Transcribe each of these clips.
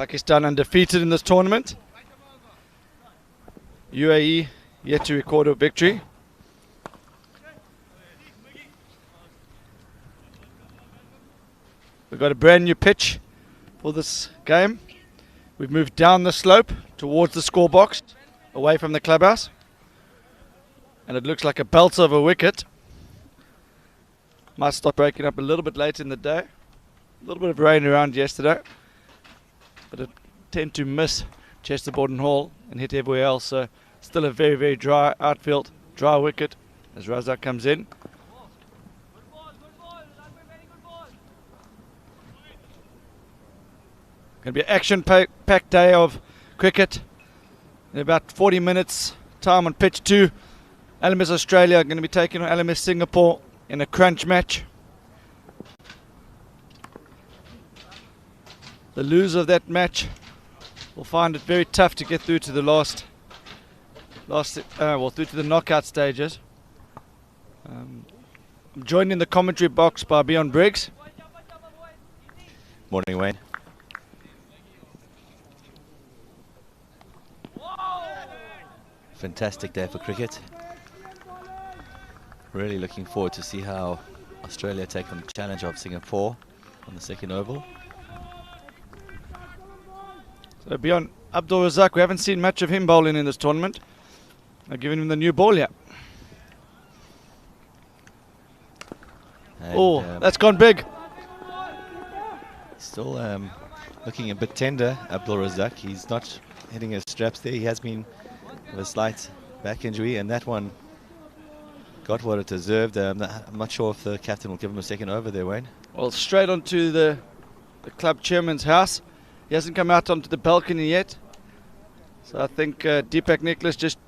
Pakistan undefeated in this tournament. UAE yet to record a victory. We've got a brand new pitch for this game. We've moved down the slope towards the score box, away from the clubhouse. And it looks like a belt of a wicket. Might start breaking up a little bit later in the day. A little bit of rain around yesterday, but it tend to miss Chester Boughton Hall and hit everywhere else. So still a very, very dry outfield, dry wicket as Razak comes in. Going to be an action-packed day of cricket. In about 40 minutes time on pitch 2, LMS Australia are going to be taking on LMS Singapore in a crunch match. The loser of that match will find it very tough to get through to the through to the knockout stages. I'm joined in the commentary box by Bjorn Briggs. Morning, Wayne. Fantastic day for cricket. Really looking forward to see how Australia take on the challenge of Singapore on the second oval. So beyond Abdul Razak, we haven't seen much of him bowling in this tournament. They're giving him the new ball here. Oh, that's gone big. Still looking a bit tender, Abdul Razak. He's not hitting his straps there. He has been with a slight back injury, and that one got what it deserved. I'm not sure if the captain will give him a second over there, Wayne. Well, straight onto the club chairman's house. He hasn't come out onto the balcony yet. So I think Deepak Nicholas just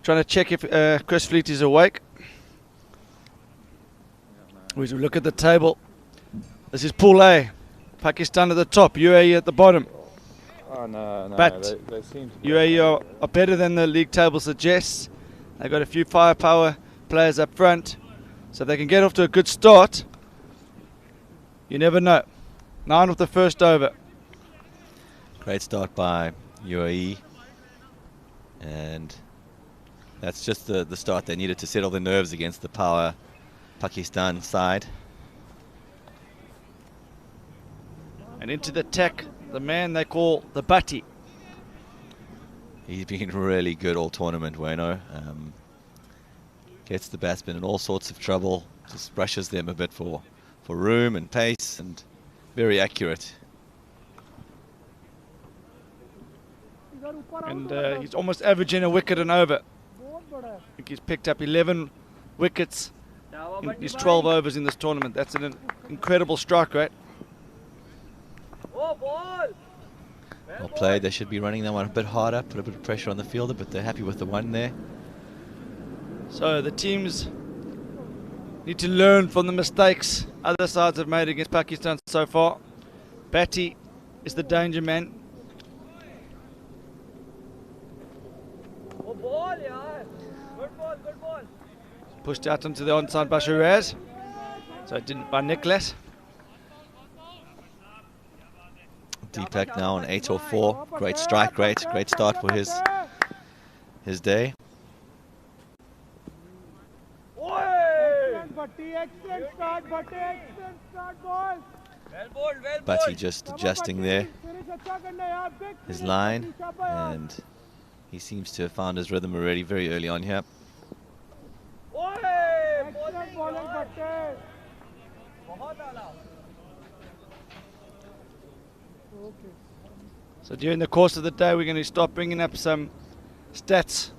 trying to check if Chris Fleet is awake. We look at the table. This is Pool A. Pakistan at the top, UAE at the bottom. Oh, no, But they seem to UAE are better than the league table suggests. They've got a few firepower players up front. So if they can get off to a good start, you never know. 9 off the first over. Great start by UAE. And that's just the start they needed to settle the nerves against the power Pakistan side. And into the tech, the man they call the Butty. He's been really good all tournament, Wayno. Gets the batsmen in all sorts of trouble, just rushes them a bit for room and pace, and very accurate. And he's almost averaging a wicket and over. I think he's picked up 11 wickets in his 12 overs in this tournament. That's an incredible strike rate. Well played. They should be running that one a bit harder, put a bit of pressure on the fielder, but they're happy with the one there. So the teams need to learn from the mistakes other sides have made against Pakistan so far. Batty is the danger man. Pushed out onto the onside by Shiraz. So it didn't by Nicholas. Deepak now on 8 or 4. Great strike rate, great start for his day. Butty just adjusting there his line, and he seems to have found his rhythm already very early on here. So during the course of the day, we're going to start bringing up some stats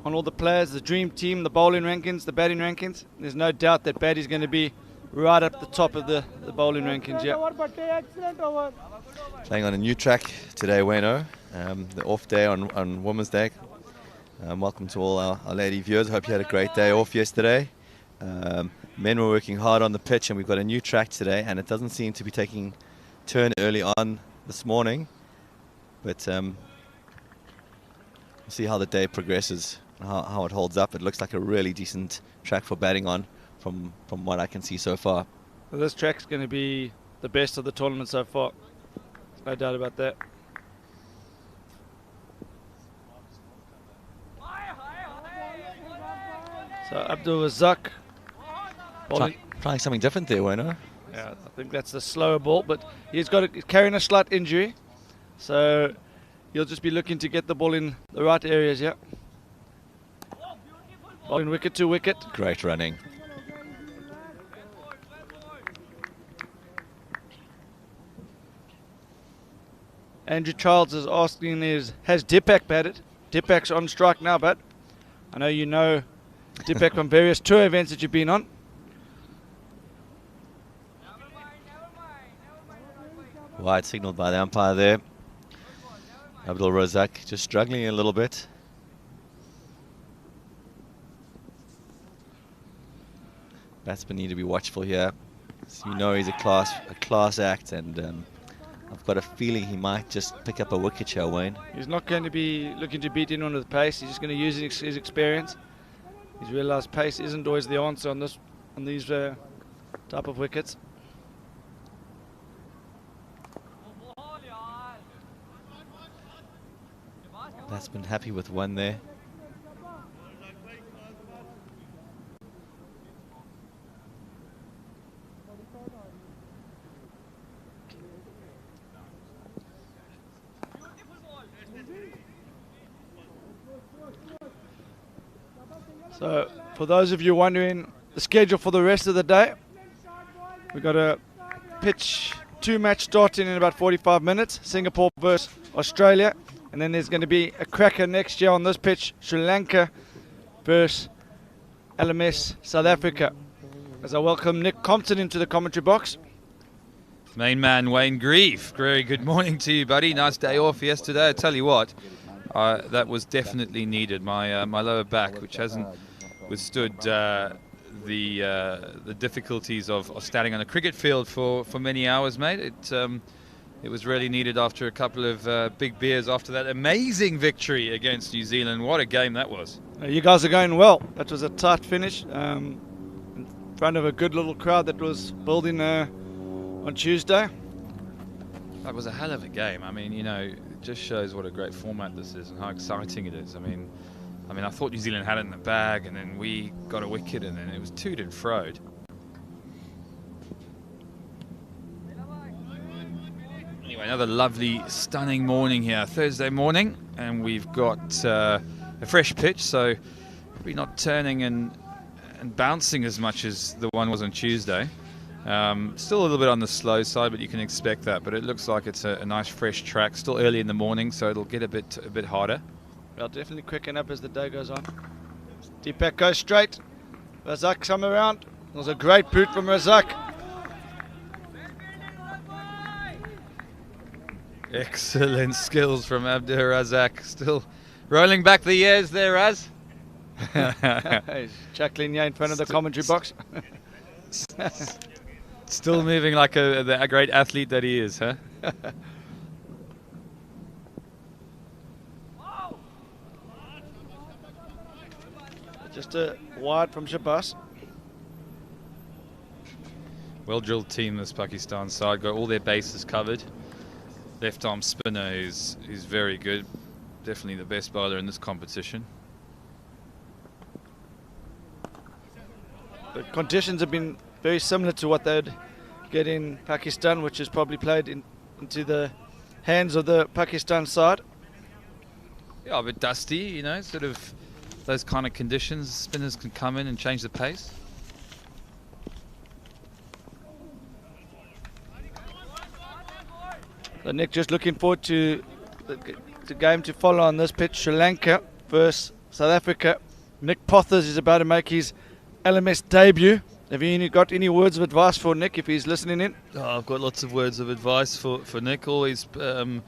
on all the players, the dream team, the bowling rankings, the batting rankings. There's no doubt that Batty's going to be right up the top of the bowling rankings. Yeah. Playing on a new track today, Wayno. The off day on Women's Day. Welcome to all our lady viewers. Hope you had a great day off yesterday. Men were working hard on the pitch, and we've got a new track today, and it doesn't seem to be taking turn early on this morning. But we'll see how the day progresses, how it holds up. It looks like a really decent track for batting on from what I can see so far. Well, this track's going to be the best of the tournament so far. No doubt about that. So Abdul Razak. Trying something different there, Wayno. Yeah, I think that's the slower ball, but he's carrying a slight injury. So he'll just be looking to get the ball in the right areas, yeah. Ball in wicket to wicket. Great running. Andrew Childs is asking, has Dipak batted? Dipak's on strike now, but I know you know Dipak from various tour events that you've been on. Wide signaled by the umpire there. Abdul Razak just struggling a little bit. Batsmen need to be watchful here. So you know he's a class act, and I've got a feeling he might just pick up a wicket here, Wayne. He's not going to be looking to beat anyone with pace. He's just going to use his experience. He's realised pace isn't always the answer on these type of wickets. Batsman happy with one there. So, for those of you wondering the schedule for the rest of the day, we've got a pitch 2-match starting in about 45 minutes, Singapore versus Australia, and then there's going to be a cracker next year on this pitch, Sri Lanka versus LMS South Africa. As I welcome Nick Compton into the commentary box. Main man Wayne Grieve, very good morning to you, buddy. Nice day off yesterday. I tell you what, that was definitely needed. My lower back, which hasn't withstood the difficulties of standing on a cricket field for many hours, mate. It was really needed after a couple of big beers after that amazing victory against New Zealand. What a game that was. You guys are going well. That was a tight finish in front of a good little crowd that was building on Tuesday. That was a hell of a game. I mean, you know, it just shows what a great format this is and how exciting it is. I mean, I thought New Zealand had it in the bag, and then we got a wicket, and then it was toed and froed. Anyway, another lovely, stunning morning here, Thursday morning, and we've got a fresh pitch, so probably not turning and bouncing as much as the one was on Tuesday. Still a little bit on the slow side, but you can expect that. But it looks like it's a nice fresh track. Still early in the morning, so it'll get a bit harder. Well, definitely quicken up as the day goes on. Dipak goes straight. Razak come around. It was a great boot from Razak. Excellent skills from Abdur Razak. Still rolling back the years there, Raz. He's chuckling here in front of the commentary box. Still moving like a great athlete that he is, huh? Just a wide from Shabazz. Well drilled team, this Pakistan side. Got all their bases covered. Left arm spinner is very good. Definitely the best bowler in this competition. The conditions have been very similar to what they'd get in Pakistan, which is probably played into the hands of the Pakistan side. Yeah, a bit dusty, you know, sort of those kind of conditions. Spinners can come in and change the pace. So Nick just looking forward to the game to follow on this pitch. Sri Lanka versus South Africa. Nick Pothers is about to make his LMS debut. Have you got any words of advice for Nick if he's listening in? Oh, I've got lots of words of advice for Nick. Always a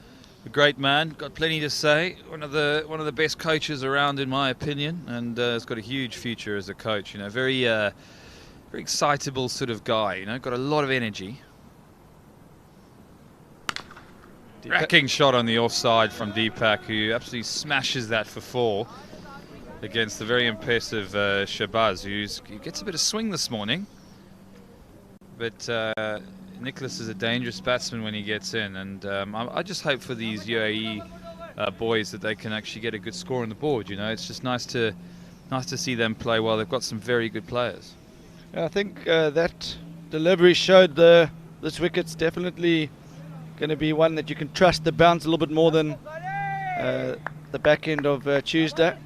great man. Got plenty to say. One of the best coaches around, in my opinion, and has got a huge future as a coach. You know, very excitable sort of guy. You know, got a lot of energy. Cracking shot on the offside from Dipak, who absolutely smashes that for 4 against the very impressive Shabazz, who gets a bit of swing this morning. But Nicholas is a dangerous batsman when he gets in, and I just hope for these UAE boys that they can actually get a good score on the board. You know, it's just nice to nice to see them play well. They've got some very good players. I think that delivery showed this wicket's definitely going to be one that you can trust the bounce a little bit more than the back end of Tuesday.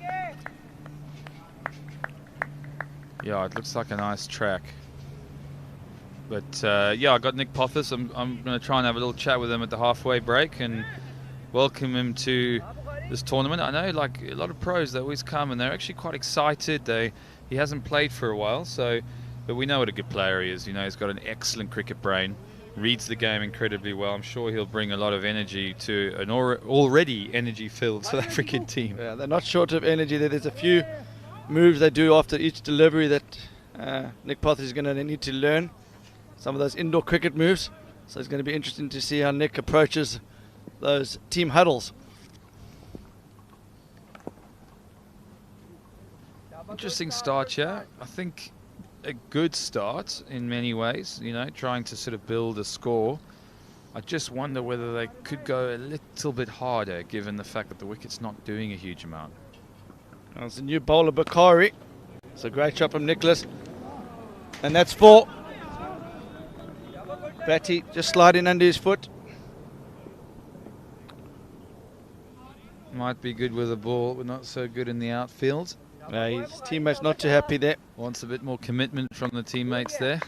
Yeah, it looks like a nice track. But yeah, I got Nick Pothis. I'm going to try and have a little chat with him at the halfway break and welcome him to this tournament. I know, like a lot of pros, they always come and they're actually quite excited. He hasn't played for a while, but we know what a good player he is. You know, he's got an excellent cricket brain, reads the game incredibly well. I'm sure he'll bring a lot of energy to an already energy-filled South African team. Yeah, they're not short of energy. There's a few moves they do after each delivery that Nick Pothis is going to need to learn. Some of those indoor cricket moves. So it's going to be interesting to see how Nick approaches those team huddles. Interesting start, yeah. I think a good start in many ways, you know, trying to sort of build a score. I just wonder whether they could go a little bit harder given the fact that the wicket's not doing a huge amount. Well, it's a new bowler, Bakari. It's a great shot from Nicholas. And that's 4. Batty just sliding under his foot. Might be good with the ball, but not so good in the outfield. His teammates not too happy there. Wants a bit more commitment from the teammates there.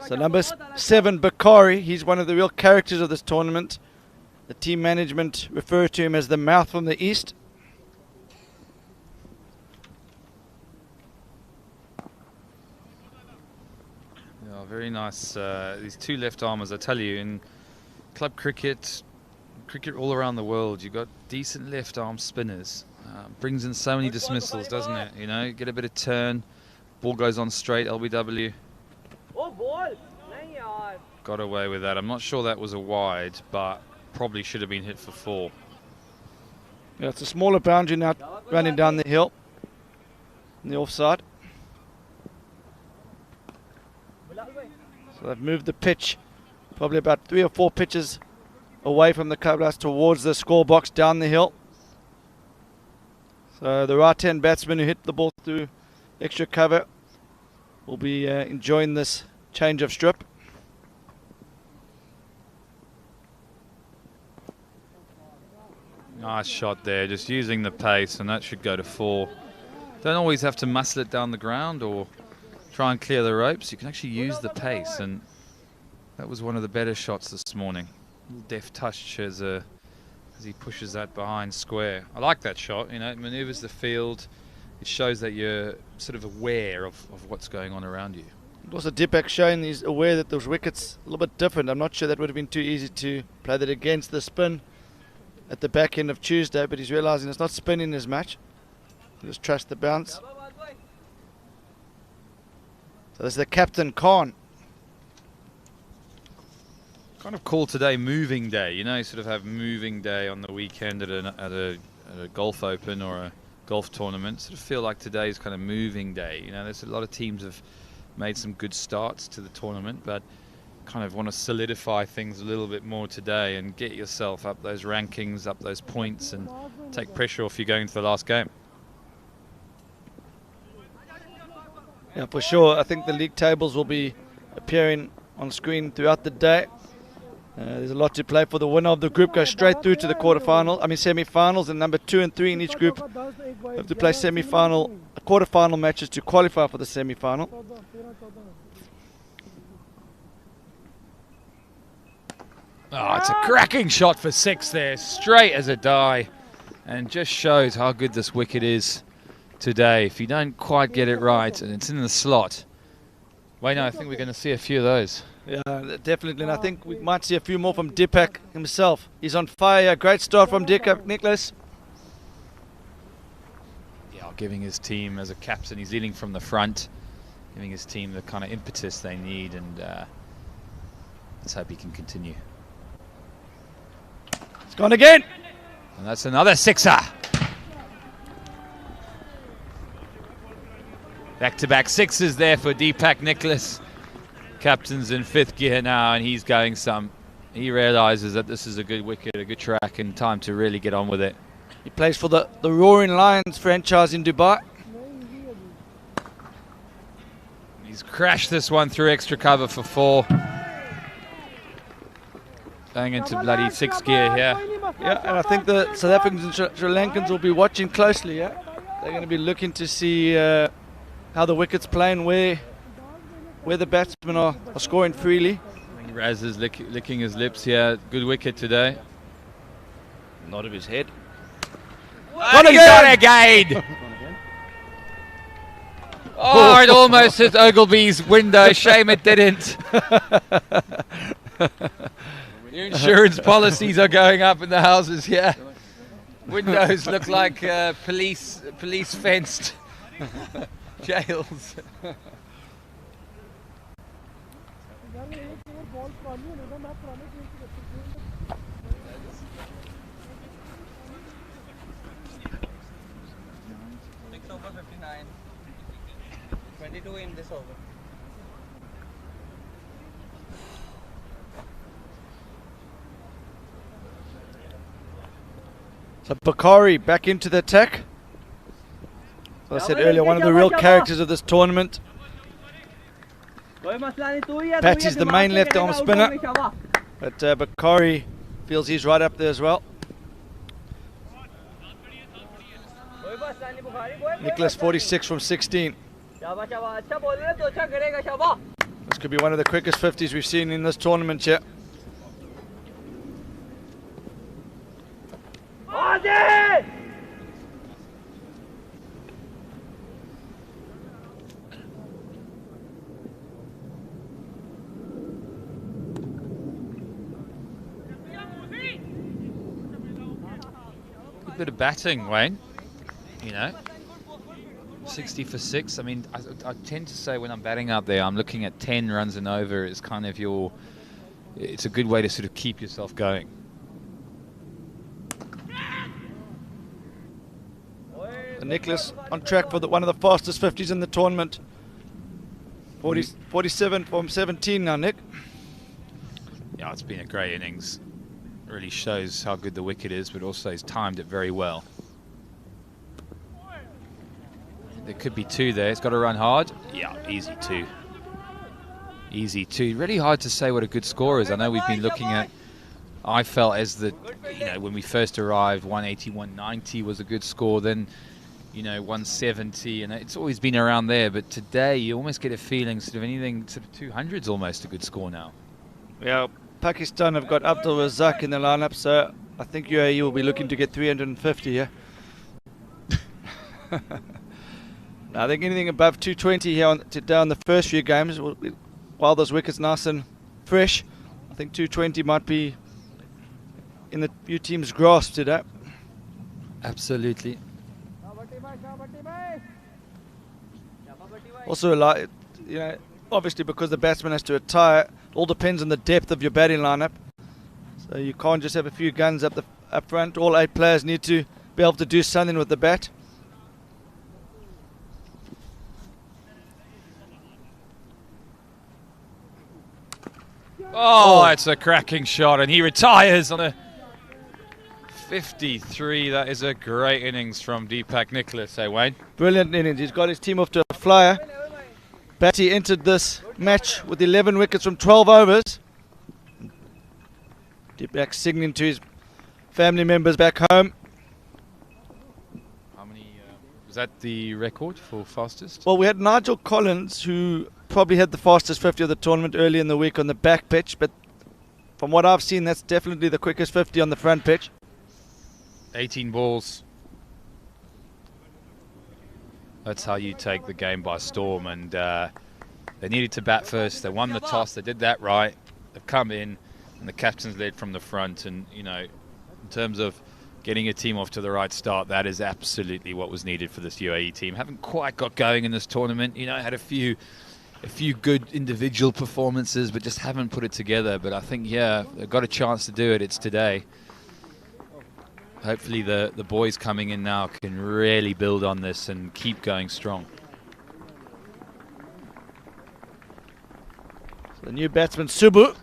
So number 7, Bakari, he's one of the real characters of this tournament. The team management refer to him as the mouth from the east. Yeah, very nice. These two left armers, I tell you, in club cricket all around the world, you've got decent left arm spinners. Brings in so many dismissals, doesn't it? You know, get a bit of turn, ball goes on straight, LBW. Got away with that. I'm not sure that was a wide, but probably should have been hit for 4. Yeah, it's a smaller boundary now running down the hill on the offside. So they've moved the pitch probably about 3 or 4 pitches away from the clubhouse towards the score box down the hill. So the right-hand batsman who hit the ball through extra cover will be enjoying this change of strip. Nice shot there, just using the pace, and that should go to 4. Don't always have to muscle it down the ground or try and clear the ropes. You can actually use the pace, and that was one of the better shots this morning. A little deft touch as he pushes that behind square. I like that shot. You know, it manoeuvres the field. It shows that you're sort of aware of what's going on around you. Also, Deepak showing he's aware that those wickets a little bit different. I'm not sure that would have been too easy to play that against the spin at the back end of Tuesday, but he's realising it's not spinning as much. Just trust the bounce. So there's the captain, Khan. Kind of call today moving day. You know, you sort of have moving day on the weekend at a golf open or a golf tournament. Sort of feel like today's kind of moving day. You know, there's a lot of teams have made some good starts to the tournament, but kind of want to solidify things a little bit more today and get yourself up those rankings, up those points, and take pressure off you going into the last game. Yeah, for sure. I think the league tables will be appearing on screen throughout the day. There's a lot to play for. The winner of the group goes straight through to the semi-finals, and number 2 and 3 in each group have to play quarter-final matches to qualify for the semi-final. Oh, it's a cracking shot for 6 there, straight as a die, and just shows how good this wicket is today. If you don't quite get it right and it's in the slot, wait, no, I think we're going to see a few of those. Yeah, definitely, and I think we might see a few more from Deepak himself. He's on fire. Great start from Deepak. Nicholas. Yeah, giving his team as a captain, he's leading from the front, giving his team the kind of impetus they need, and let's hope he can continue. It's gone again. And that's another 6er. Back-to-back 6s there for Deepak Nicholas. Captain's in 5th gear now, and he's going some. He realises that this is a good wicket, a good track, and time to really get on with it. He plays for the Roaring Lions franchise in Dubai. He's crashed this one through extra cover for 4. Going into bloody 6th gear here. Yeah, and I think the South Africans and Sri Lankans will be watching closely. Yeah, they're going to be looking to see how the wicket's playing, where the batsmen are scoring freely. I think Raz is licking his lips here. Good wicket today. Nod of his head. And he's got again! Oh, it almost hit Ogilvy's window. Shame it didn't. The insurance policies are going up in the houses here. Windows look like police fenced jails. In this over. So Bakari back into the attack. As I said earlier, one of the real characters of this tournament. Patty's the main left arm spinner, but Bakari feels he's right up there as well. Nicholas 46 from 16. This could be one of the quickest 50s we've seen in this tournament here. Good bit of batting, Wayne. You know, 60 for 6. I mean, I tend to say when I'm batting out there, I'm looking at 10 runs and over. It's kind of it's a good way to sort of keep yourself going. And Nicholas on track for one of the fastest 50s in the tournament. 47 from 17 now, Nick. Yeah, it's been a great innings. Really shows how good the wicket is, but also he's timed it very well. There could be 2 there. He's got to run hard. Yeah, easy 2. Easy 2. Really hard to say what a good score is. I know we've been looking at, I felt as when we first arrived, 180, 190 was a good score. Then, 170, and it's always been around there. But today, you almost get a feeling sort of anything, sort of 200's almost a good score now. Yeah, Pakistan have got Abdul Razak in the lineup, so I think UAE will be looking to get 350 here. I think anything above 220 here today on the first few games, while those wickets nice and fresh, I think 220 might be in the few teams' grasp today. Absolutely. Also, obviously because the batsman has to retire, it all depends on the depth of your batting lineup. So you can't just have a few guns up front. All 8 players need to be able to do something with the bat. Oh, it's a cracking shot, and he retires on a 53. That is a great innings from Deepak Nicholas, Wayne? Brilliant innings. He's got his team off to a flyer. Batty entered this match with 11 wickets from 12 overs. Deepak signaling to his family members back home. How many? Was that the record for fastest? Well, we had Nigel Collins, who probably had the fastest 50 of the tournament early in the week on the back pitch, but from what I've seen, that's definitely the quickest 50 on the front pitch. 18 balls. That's how you take the game by storm, and they needed to bat first. They won the toss. They did that right. They've come in, and the captain's led from the front. And in terms of getting a team off to the right start, that is absolutely what was needed for this UAE team. Haven't quite got going in this tournament. Had a few good individual performances, but just haven't put it together. But I think, yeah, they've got a chance to do it. It's today. Hopefully the boys coming in now can really build on this and keep going strong. So the new batsman, Subu.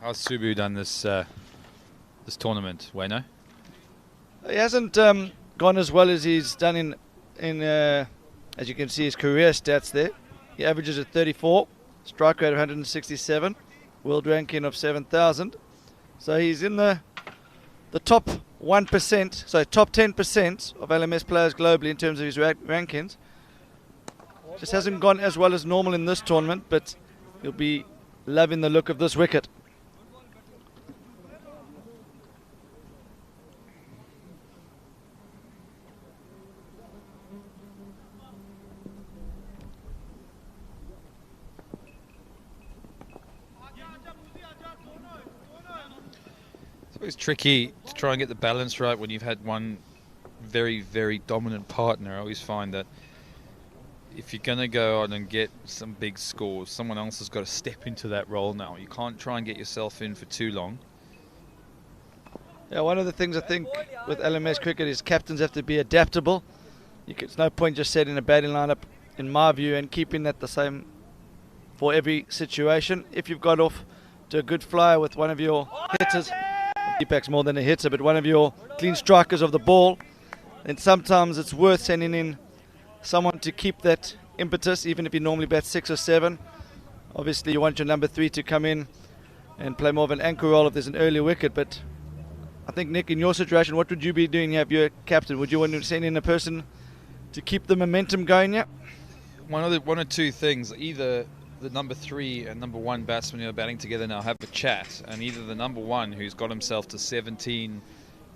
How's Subu done this tournament, Wayno? He hasn't gone as well as he's done in as you can see his career stats there. He averages at 34, strike rate of 167, world ranking of 7,000. So he's in the top 1%, so top 10% of LMS players globally in terms of his rankings. Just hasn't gone as well as normal in this tournament, but he'll be loving the look of this wicket. It's always tricky to try and get the balance right when you've had one very, very dominant partner. I always find that if you're going to go on and get some big scores, someone else has got to step into that role now. You can't try and get yourself in for too long. Yeah, one of the things I think with LMS cricket is captains have to be adaptable. It's no point just setting a batting lineup, in my view, and keeping that the same for every situation. If you've got off to a good flyer with one of your hitters, Deepak's more than a hitter, but one of your clean strikers of the ball, then sometimes it's worth sending in someone to keep that impetus, even if you normally bat 6 or 7. Obviously you want your number 3 to come in and play more of an anchor role if there's an early wicket, but I think, Nick, in your situation, what would you be doing if you're captain? Would you want to send in a person to keep the momentum going? Yeah. One or two things. Either the number 3 and number 1 batsman who are batting together now have a chat, and either the number 1, who's got himself to 17,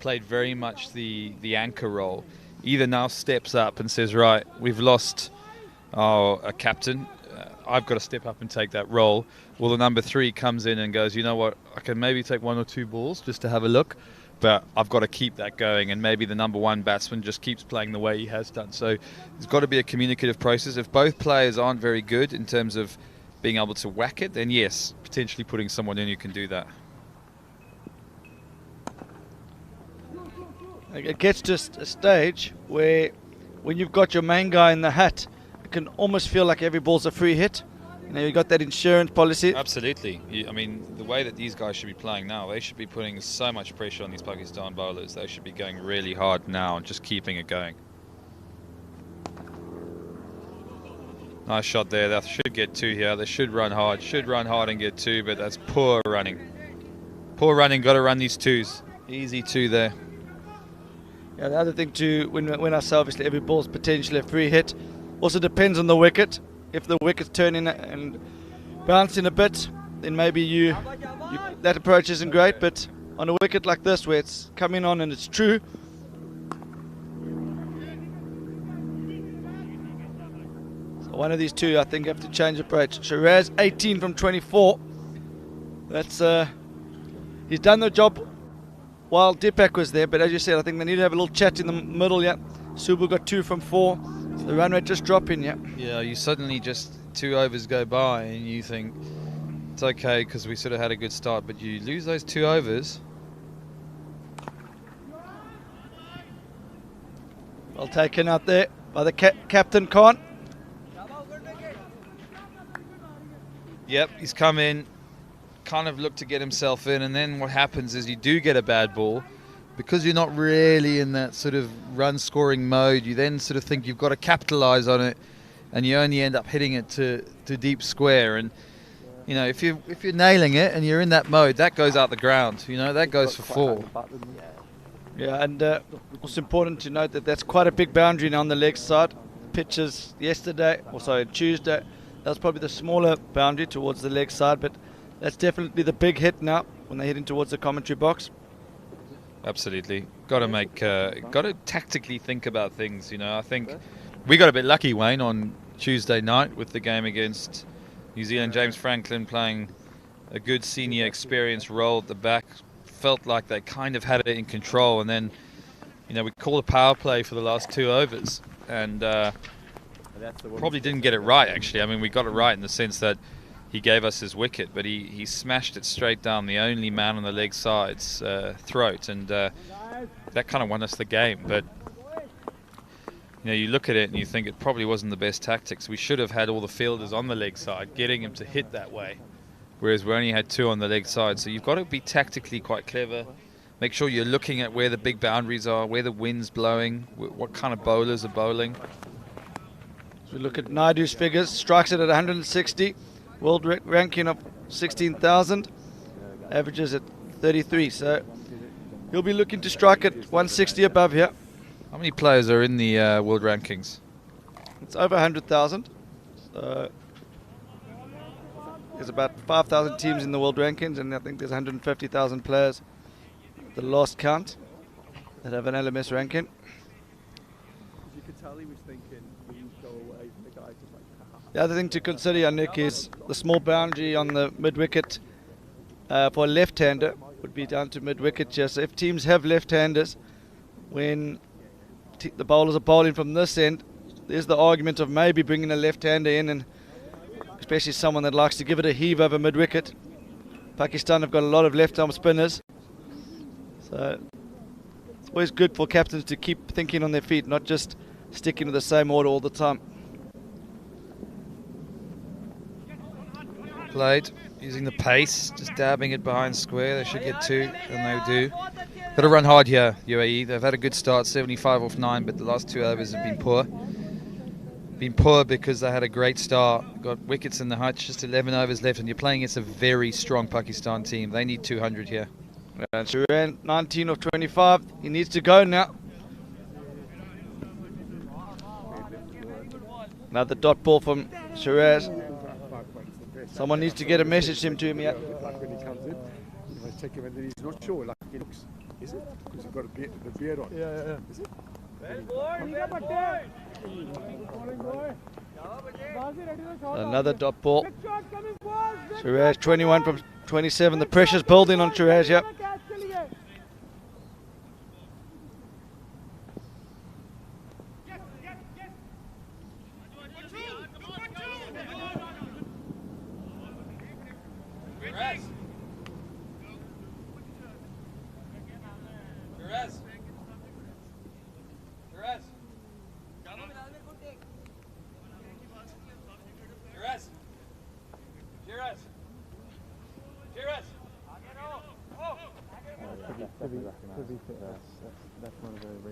played very much the anchor role, either now steps up and says, right, we've lost a captain, I've got to step up and take that role. Well, the number 3 comes in and goes, you know what, I can maybe take 1 or 2 balls just to have a look, but I've got to keep that going, and maybe the number 1 batsman just keeps playing the way he has done. So there's got to be a communicative process. If both players aren't very good in terms of being able to whack it, then yes, potentially putting someone in who can do that. It gets to a stage where when you've got your main guy in the hat, it can almost feel like every ball's a free hit. You know, you've got that insurance policy. Absolutely. I mean, the way that these guys should be playing now, they should be putting so much pressure on these Pakistan bowlers. They should be going really hard now and just keeping it going. Nice shot there. They should get 2 here. They should run hard. Should run hard and get 2, but that's poor running. Poor running. Got to run these 2s. Easy 2 there. Yeah, the other thing too, when I say obviously every ball's potentially a free hit, also depends on the wicket. If the wicket's turning and bouncing a bit, then maybe that approach isn't great. But on a wicket like this, where it's coming on and it's true, so one of these 2, I think, have to change approach. Shiraz, 18 from 24. That's he's done the job while Deepak was there, but as you said, I think they need to have a little chat in the middle. Yeah, Subu got 2 from 4. So the run rate just dropping. Yeah. Yeah, you suddenly just 2 overs go by and you think it's okay because we sort of had a good start, but you lose those 2 overs. Well taken out there by the captain, Khan. Yep, he's come in, kind of looked to get himself in, and then what happens is you do get a bad ball. Because you're not really in that sort of run-scoring mode, you then sort of think you've got to capitalise on it, and you only end up hitting it to deep square. And you know, if you're nailing it and you're in that mode, that goes out the ground. You know, that goes for 4. Yeah, and it's important to note that that's quite a big boundary now on the leg side. Pitches yesterday, also Tuesday, that was probably the smaller boundary towards the leg side, but that's definitely the big hit now when they're heading towards the commentary box. Absolutely. Got to tactically think about things, you know. I think we got a bit lucky, Wayne, on Tuesday night with the game against New Zealand. James Franklin playing a good senior experienced role at the back. Felt like they kind of had it in control, and then, you know, we called a power play for the last 2 overs and probably didn't get it right, actually. I mean, we got it right in the sense that he gave us his wicket, but he smashed it straight down the only man on the leg side's throat, and that kind of won us the game. But you know, you look at it and you think it probably wasn't the best tactics. We should have had all the fielders on the leg side, getting him to hit that way, whereas we only had 2 on the leg side. So you've got to be tactically quite clever Make sure you're looking at where the big boundaries are, where the wind's blowing, what kind of bowlers are bowling. So we look at Naidu's figures. Strikes it at 160. World ranking of 16,000. Averages at 33. So he'll be looking to strike at 160 above here. How many players are in the world rankings? It's over 100,000. So there's about 5,000 teams in the world rankings, and I think there's 150,000 players. The last count that have an LMS ranking. You could tell he was thinking, please go away. The guy just like, The other thing to consider, Nick, is the small boundary on the mid-wicket for a left-hander would be down to mid-wicket here. So if teams have left-handers, when the bowlers are bowling from this end, there's the argument of maybe bringing a left-hander in, and especially someone that likes to give it a heave over mid-wicket. Pakistan have got a lot of left-arm spinners. So it's always good for captains to keep thinking on their feet, not just sticking with the same order all the time. Played using the pace, just dabbing it behind square. They should get 2, and they do. Got to run hard here, UAE. They've had a good start, 75 off 9, but the last 2 overs have been poor. Been poor because they had a great start. Got wickets in the hutch, just 11 overs left, and you're playing against a very strong Pakistan team. They need 200 here. And Shiraz 19 of 25. He needs to go now. Another dot ball from Shiraz. Someone needs to get a message to him yet. like when he comes in, you might check him and he's not sure, like he looks, is it? Because he's got the beard on. Yeah. Is it? Another dot ball. Shiraz 21 from 27. The pressure's building on Shiraz, yep.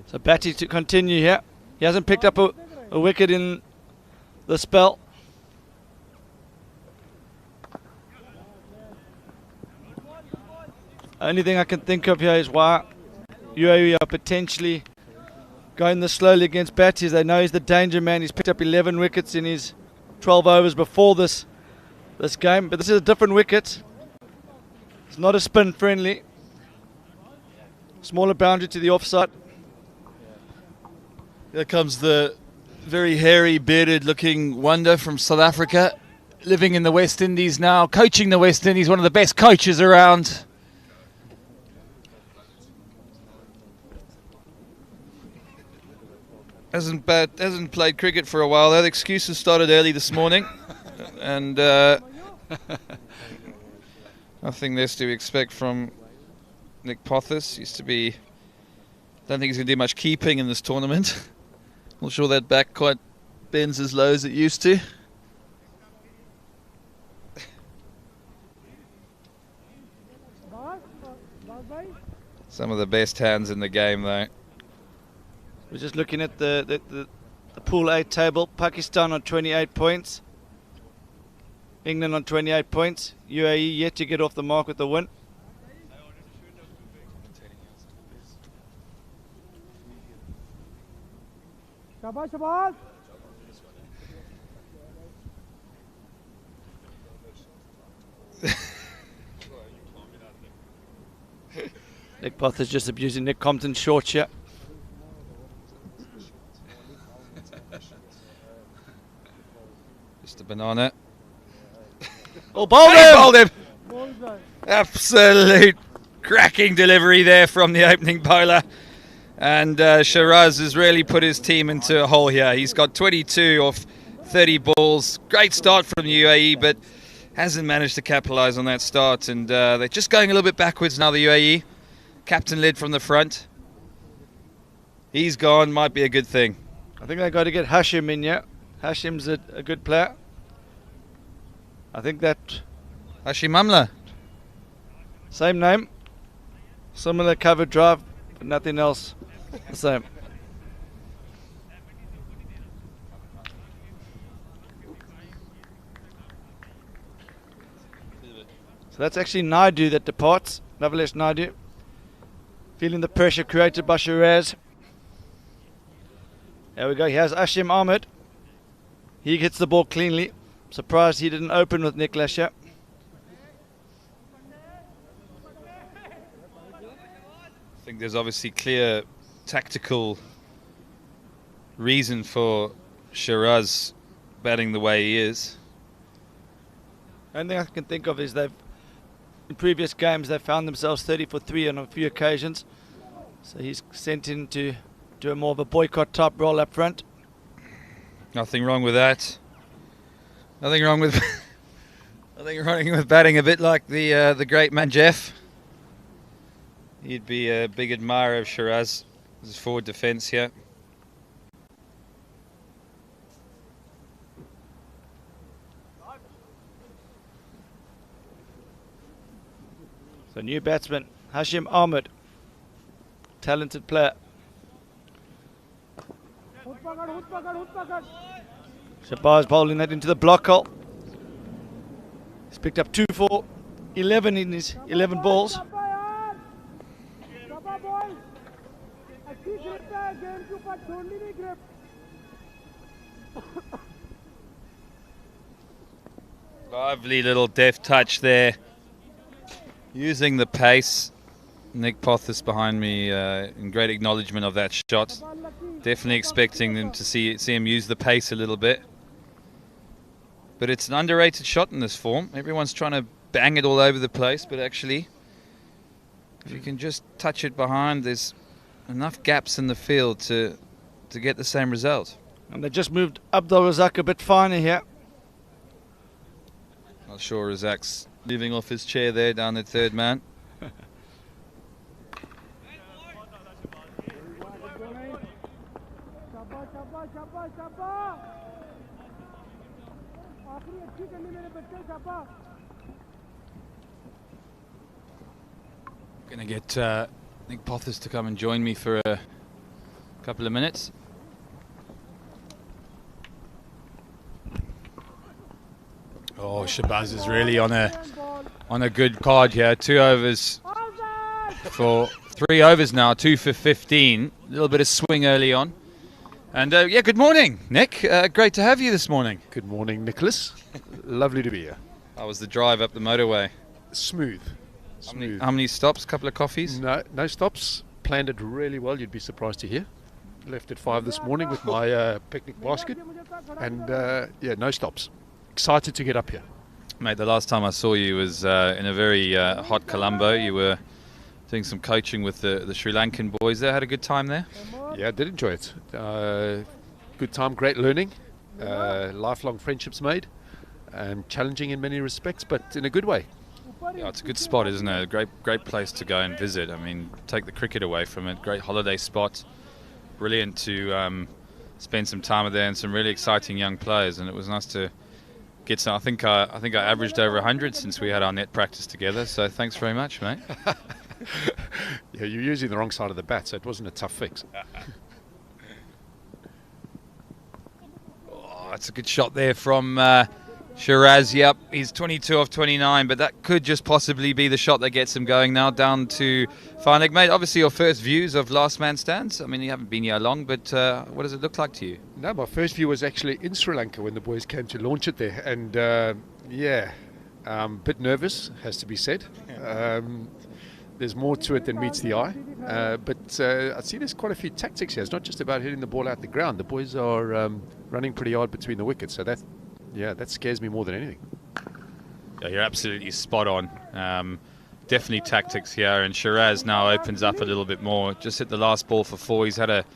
So Batty to continue here. He hasn't picked up a wicket in the spell. Only thing I can think of here is why UAE are potentially going this slowly against Batty, is they know he's the danger man. He's picked up 11 wickets in his 12 overs before this game, but this is a different wicket. It's not a spin friendly. Smaller boundary to the offside. Here comes the very hairy, bearded looking wonder from South Africa, living in the West Indies now, coaching the West Indies, one of the best coaches around. Hasn't played cricket for a while. That excuses started early this morning, and nothing less to expect from Nick Pothis. Used to be. Don't think he's going to do much keeping in this tournament. Not sure that back quite bends as low as it used to. Some of the best hands in the game, though. We're just looking at the Pool 8 table. Pakistan on 28 points. England on 28 points. UAE yet to get off the mark with the win. Shabash. Nick Poth is just abusing Nick Compton's short here. Just a banana. Oh, bowled him! Absolute cracking delivery there from the opening bowler. And Shiraz has really put his team into a hole here. He's got 22 off 30 balls. Great start from the UAE, but hasn't managed to capitalise on that start. And they're just going a little bit backwards now, the UAE. Captain led from the front. He's gone, might be a good thing. I think they've got to get Hashim in here. Hashim's a good player. I think that... Hashim Amla. Same name. Similar cover drive, but nothing else the same. So that's actually Naidu that departs. Navalesh Naidu. Feeling the pressure created by Shiraz. There we go. Here's Ashim Ahmed. He hits the ball cleanly. Surprised he didn't open with Nick Lasher. I think there's obviously clear tactical reason for Shiraz batting the way he is. The only thing I can think of is in previous games they've found themselves 30 for 3 on a few occasions. So he's sent in to do a more of a boycott type role up front. Nothing wrong with that. Nothing wrong with nothing wrong with batting a bit like the great man Jeff. He'd be a big admirer of Shiraz. His forward defence here. So new batsman Hashim Ahmed, talented player. Shabazz bowling that into the block hole. He's picked up 2 for 11 in his 11 balls. Lively little deft touch there. Using the pace. Nick Pothis behind me in great acknowledgement of that shot. Definitely expecting them to see him use the pace a little bit. But it's an underrated shot in this form. Everyone's trying to bang it all over the place, but actually, if you can just touch it behind, there's enough gaps in the field to get the same result. And they just moved Abdul Razak a bit finer here. Not sure Razak's moving off his chair there down the third man. Gonna get Nick Pothis to come and join me for a couple of minutes. Oh, Shabazz is really on a good card here. 2 overs for 3 overs now, 2 for 15. A little bit of swing early on. And yeah, good morning, Nick. Great to have you this morning. Good morning, Nicholas. Lovely to be here. How was the drive up the motorway? Smooth. How many stops? Couple of coffees? No stops. Planned it really well. You'd be surprised to hear. Left at 5 this morning with my picnic basket, and yeah, no stops. Excited to get up here. Mate, the last time I saw you was in a very hot Colombo. You were doing some coaching with the Sri Lankan boys there. Had a good time there? Yeah, I did enjoy it. Good time, great learning, lifelong friendships made, and challenging in many respects, but in a good way. Yeah, it's a good spot, isn't it? A great place to go and visit. I mean, take the cricket away from it. Great holiday spot. Brilliant to spend some time there and some really exciting young players. And it was nice to get some. I think I averaged over 100 since we had our net practice together. So thanks very much, mate. Yeah, you're using the wrong side of the bat, so it wasn't a tough fix. Oh, that's a good shot there from Shiraz. Yep, he's 22 off 29, but that could just possibly be the shot that gets him going now down to Farnig. Mate, obviously your first views of last man stands. I mean, you haven't been here long, but what does it look like to you? No, my first view was actually in Sri Lanka when the boys came to launch it there, and yeah, a bit nervous, has to be said. There's more to it than meets the eye, but I see there's quite a few tactics here. It's not just about hitting the ball out the ground. The boys are running pretty hard between the wickets, so that scares me more than anything. Yeah, you're absolutely spot on. Definitely tactics here, and Shiraz now opens up a little bit more. Just hit the last ball for 4. He's had a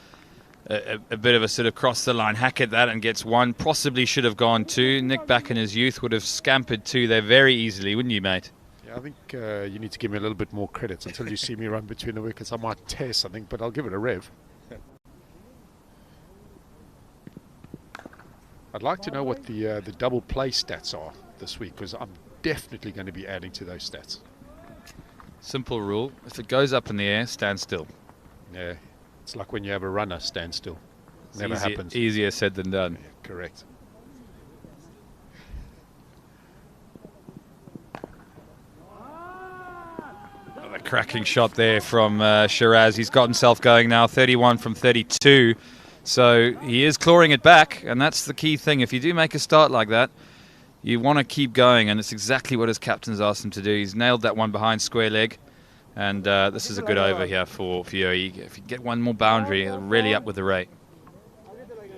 bit of a sort of cross the line hack at that and gets 1. Possibly should have gone 2. Nick back in his youth would have scampered 2 there very easily, wouldn't you, mate? I think you need to give me a little bit more credit. Until you see me run between the wickets, I might tear something, but I'll give it a rev. I'd like to know what the double play stats are this week, because I'm definitely going to be adding to those stats. Simple rule. If it goes up in the air, stand still. Yeah, it's like when you have a runner stand still. It's Never happens. Easier said than done. Yeah, correct. A cracking shot there from Shiraz. He's got himself going now, 31 from 32. So he is clawing it back, and that's the key thing. If you do make a start like that, you want to keep going, and it's exactly what his captain's asked him to do. He's nailed that one behind square leg, and this is a good over here for UAE. If you get one more boundary, really up with the rate.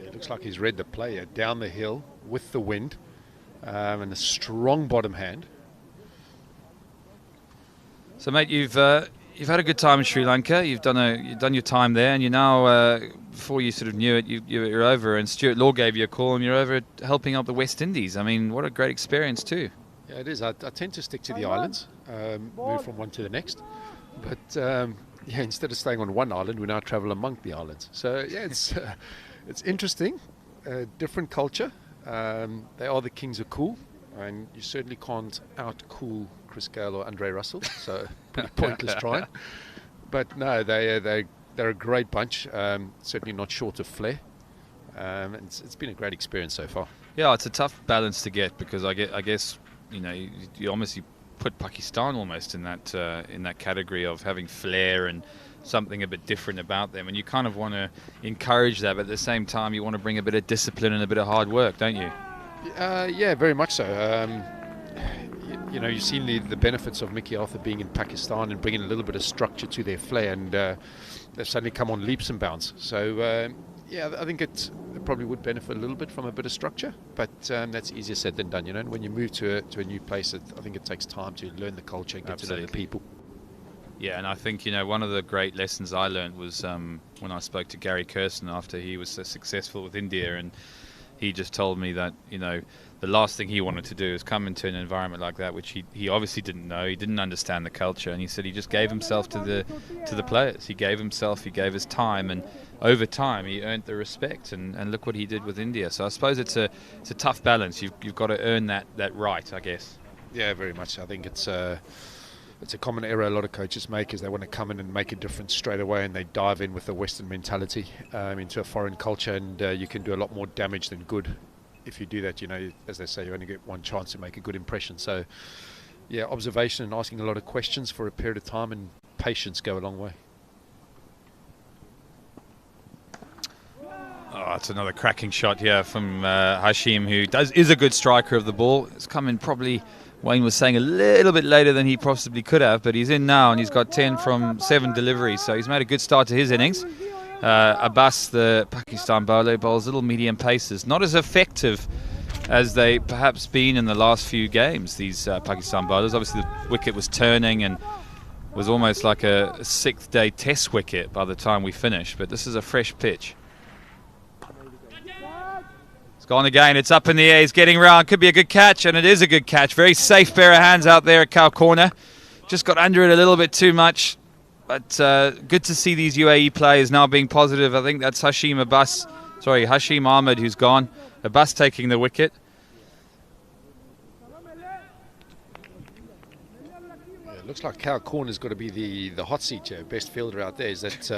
It looks like he's read the player down the hill with the wind and a strong bottom hand. So, mate, you've had a good time in Sri Lanka. You've done your time there, and you're now, before you sort of knew it, you're over. And Stuart Law gave you a call, and you're over helping out the West Indies. I mean, what a great experience too. Yeah, it is. I tend to stick to the islands, move from one to the next. But yeah, instead of staying on one island, we now travel among the islands. So yeah, it's interesting, different culture. They are the kings of cool, and you certainly can't out-cool Chris Gale or Andre Russell, so pretty pointless trying. But no, they're a great bunch, certainly not short of flair. And it's been a great experience so far. Yeah, it's a tough balance to get, because I guess you almost put Pakistan almost in that category of having flair and something a bit different about them, and you kind of want to encourage that, but at the same time you want to bring a bit of discipline and a bit of hard work, don't you? Yeah, very much so. You've seen the benefits of Mickey Arthur being in Pakistan and bringing a little bit of structure to their flair, and they've suddenly come on leaps and bounds. So yeah, I think it probably would benefit a little bit from a bit of structure, but that's easier said than done. And when you move to a new place, I think it takes time to learn the culture and get to know the people. Yeah, and I think one of the great lessons I learned was when I spoke to Gary Kirsten after he was so successful with India, and he just told me that the last thing he wanted to do is come into an environment like that, which he obviously didn't know. He didn't understand the culture, and he said he just gave himself to the players. He gave his time, and over time he earned the respect. And look what he did with India. So I suppose it's a tough balance. You've got to earn that right, I guess. Yeah, very much. I think it's a common error a lot of coaches make, is they want to come in and make a difference straight away, and they dive in with a Western mentality into a foreign culture, and you can do a lot more damage than good if you do that. As they say, you only get one chance to make a good impression. So yeah, observation and asking a lot of questions for a period of time and patience go a long way. Oh, it's another cracking shot here from Hashim, who is a good striker of the ball. It's come in probably, Wayne was saying, a little bit later than he possibly could have, but he's in now, and he's got 10 from 7 deliveries, so he's made a good start to his innings. Abbas, the Pakistan bowler, bowls little medium paces, not as effective as they perhaps been in the last few games, these Pakistan bowlers. Obviously the wicket was turning and was almost like a 6th day test wicket by the time we finished, but this is a fresh pitch. Gone again, it's up in the air, he's getting round, could be a good catch, and it is a good catch. Very safe pair of hands out there at Cow Corner. Just got under it a little bit too much, but good to see these UAE players now being positive. I think that's Hashim Ahmed who's gone. Abbas taking the wicket. Yeah, it looks like Cow Corner's got to be the hot seat here, best fielder out there. Is that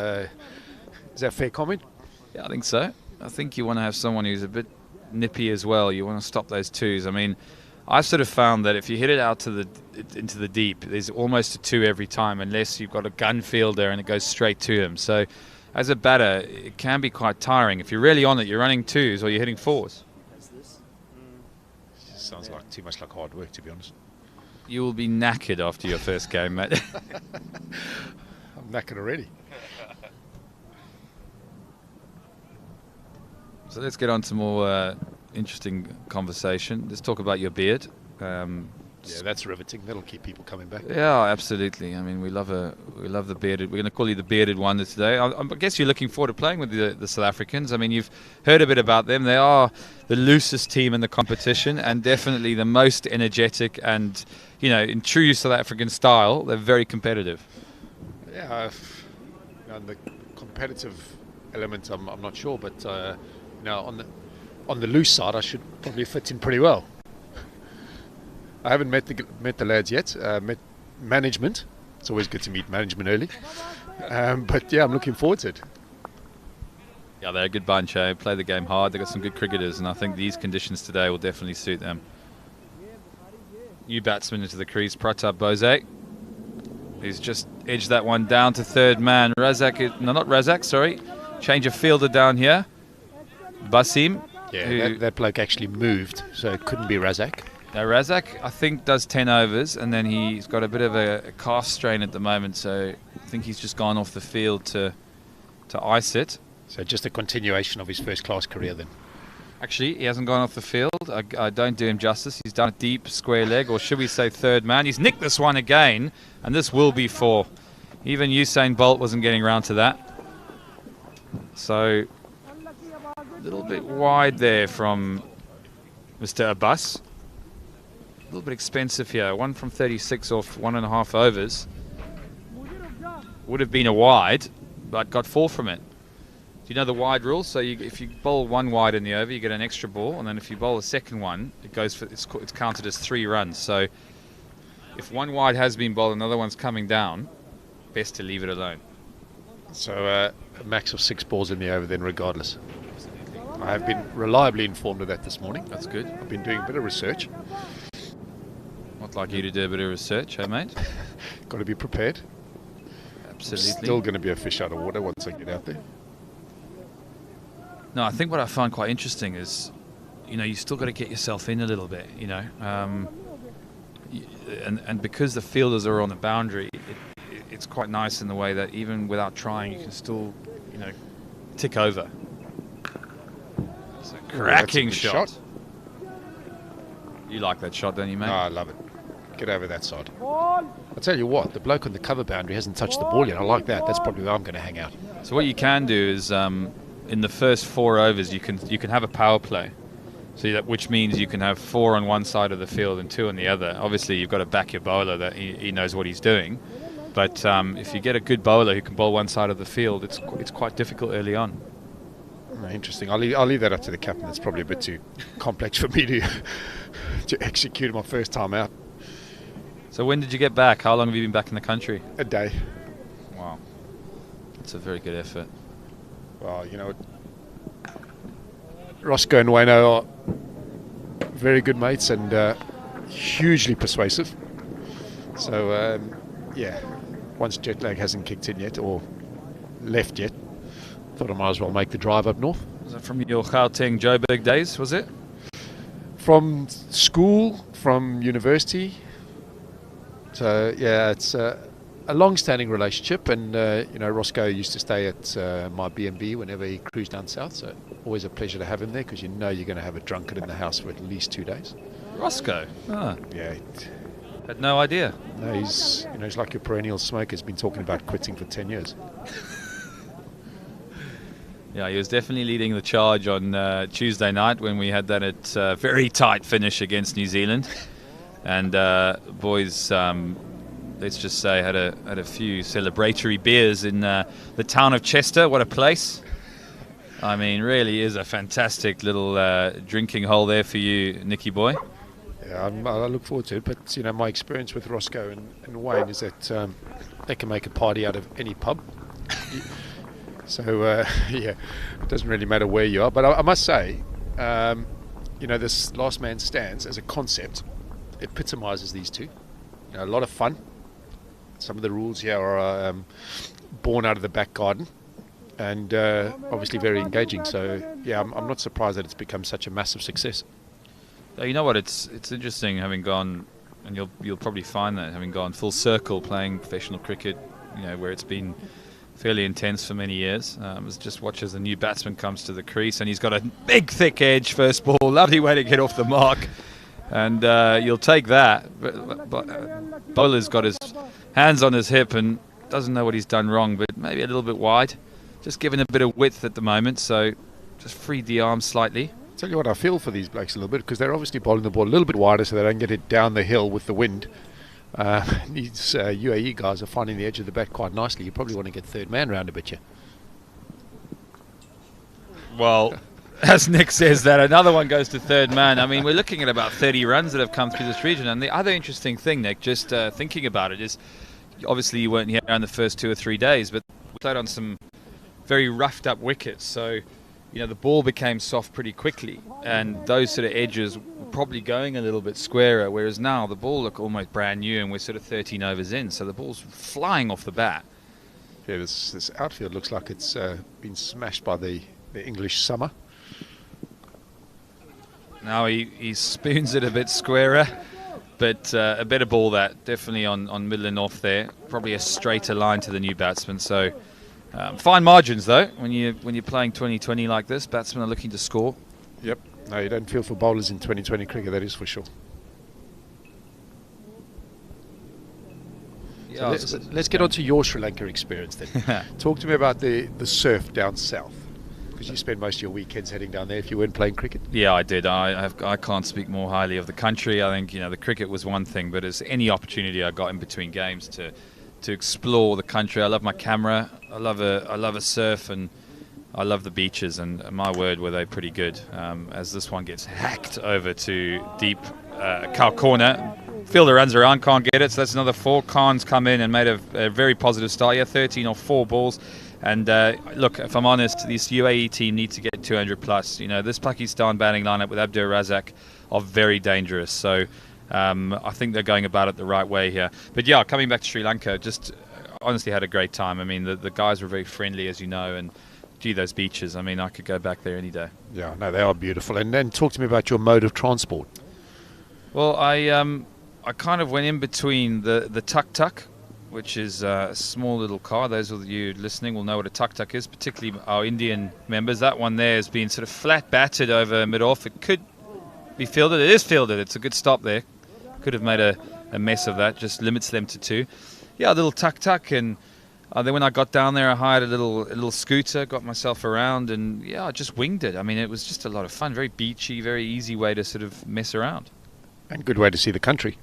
a fair comment? Yeah, I think so. I think you want to have someone who's a bit nippy as well. You want to stop those twos. I mean, I've sort of found that if you hit it out into the deep, there's almost a 2 every time, unless you've got a gun fielder and it goes straight to him. So as a batter, it can be quite tiring. If you're really on it, you're running 2s or you're hitting 4s. Sounds like too much like hard work, to be honest. You will be knackered after your first game, mate. I'm knackered already. So let's get on to more interesting conversation. Let's talk about your beard. Yeah, that's riveting. That'll keep people coming back. Yeah, absolutely. I mean, we love the bearded. We're going to call you the bearded wonder today. I guess you're looking forward to playing with the South Africans. I mean, you've heard a bit about them. They are the loosest team in the competition, and definitely the most energetic. And in true South African style, they're very competitive. Yeah, on the competitive element, I'm not sure, but on the loose side, I should probably fit in pretty well. I haven't met the lads yet, met management, It's always good to meet management early. But yeah, I'm looking forward to it. Yeah, they're a good bunch. Play the game hard. They've got some good cricketers, and I think these conditions today will definitely suit them. New batsman into the crease, Pratap Bose. He's just edged that one down to third man. Not Razak, sorry. Change of fielder down here. Basim. Yeah, that bloke actually moved, so it couldn't be Razak. Now Razak, I think, does 10 overs, and then he's got a bit of a calf strain at the moment, so I think he's just gone off the field to ice it. So just a continuation of his first-class career then. Actually, he hasn't gone off the field. I don't do him justice. He's done a deep square leg, or should we say third man. He's nicked this one again, and this will be 4. Even Usain Bolt wasn't getting around to that. So, a little bit wide there from Mr. Abbas. A little bit expensive here. 1 from 36 off 1.5 overs. Would have been a wide, but got 4 from it. Do you know the wide rule? So if you bowl 1 wide in the over, you get an extra ball, and then if you bowl a second one, it's counted as 3 runs. So if 1 wide has been bowled, another one's coming down, best to leave it alone. So a max of 6 balls in the over then regardless. I have been reliably informed of that this morning. That's good. I've been doing a bit of research. I'd like you to do a bit of research, hey mate? Got to be prepared. Absolutely. Still going to be a fish out of water once I get out there. No, I think what I find quite interesting is, you still got to get yourself in a little bit, and because the fielders are on the boundary, it's quite nice in the way that even without trying, you can still, tick over. It's a cracking shot. You like that shot, don't you, mate? Oh, I love it. Get over that side. Ball. I'll tell you what, the bloke on the cover boundary hasn't touched the ball yet. I like that. That's probably where I'm going to hang out. So what you can do is, in the first 4 overs, you can have a power play. So which means you can have 4 on one side of the field and 2 on the other. Obviously, you've got to back your bowler that he knows what he's doing. But if you get a good bowler who can bowl one side of the field, it's quite difficult early on. Interesting. I'll leave that up to the captain. It's probably a bit too complex for me to execute my first time out. So when did you get back? How long have you been back in the country? A day. Wow. That's a very good effort. Well, Roscoe and Wayno are very good mates and hugely persuasive. So, yeah, once jet lag hasn't kicked in yet or left yet, thought I might as well make the drive up north. Was that from your Gauteng Joburg days, was it? From school, from university. So, yeah, it's a long-standing relationship, and Roscoe used to stay at my B&B whenever he cruised down south, so always a pleasure to have him there, because you're going to have a drunkard in the house for at least 2 days. Roscoe? Ah. Yeah. Had no idea. No, he's like your perennial smoker. He's been talking about quitting for 10 years. Yeah, he was definitely leading the charge on Tuesday night when we had that very tight finish against New Zealand. And boys, let's just say, had a few celebratory beers in the town of Chester. What a place! I mean, really is a fantastic little drinking hole there for you, Nicky boy. Yeah, I look forward to it. But my experience with Roscoe and Wayne is that they can make a party out of any pub. So yeah, it doesn't really matter where you are. But I must say, this last man stands as a concept epitomizes these two. A lot of fun. Some of the rules here are born out of the back garden, and obviously very engaging. So yeah, I'm not surprised that it's become such a massive success. You know what? It's interesting having gone, and you'll probably find that having gone full circle playing professional cricket, where it's been fairly intense for many years. Just watch as the new batsman comes to the crease, and he's got a big thick edge first ball. Lovely way to get off the mark. And you'll take that. But bowler's got his hands on his hip and doesn't know what he's done wrong, but maybe a little bit wide. Just given a bit of width at the moment, so just freed the arm slightly. Tell you what, I feel for these blokes a little bit, because they're obviously bowling the ball a little bit wider so they don't get it down the hill with the wind. These UAE guys are finding the edge of the bat quite nicely. You probably want to get third man round a bit, yeah. Well, as Nick says that, another one goes to third man. I mean, we're looking at about 30 runs that have come through this region. And the other interesting thing, Nick, just thinking about it, is obviously you weren't here on the first 2 or 3 days, but we played on some very roughed up wickets, so the ball became soft pretty quickly, and those sort of edges were probably going a little bit squarer, whereas now the ball look almost brand new, and we're sort of 13 overs in, so the ball's flying off the bat. Yeah, this outfield looks like it's been smashed by the English summer. Now he spoons it a bit squarer, but a better ball that, definitely on middle and off there. Probably a straighter line to the new batsman. So fine margins though, when you're playing 2020 like this, batsmen are looking to score. Yep. No, you don't feel for bowlers in 2020 cricket, that is for sure. Yeah, so let's get on to your Sri Lanka experience then. Talk to me about the surf down south, because you spend most of your weekends heading down there if you weren't playing cricket. Yeah, I did. I can't speak more highly of the country. I think the cricket was one thing, but as any opportunity I got in between games to explore the country. I love my camera. I love a surf, and I love the beaches. And my word, were they pretty good. As this one gets hacked over to deep cow corner. Fielder runs around, can't get it, so that's another 4. Khan's come in and made a very positive start. Yeah, 13 or 4 balls. And look, if I'm honest, this UAE team needs to get 200 plus. This Pakistan batting lineup with Abdur Razak are very dangerous. So I think they're going about it the right way here. But yeah, coming back to Sri Lanka, just honestly had a great time. I mean, the guys were very friendly, as you know, and gee, those beaches. I mean, I could go back there any day. Yeah, no, they are beautiful. And then talk to me about your mode of transport. Well, I kind of went in between the tuk-tuk, which is a small little car. Those of you listening will know what a tuk-tuk is, particularly our Indian members. That one there has been sort of flat battered over mid-off. It could be fielded. It is fielded. It's a good stop there. Could have made a mess of that. Just limits them to 2. Yeah, a little tuk-tuk. And then when I got down there, I hired a little scooter, got myself around, and yeah, I just winged it. I mean, it was just a lot of fun. Very beachy, very easy way to sort of mess around. And good way to see the country.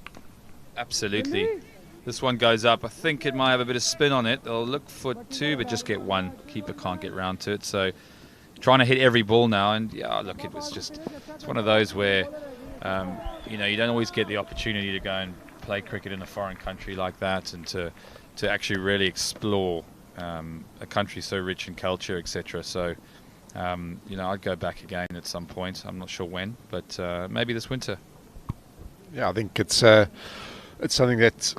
Absolutely. This one goes up. I think it might have a bit of spin on it. They'll look for 2, but just get 1. Keeper can't get round to it. So trying to hit every ball now. And yeah, look, it's one of those where, you don't always get the opportunity to go and play cricket in a foreign country like that, and to actually really explore a country so rich in culture, etc. So, I'd go back again at some point. I'm not sure when, but maybe this winter. Yeah, I think it's something that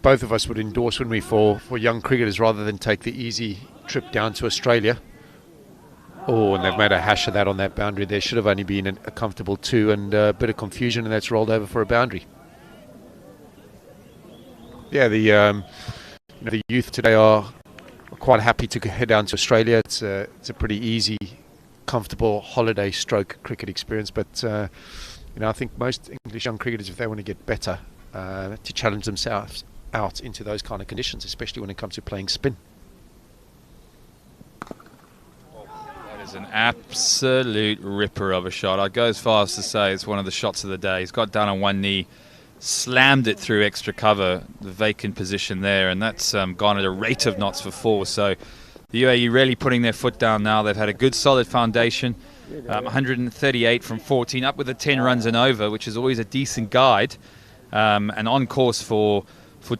both of us would endorse, wouldn't we, for young cricketers, rather than take the easy trip down to Australia. Oh, and they've made a hash of that on that boundary. There should have only been a comfortable 2, and a bit of confusion, and that's rolled over for a boundary. Yeah, the youth today are quite happy to head down to Australia. It's a pretty easy, comfortable holiday stroke cricket experience, but I think most English young cricketers, if they want to get better, to challenge themselves out into those kind of conditions, especially when it comes to playing spin. That is an absolute ripper of a shot. I'd go as far as to say it's one of the shots of the day. He's got down on one knee, slammed it through extra cover, the vacant position there, and that's gone at a rate of knots for 4. So the UAE really putting their foot down now. They've had a good solid foundation. 138 from 14, up with the 10 runs and over, which is always a decent guide, and on course for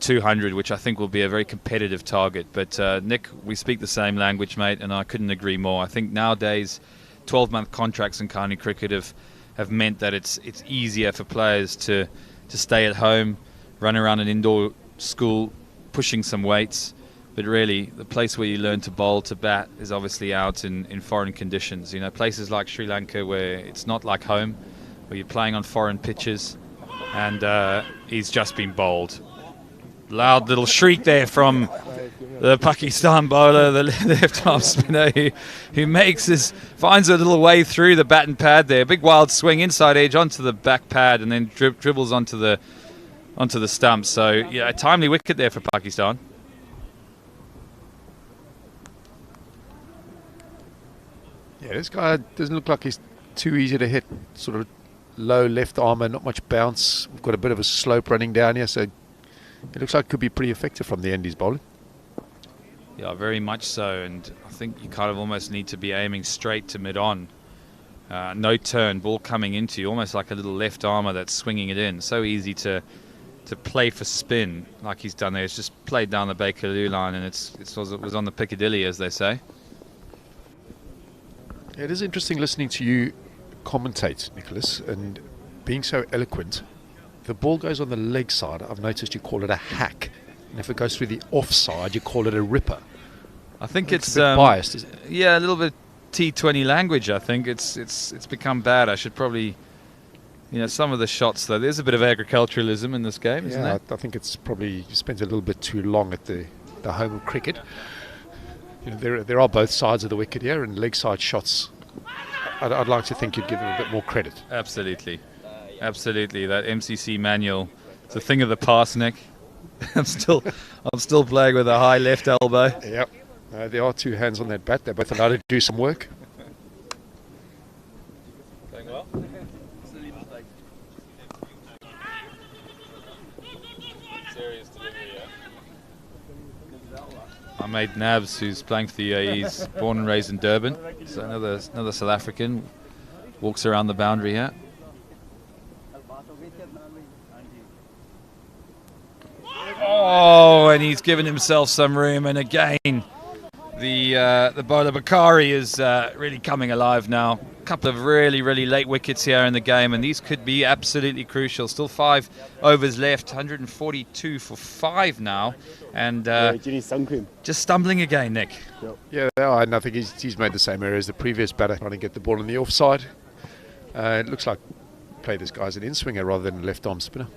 200, which I think will be a very competitive target. But Nick, we speak the same language, mate, and I couldn't agree more. I think nowadays 12-month contracts in county cricket have meant that it's easier for players to stay at home, run around an indoor school, pushing some weights. But really, the place where you learn to bowl, to bat, is obviously out in foreign conditions. Places like Sri Lanka where it's not like home, where you're playing on foreign pitches, and he's just been bowled. Loud little shriek there from the Pakistan bowler, the left-arm spinner, who finds a little way through the bat and pad there. Big wild swing, inside edge onto the back pad, and then dribbles onto the stump. So yeah, a timely wicket there for Pakistan. Yeah, this guy doesn't look like he's too easy to hit. Sort of low left armour, not much bounce. We've got a bit of a slope running down here, so it looks like it could be pretty effective from the end he's bowling. Yeah, very much so, and I think you kind of almost need to be aiming straight to mid-on. No turn, ball coming into you, almost like a little left armour that's swinging it in. So easy to to play for spin like he's done there. It's just played down the Bakerloo line, and it was on the Piccadilly, as they say. It is interesting listening to you commentate, Nicholas, and being so eloquent. The ball goes on the leg side. I've noticed you call it a hack, and if it goes through the offside, you call it a ripper. I think it's a bit biased, isn't it? Yeah, a little bit T20 language. I think it's become bad. I should probably, some of the shots though. There's a bit of agriculturalism in this game, isn't there? I think it's probably spent a little bit too long at the home of cricket. There are both sides of the wicket here, and leg side shots. I'd like to think you'd give them a bit more credit. Absolutely. That MCC manual, it's a thing of the past, Nick. I'm still playing with a high left elbow. Yep. There are two hands on that bat. They're both allowed to do some work. Going well. Serious delivery, I made Nabs, who's playing for the UAE, he's born and raised in Durban. So another South African walks around the boundary here. Oh, and he's given himself some room, and again the bowler Bakari is really coming alive now. A couple of really late wickets here in the game, and these could be absolutely crucial. Still 5 overs left, 142 for 5 now, and just stumbling again, Nick. Yeah, and I think he's made the same error as the previous batter, trying to get the ball on the offside. It looks like play this guy as an in-swinger rather than a left-arm spinner.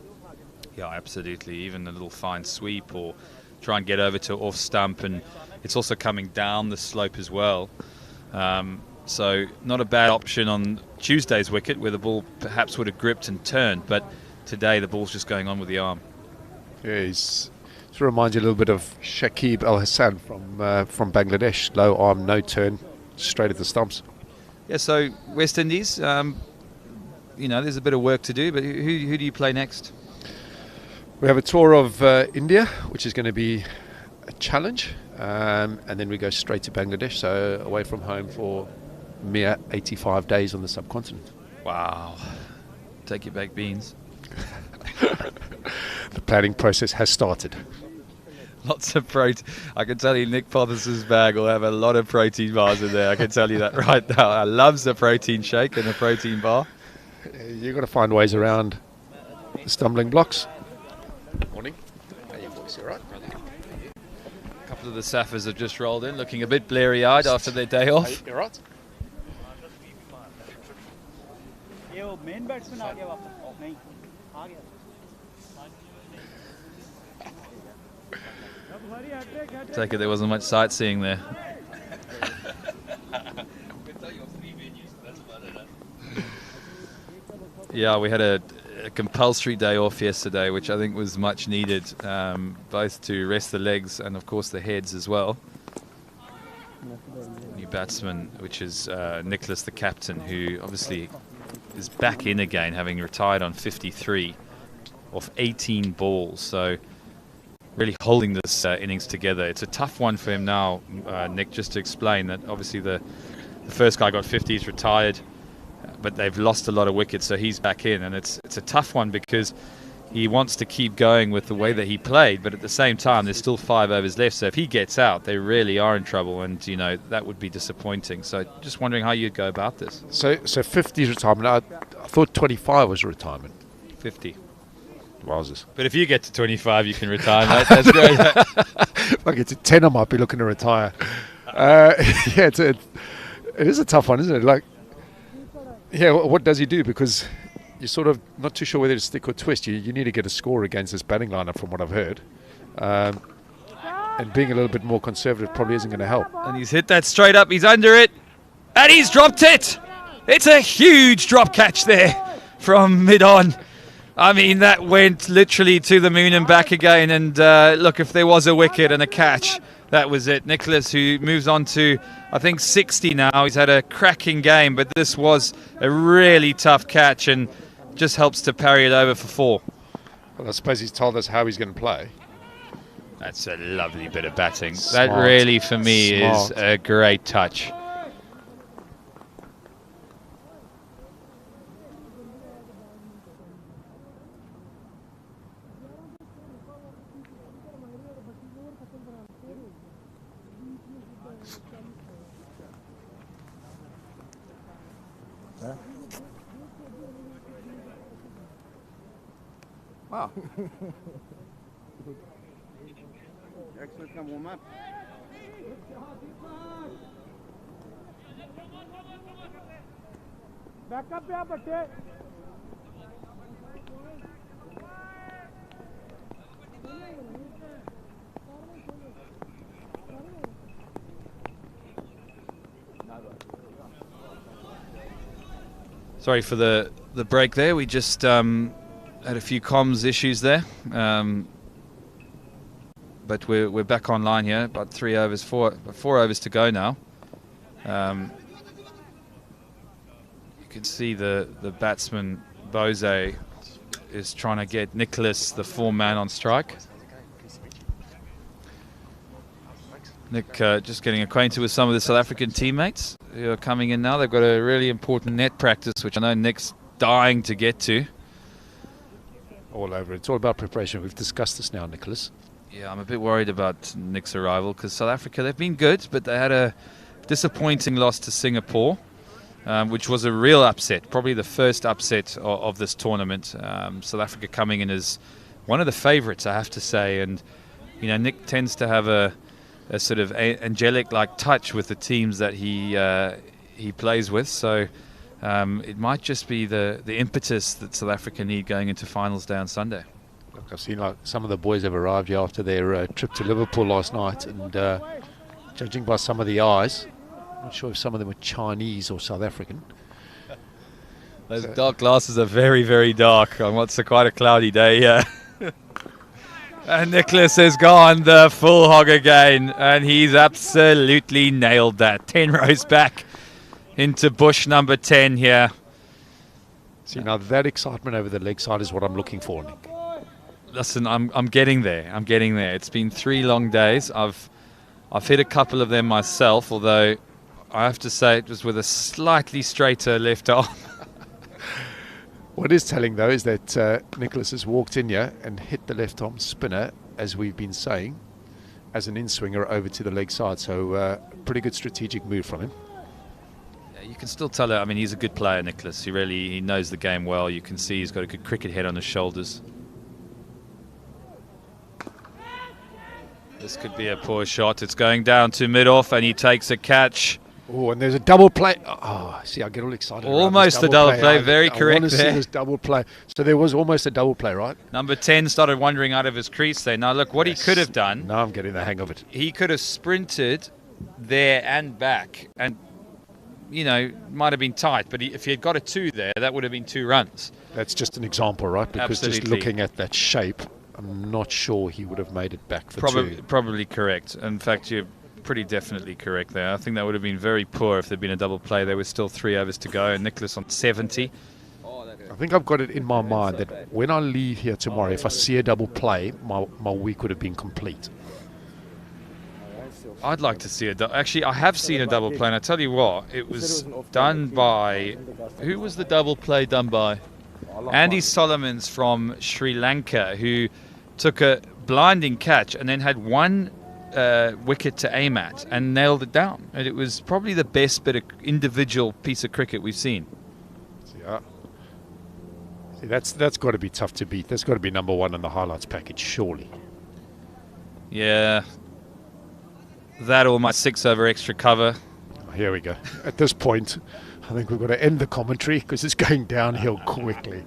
Yeah, absolutely. Even a little fine sweep or try and get over to off stump, and it's also coming down the slope as well. So not a bad option on Tuesday's wicket, where the ball perhaps would have gripped and turned, but today the ball's just going on with the arm. Yeah, it reminds you a little bit of Shakib Al Hassan from Bangladesh. Low arm, no turn, straight at the stumps. Yeah, so West Indies, there's a bit of work to do, but who do you play next? We have a tour of India, which is going to be a challenge, and then we go straight to Bangladesh, so away from home for mere 85 days on the subcontinent. Wow. Take your baked beans. The planning process has started. Lots of protein. I can tell you Nick Pothers's bag will have a lot of protein bars in there. I can tell you that right now. I loves a protein shake and a protein bar. You've got to find ways around the stumbling blocks. Morning. How are you boys? You all right? A couple of the Saffers have just rolled in, looking a bit bleary-eyed after their day off. You all right? Take it there wasn't much sightseeing there. Yeah, we had a compulsory day off yesterday, which I think was much needed, both to rest the legs and of course the heads as well. New batsman, which is Nicholas, the captain, who obviously is back in again, having retired on 53 off 18 balls. So really holding this innings together. It's a tough one for him now, Nick, just to explain that obviously the first guy got 50, he's retired, but they've lost a lot of wickets, so he's back in, and it's a tough one because he wants to keep going with the way that he played, but at the same time there's still 5 overs left, so if he gets out they really are in trouble, and that would be disappointing. So just wondering how you'd go about this. So 50 is retirement. I thought 25 was retirement. 50. Wowzers. But if you get to 25 you can retire, mate. That's great. If I get to 10 I might be looking to retire. It is a tough one, isn't it? Like, yeah, what does he do? Because you're sort of not too sure whether to stick or twist. You need to get a score against this batting lineup, from what I've heard. And being a little bit more conservative probably isn't going to help. And he's hit that straight up. He's under it. And he's dropped it. It's a huge drop catch there from mid-on. I mean, that went literally to the moon and back again. And look, if there was a wicket and a catch, that was it. Nicholas, who moves on to, I think, 60 now. He's had a cracking game, but this was a really tough catch and just helps to parry it over for 4. Well, I suppose he's told us how he's going to play. That's a lovely bit of batting. Smart. That really, for me, is a great touch. Wow. Excellent, come warm up. Back up, yeah, बच्चे. Sorry for the break there. We just had a few comms issues there. But we're back online here. About 4 overs to go now. You can see the batsman Bose is trying to get Nicholas, the 4-man, on strike. Nick just getting acquainted with some of the South African teammates who are coming in now. They've got a really important net practice, which I know Nick's dying to get to. All over. It's all about preparation. We've discussed this now, Nicholas. Yeah, I'm a bit worried about Nick's arrival because South Africa, they've been good, but they had a disappointing loss to Singapore, which was a real upset, probably the first upset of this tournament. South Africa coming in as one of the favourites, I have to say. And, you know, Nick tends to have a sort of angelic-like touch with the teams that he plays with. So it might just be the impetus that South Africa need going into finals day on Sunday. Look, I've seen like some of the boys have arrived here after their trip to Liverpool last night, and judging by some of the eyes, I'm not sure if some of them were Chinese or South African. Those dark glasses are very, very dark on what's quite a cloudy day here. And Nicholas has gone the full hog again, and he's absolutely nailed that. 10 rows back into bush number 10 here. See, now that excitement over the leg side is what I'm looking for, Nick. Listen, I'm getting there. I'm getting there. It's been 3 long days. I've hit a couple of them myself, although I have to say it was with a slightly straighter left arm. What is telling, though, is that Nicholas has walked in here and hit the left arm spinner, as we've been saying, as an in-swinger over to the leg side. So pretty good strategic move from him. Yeah, you can still tell it. I mean, he's a good player, Nicholas. He knows the game well. You can see he's got a good cricket head on his shoulders. This could be a poor shot. It's going down to mid-off, and he takes a catch. Oh, and there's a double play. Oh, see, I get all excited. Almost a double play. Very correct I want to see this double play. So there was almost a double play, right? Number 10 started wandering out of his crease there. Now, look, what he could have done. Now I'm getting the hang of it. He could have sprinted there and back, and, you know, might have been tight. But if he had got a 2 there, that would have been 2 runs. That's just an example, right? Because Absolutely. just looking at that shape, I'm not sure he would have made it back for 2. Probably correct. In fact, you're pretty definitely correct there. I think that would have been very poor if there'd been a double play. There were still 3 overs to go, and Nicholas on 70. I think I've got it in my mind that when I leave here tomorrow, if I see a double play, my week would have been complete. I'd like to see actually, I have seen a double play, and I tell you what, it was done by... Who was the double play done by? Andy Solomons from Sri Lanka, who took a blinding catch and then had 1 wicket to aim at and nailed it down. And it was probably the best bit of individual piece of cricket we've seen. Yeah. See, that's got to be tough to beat. That's got to be number 1 on the highlights package, surely. Yeah. That or my 6 over extra cover. Here we go. At this point, I think we've got to end the commentary because it's going downhill quickly.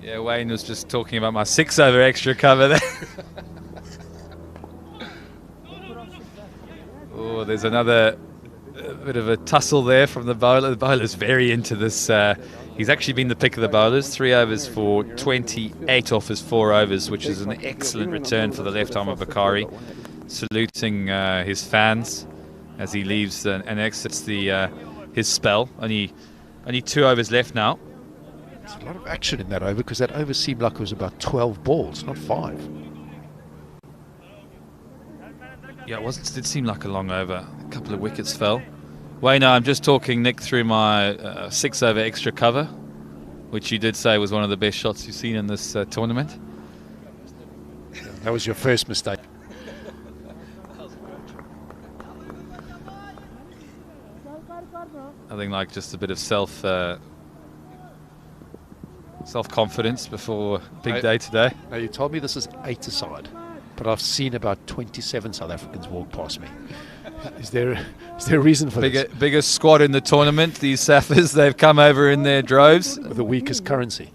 Yeah, Wayne was just talking about my 6 over extra cover there. Oh, there's another bit of a tussle there from the bowler. The bowler's very into this. He's actually been the pick of the bowlers. 3 overs for 28 off his 4 overs, which is an excellent return for the left-armer Bakari. Saluting his fans as he leaves and exits his spell. Only 2 overs left now. There's a lot of action in that over because that over seemed like it was about 12 balls, not 5. Yeah, it did seem like a long over. A couple of wickets fell. Wayne, I'm just talking, Nick, through my 6 over extra cover, which you did say was one of the best shots you've seen in this tournament. That was your first mistake. I Nothing like just a bit of self-confidence before a big day today. Now, you told me this is 8-a-side, but I've seen about 27 South Africans walk past me. Is there a reason for this? Biggest squad in the tournament, these Saffers, they've come over in their droves. With the weakest currency.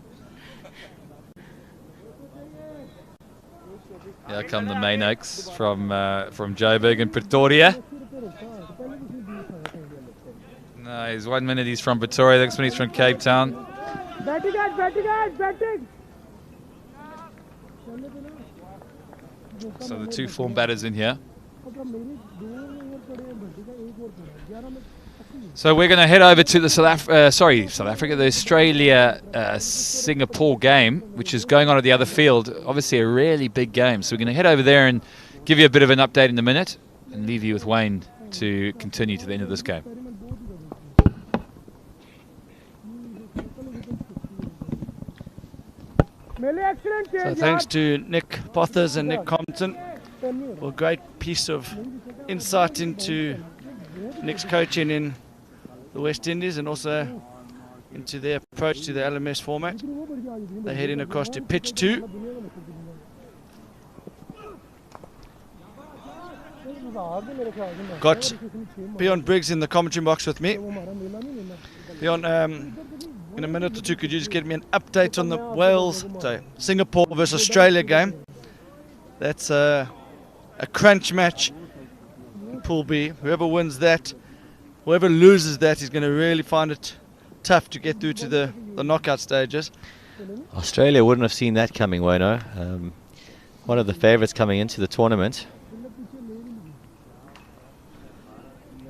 Here come the main oaks from Joburg and Pretoria. No, he's 1 minute he's from Pretoria, the next minute he's from Cape Town. Batting. So the two form batters in here. So we're going to head over to the South Africa, the Australia-Singapore game, which is going on at the other field. Obviously a really big game. So we're going to head over there and give you a bit of an update in a minute and leave you with Wayne to continue to the end of this game. So thanks to Nick Pothers and Nick Compton for a great piece of insight into Nick's coaching in the West Indies and also into their approach to the LMS format. They're heading across to pitch 2. Got Bjorn Briggs in the commentary box with me. Bjorn, in a minute or two, could you just get me an update on the Singapore versus Australia game? That's a crunch match in Pool B. Whoever wins that, whoever loses that is going to really find it tough to get through to the knockout stages. Australia wouldn't have seen that coming, Wayno. One of the favourites coming into the tournament.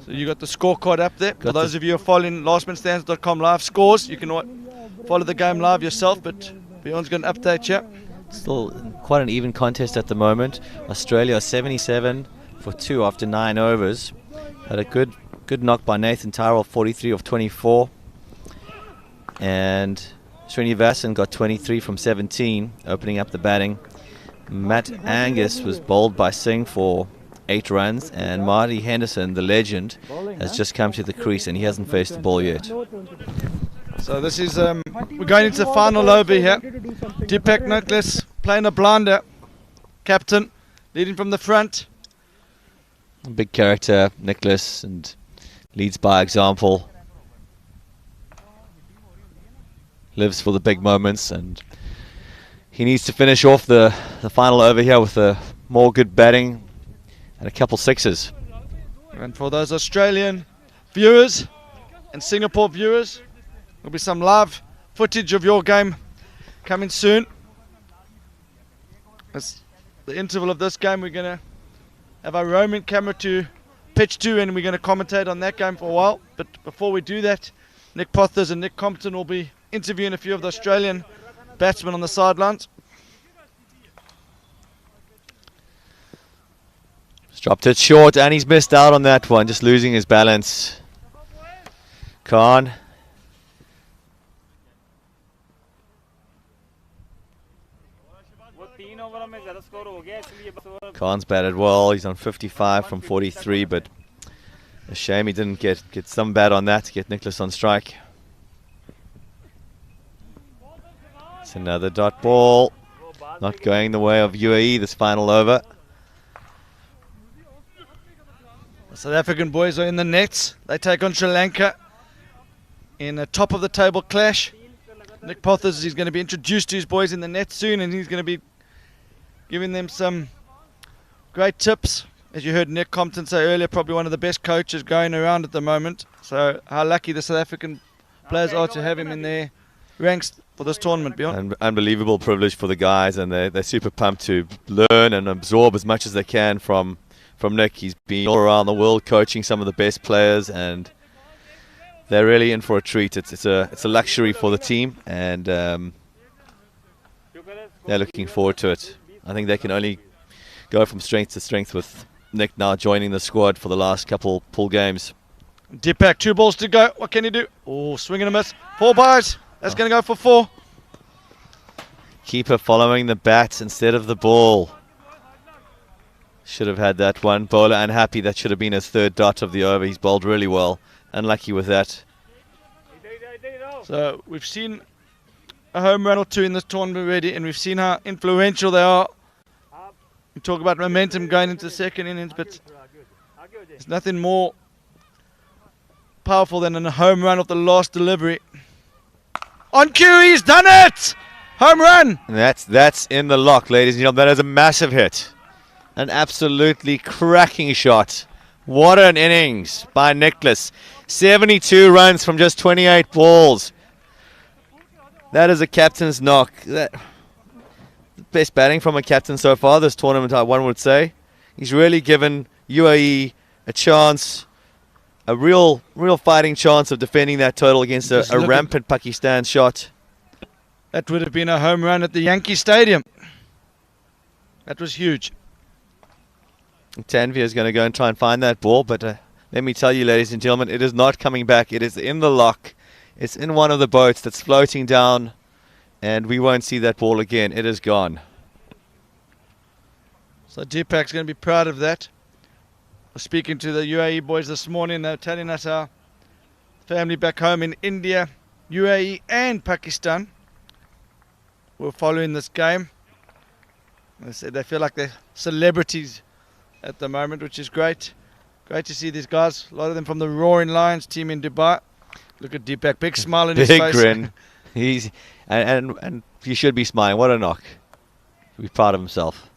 So you got the scorecard up there. For those of you who are following lastmanstands.com live scores, you can follow the game live yourself, but Bjorn's going to update you. Still quite an even contest at the moment. Australia 77 for 2 after 9 overs. Had a good knock by Nathan Tyrrell, 43 of 24. And Srinivasan got 23 from 17, opening up the batting. Matt Angus was bowled by Singh for 8 runs, and Marty Henderson, the legend, has just come to the crease and he hasn't faced the ball yet. So this is, we're going into the final over here. Deepak Nicholas playing a blinder. Captain, leading from the front. A big character, Nicholas, and leads by example. Lives for the big moments, and he needs to finish off the final over here with more good batting and a couple sixes. And for those Australian viewers and Singapore viewers, there'll be some live footage of your game coming soon. As the interval of this game, we're going to have our roaming camera to pitch 2 and we're going to commentate on that game for a while. But before we do that, Nick Pothers and Nick Compton will be interviewing a few of the Australian batsmen on the sidelines. Dropped it short and he's missed out on that one, just losing his balance. Khan. Khan's batted well, he's on 55 from 43, but a shame he didn't get some bat on that to get Nicholas on strike. It's another dot ball, not going the way of UAE this final over. South African boys are in the nets. They take on Sri Lanka in a top of the table clash. Nick Pothers is going to be introduced to his boys in the net soon, and he's going to be giving them some great tips. As you heard Nick Compton say earlier, probably one of the best coaches going around at the moment. So how lucky the South African players are to have him in their ranks for this tournament, Bjorn. Unbelievable privilege for the guys, and they're super pumped to learn and absorb as much as they can from Nick. He's been all around the world coaching some of the best players, and they're really in for a treat. It's a luxury for the team, and they're looking forward to it. I think they can only go from strength to strength with Nick now joining the squad for the last couple pool games. Deepak, 2 balls to go. What can he do? Oh, swing and a miss. 4 byes. That's going to go for 4. Keeper following the bat instead of the ball. Should have had that one. Bowler unhappy. That should have been his 3rd dot of the over. He's bowled really well. Unlucky with that. So we've seen a home run or two in this tournament already, and we've seen how influential they are. We talk about momentum going into the second innings, but there's nothing more powerful than a home run of the last delivery. On cue, he's done it! Home run! And that's in the lock, ladies and gentlemen. That is a massive hit. An absolutely cracking shot. What an innings by Nicholas. 72 runs from just 28 balls. That is a captain's knock. Best batting from a captain so far this tournament, one would say. He's really given UAE a chance, a real fighting chance of defending that total against a rampant Pakistan shot. That would have been a home run at the Yankee Stadium. That was huge. Tanvir is going to go and try and find that ball, but let me tell you, ladies and gentlemen, it is not coming back. It is in the lock. It's in one of the boats that's floating down, and we won't see that ball again. It is gone. So Deepak's going to be proud of that. I was speaking to the UAE boys this morning. They were telling us how family back home in India, UAE and Pakistan were following this game. They said they feel like they're celebrities at the moment, which is great. Great to see these guys. A lot of them from the Roaring Lions team in Dubai. Look at Deepak, big smile on his face. Big grin. He's and he should be smiling. What a knock. He'll be proud of himself.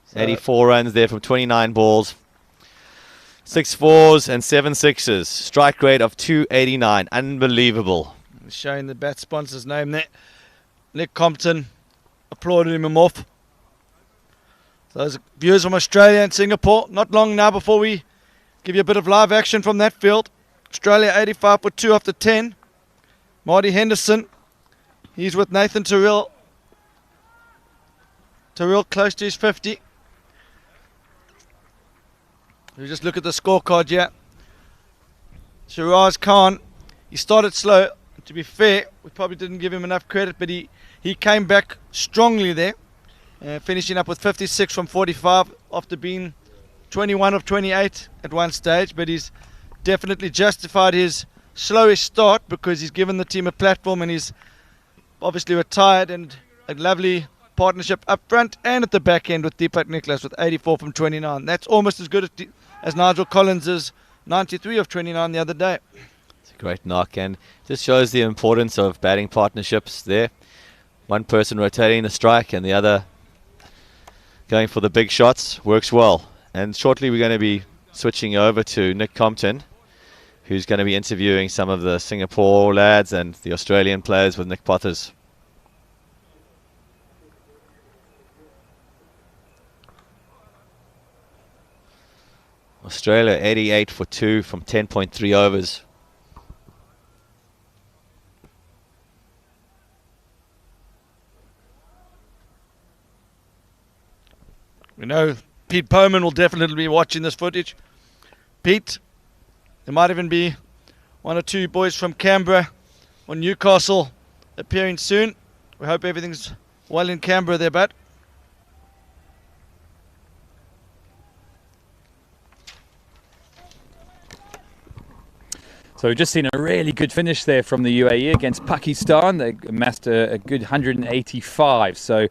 So 84 runs there from 29 balls. 6 fours and 7 sixes. Strike rate of 289. Unbelievable. Showing the bat sponsor's name there. Nick Compton applauded him off. So those viewers from Australia and Singapore, not long now before we give you a bit of live action from that field. Australia 85 for 2 after 10. Marty Henderson, he's with Nathan Terrell. Terrell close to his 50. We just look at the scorecard here. Shiraz Khan, he started slow. To be fair, we probably didn't give him enough credit, but he came back strongly there. Finishing up with 56 from 45 after being 21 of 28 at one stage, but he's definitely justified his slowest start because he's given the team a platform, and he's obviously retired, and a lovely partnership up front and at the back end with Deepak Nicholas with 84 from 29. That's almost as good as Nigel Collins's 93 of 29 the other day. It's a great knock, and just shows the importance of batting partnerships there. One person rotating the strike and the other going for the big shots works well. And shortly we're going to be switching over to Nick Compton, who's going to be interviewing some of the Singapore lads and the Australian players with Nick Potters. Australia 88 for 2 from 10.3 overs. We know Pete Bowman will definitely be watching this footage. Pete, there might even be one or two boys from Canberra or Newcastle appearing soon. We hope everything's well in Canberra there, bud. So we've just seen a really good finish there from the UAE against Pakistan. They amassed a good 185. So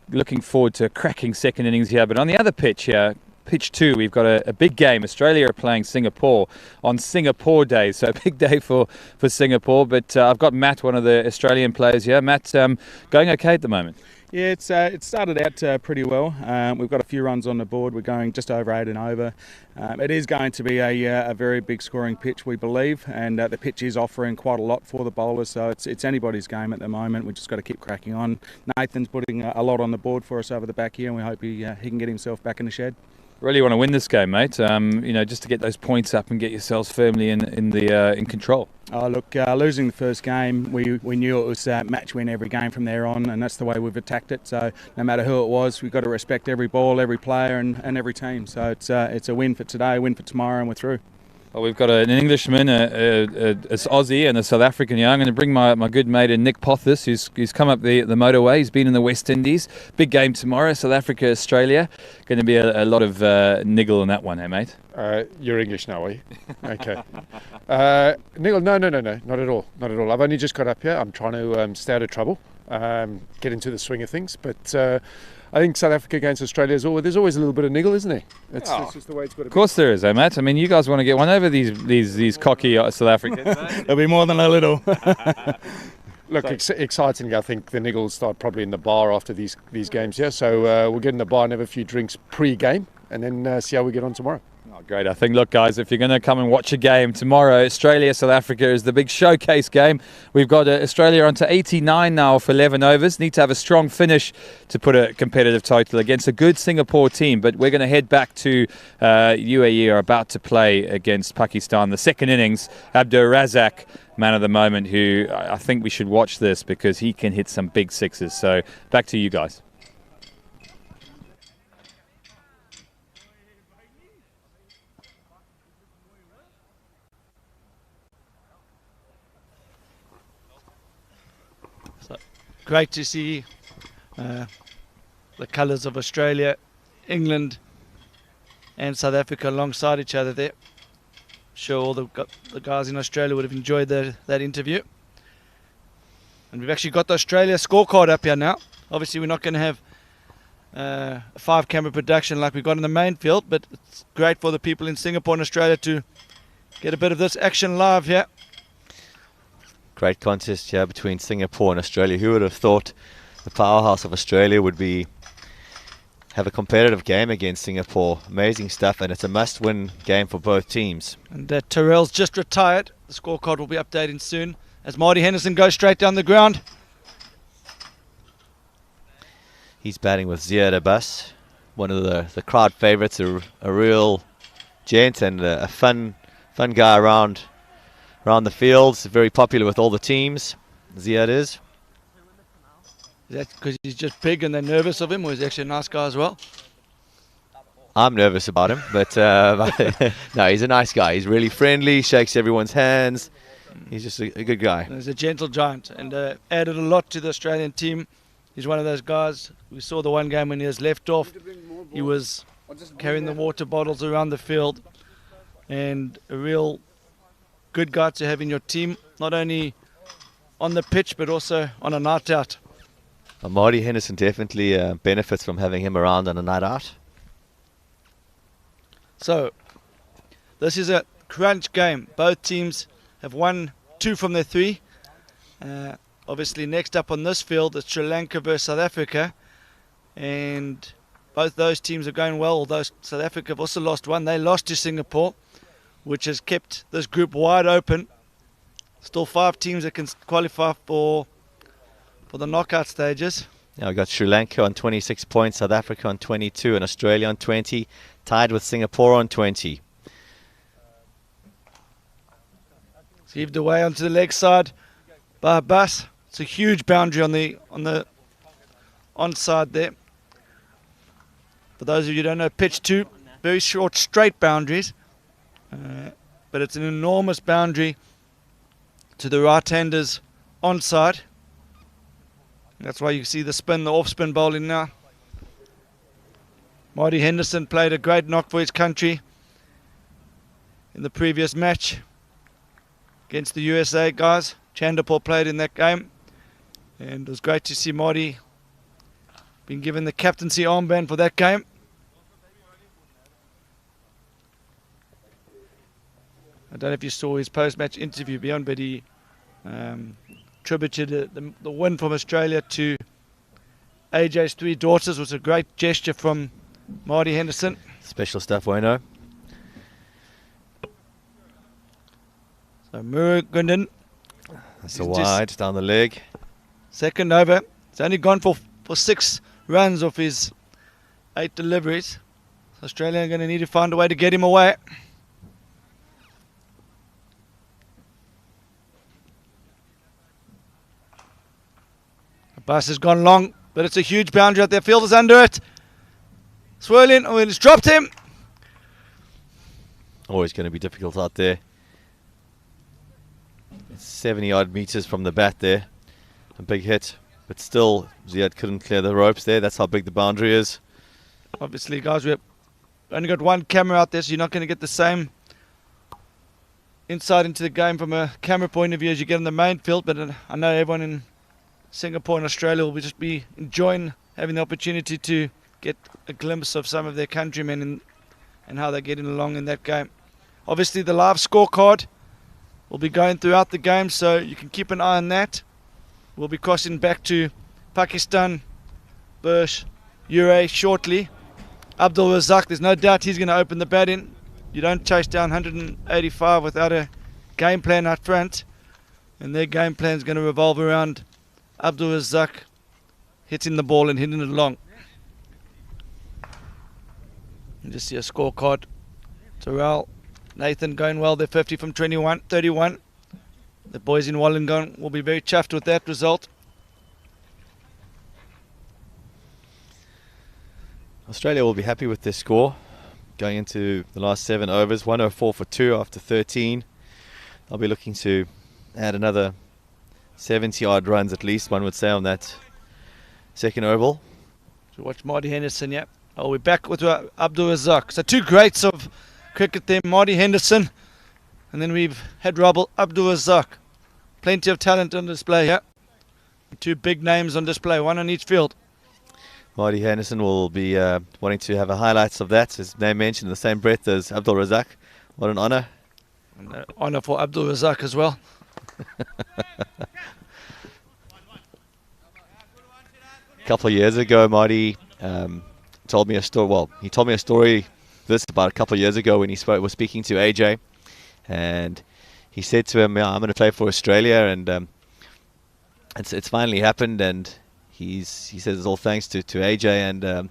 looking forward to a cracking second innings here. But on the other pitch here, pitch 2, we've got a big game. Australia are playing Singapore on Singapore Day. So a big day for Singapore. But I've got Matt, one of the Australian players here. Matt, going okay at the moment? Yeah, it started out pretty well. We've got a few runs on the board. We're going just over 8 and over. It is going to be a very big scoring pitch, we believe, and the pitch is offering quite a lot for the bowlers, so it's anybody's game at the moment. We've just got to keep cracking on. Nathan's putting a lot on the board for us over the back here, and we hope he can get himself back in the shed. Really want to win this game, mate. Just to get those points up and get yourselves firmly in control. Oh, look, losing the first game, we knew it was match win every game from there on, and that's the way we've attacked it. So no matter who it was, we've got to respect every ball, every player, and every team. So it's a win for today, win for tomorrow, and we're through. Well, we've got an Englishman, an Aussie, and a South African here. I'm going to bring my good mate Nick Pothis, who's come up the motorway. He's been in the West Indies. Big game tomorrow, South Africa, Australia. Going to be a lot of niggle in that one, hey, mate? You're English now, are you? Okay. Nigel, no, not at all. Not at all. I've only just got up here. I'm trying to stay out of trouble, get into the swing of things. But I think South Africa against Australia there's always a little bit of niggle, isn't there? It's just the way it's got to be. Of course there is, eh, Matt? I mean, you guys want to get one over these cocky South Africans. There'll be more than a little. Look, excitingly, I think the niggle will start probably in the bar after these games here. So we'll get in the bar and have a few drinks pre-game, and then see how we get on tomorrow. Oh, great. I think, look, guys, if you're going to come and watch a game tomorrow, Australia-South Africa is the big showcase game. We've got Australia onto 89 now for 11 overs. Need to have a strong finish to put a competitive total against a good Singapore team. But we're going to head back to UAE, are about to play against Pakistan. The second innings, Abdur Razak, man of the moment, who I think we should watch this because he can hit some big sixes. So back to you guys. Great to see the colours of Australia, England and South Africa alongside each other there. Sure, all the guys in Australia would have enjoyed that interview. And we've actually got the Australia scorecard up here now. Obviously we're not going to have a 5-camera production like we've got in the main field, but it's great for the people in Singapore and Australia to get a bit of this action live here. Great contest here between Singapore and Australia. Who would have thought the powerhouse of Australia would have a competitive game against Singapore? Amazing stuff, and it's a must-win game for both teams. And Terrell's just retired. The scorecard will be updating soon as Marty Henderson goes straight down the ground. He's batting with Ziad Abbas, one of the crowd favourites, a real gent and a fun guy around the fields. Very popular with all the teams. Ziad is. Is that because he's just big and they're nervous of him, or is he actually a nice guy as well? I'm nervous about him, but no, he's a nice guy. He's really friendly, shakes everyone's hands. He's just a good guy. He's a gentle giant and added a lot to the Australian team. He's one of those guys. We saw the one game when he was left off. He was carrying the water bottles around the field, and a real good guy to have in your team, not only on the pitch but also on a night out. Marty Henderson definitely benefits from having him around on a night out. So this is a crunch game. Both teams have won 2 from their 3. Obviously next up on this field is Sri Lanka versus South Africa, and both those teams are going well, although South Africa have also lost one. They lost to Singapore, which has kept this group wide open. Still 5 teams that can qualify for the knockout stages. Now we've got Sri Lanka on 26 points, South Africa on 22, and Australia on 20, tied with Singapore on 20. Heaved away onto the leg side by Abbas. It's a huge boundary on the onside there. For those of you who don't know, pitch 2, very short straight boundaries. But it's an enormous boundary to the right-handers onside. That's why you see the spin, the off-spin bowling now. Marty Henderson played a great knock for his country in the previous match against the USA guys. Chandapur played in that game, and it was great to see Marty being given the captaincy armband for that game. I don't know if you saw his post-match interview, Beyond, but he attributed the win from Australia to AJ's 3 daughters. It was a great gesture from Marty Henderson. Special stuff, Wayno. So Murugan, That's a wide down the leg. second over. He's only gone for 6 runs off his 8 deliveries. So Australia are going to need to find a way to get him away. Abbas has gone long, but it's a huge boundary out there. Fielder's under it. Swirling. Oh, he's dropped him. always going to be difficult out there. It's 70 odd meters from the bat there. A big hit, but still Ziad couldn't clear the ropes there. That's how big the boundary is. Obviously, guys, we've only got one camera out there, so you're not going to get the same insight into the game from a camera point of view as you get in the main field. But I know everyone in Singapore and Australia will just be enjoying having the opportunity to get a glimpse of some of their countrymen and how they're getting along in that game. Obviously, the live scorecard will be going throughout the game, so you can keep an eye on that. We'll be crossing back to Pakistan versus UAE shortly. Abdul Razak, there's no doubt he's going to open the batting. You don't chase down 185 without a game plan up front. And their game plan is going to revolve around Abdul Razak hitting the ball and hitting it long. You just see a scorecard. Terrell, Nathan going well. They're 50 from 31. The boys in Wollongong will be very chuffed with that result. Australia will be happy with their score going into the last 7 overs. 104 for 2 after 13. They'll be looking to add another 70 odd runs at least, one would say, on that second oval. So watch Marty Henderson, yeah. Oh, we're back with Abdul Razak. So 2 greats of cricket there, Marty Henderson, and then we've had Abdul Razak. Plenty of talent on display here. 2 big names on display, one on each field. Marty Henderson will be wanting to have a highlights of that. His name mentioned in the same breath as Abdul Razak. What an honour. And honour for Abdul Razak as well. A couple of years ago, Marty told me a story. Well, he told me a story about a couple of years ago when he was speaking to AJ, and he said to him, "Yeah, I'm going to play for Australia," and it's finally happened. And he says it's all thanks to AJ, and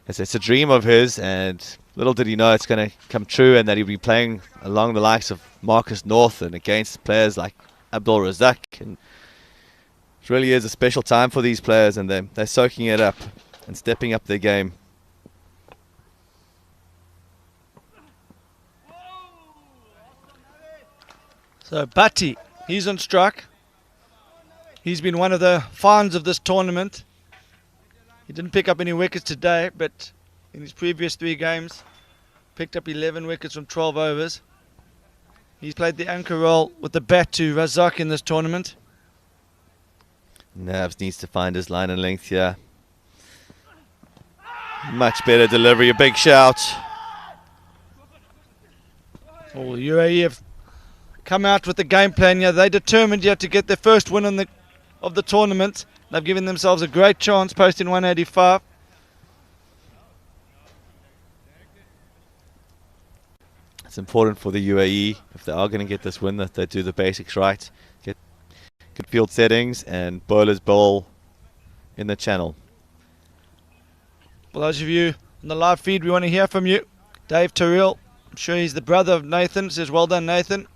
it's a dream of his. And little did he know it's going to come true, and that he'll be playing along the likes of Marcus North and against players like Abdul Razak. And it really is a special time for these players, and they're soaking it up and stepping up their game. So Bhatti, he's on strike. He's been one of the finds of this tournament. He didn't pick up any wickets today, but in his previous 3 games, picked up 11 wickets from 12 overs. He's played the anchor role with the bat to Razak in this tournament. Navs needs to find his line and length here. Much better delivery, a big shout. Well, UAE have come out with the game plan here. They determined here to get their first win of the tournament. They've given themselves a great chance, posting 185. It's important for the UAE, if they are going to get this win, that they do the basics right. Get good field settings and bowlers bowl in the channel. For those of you on the live feed, we want to hear from you. Dave Terrell, I'm sure he's the brother of Nathan, says well done, Nathan.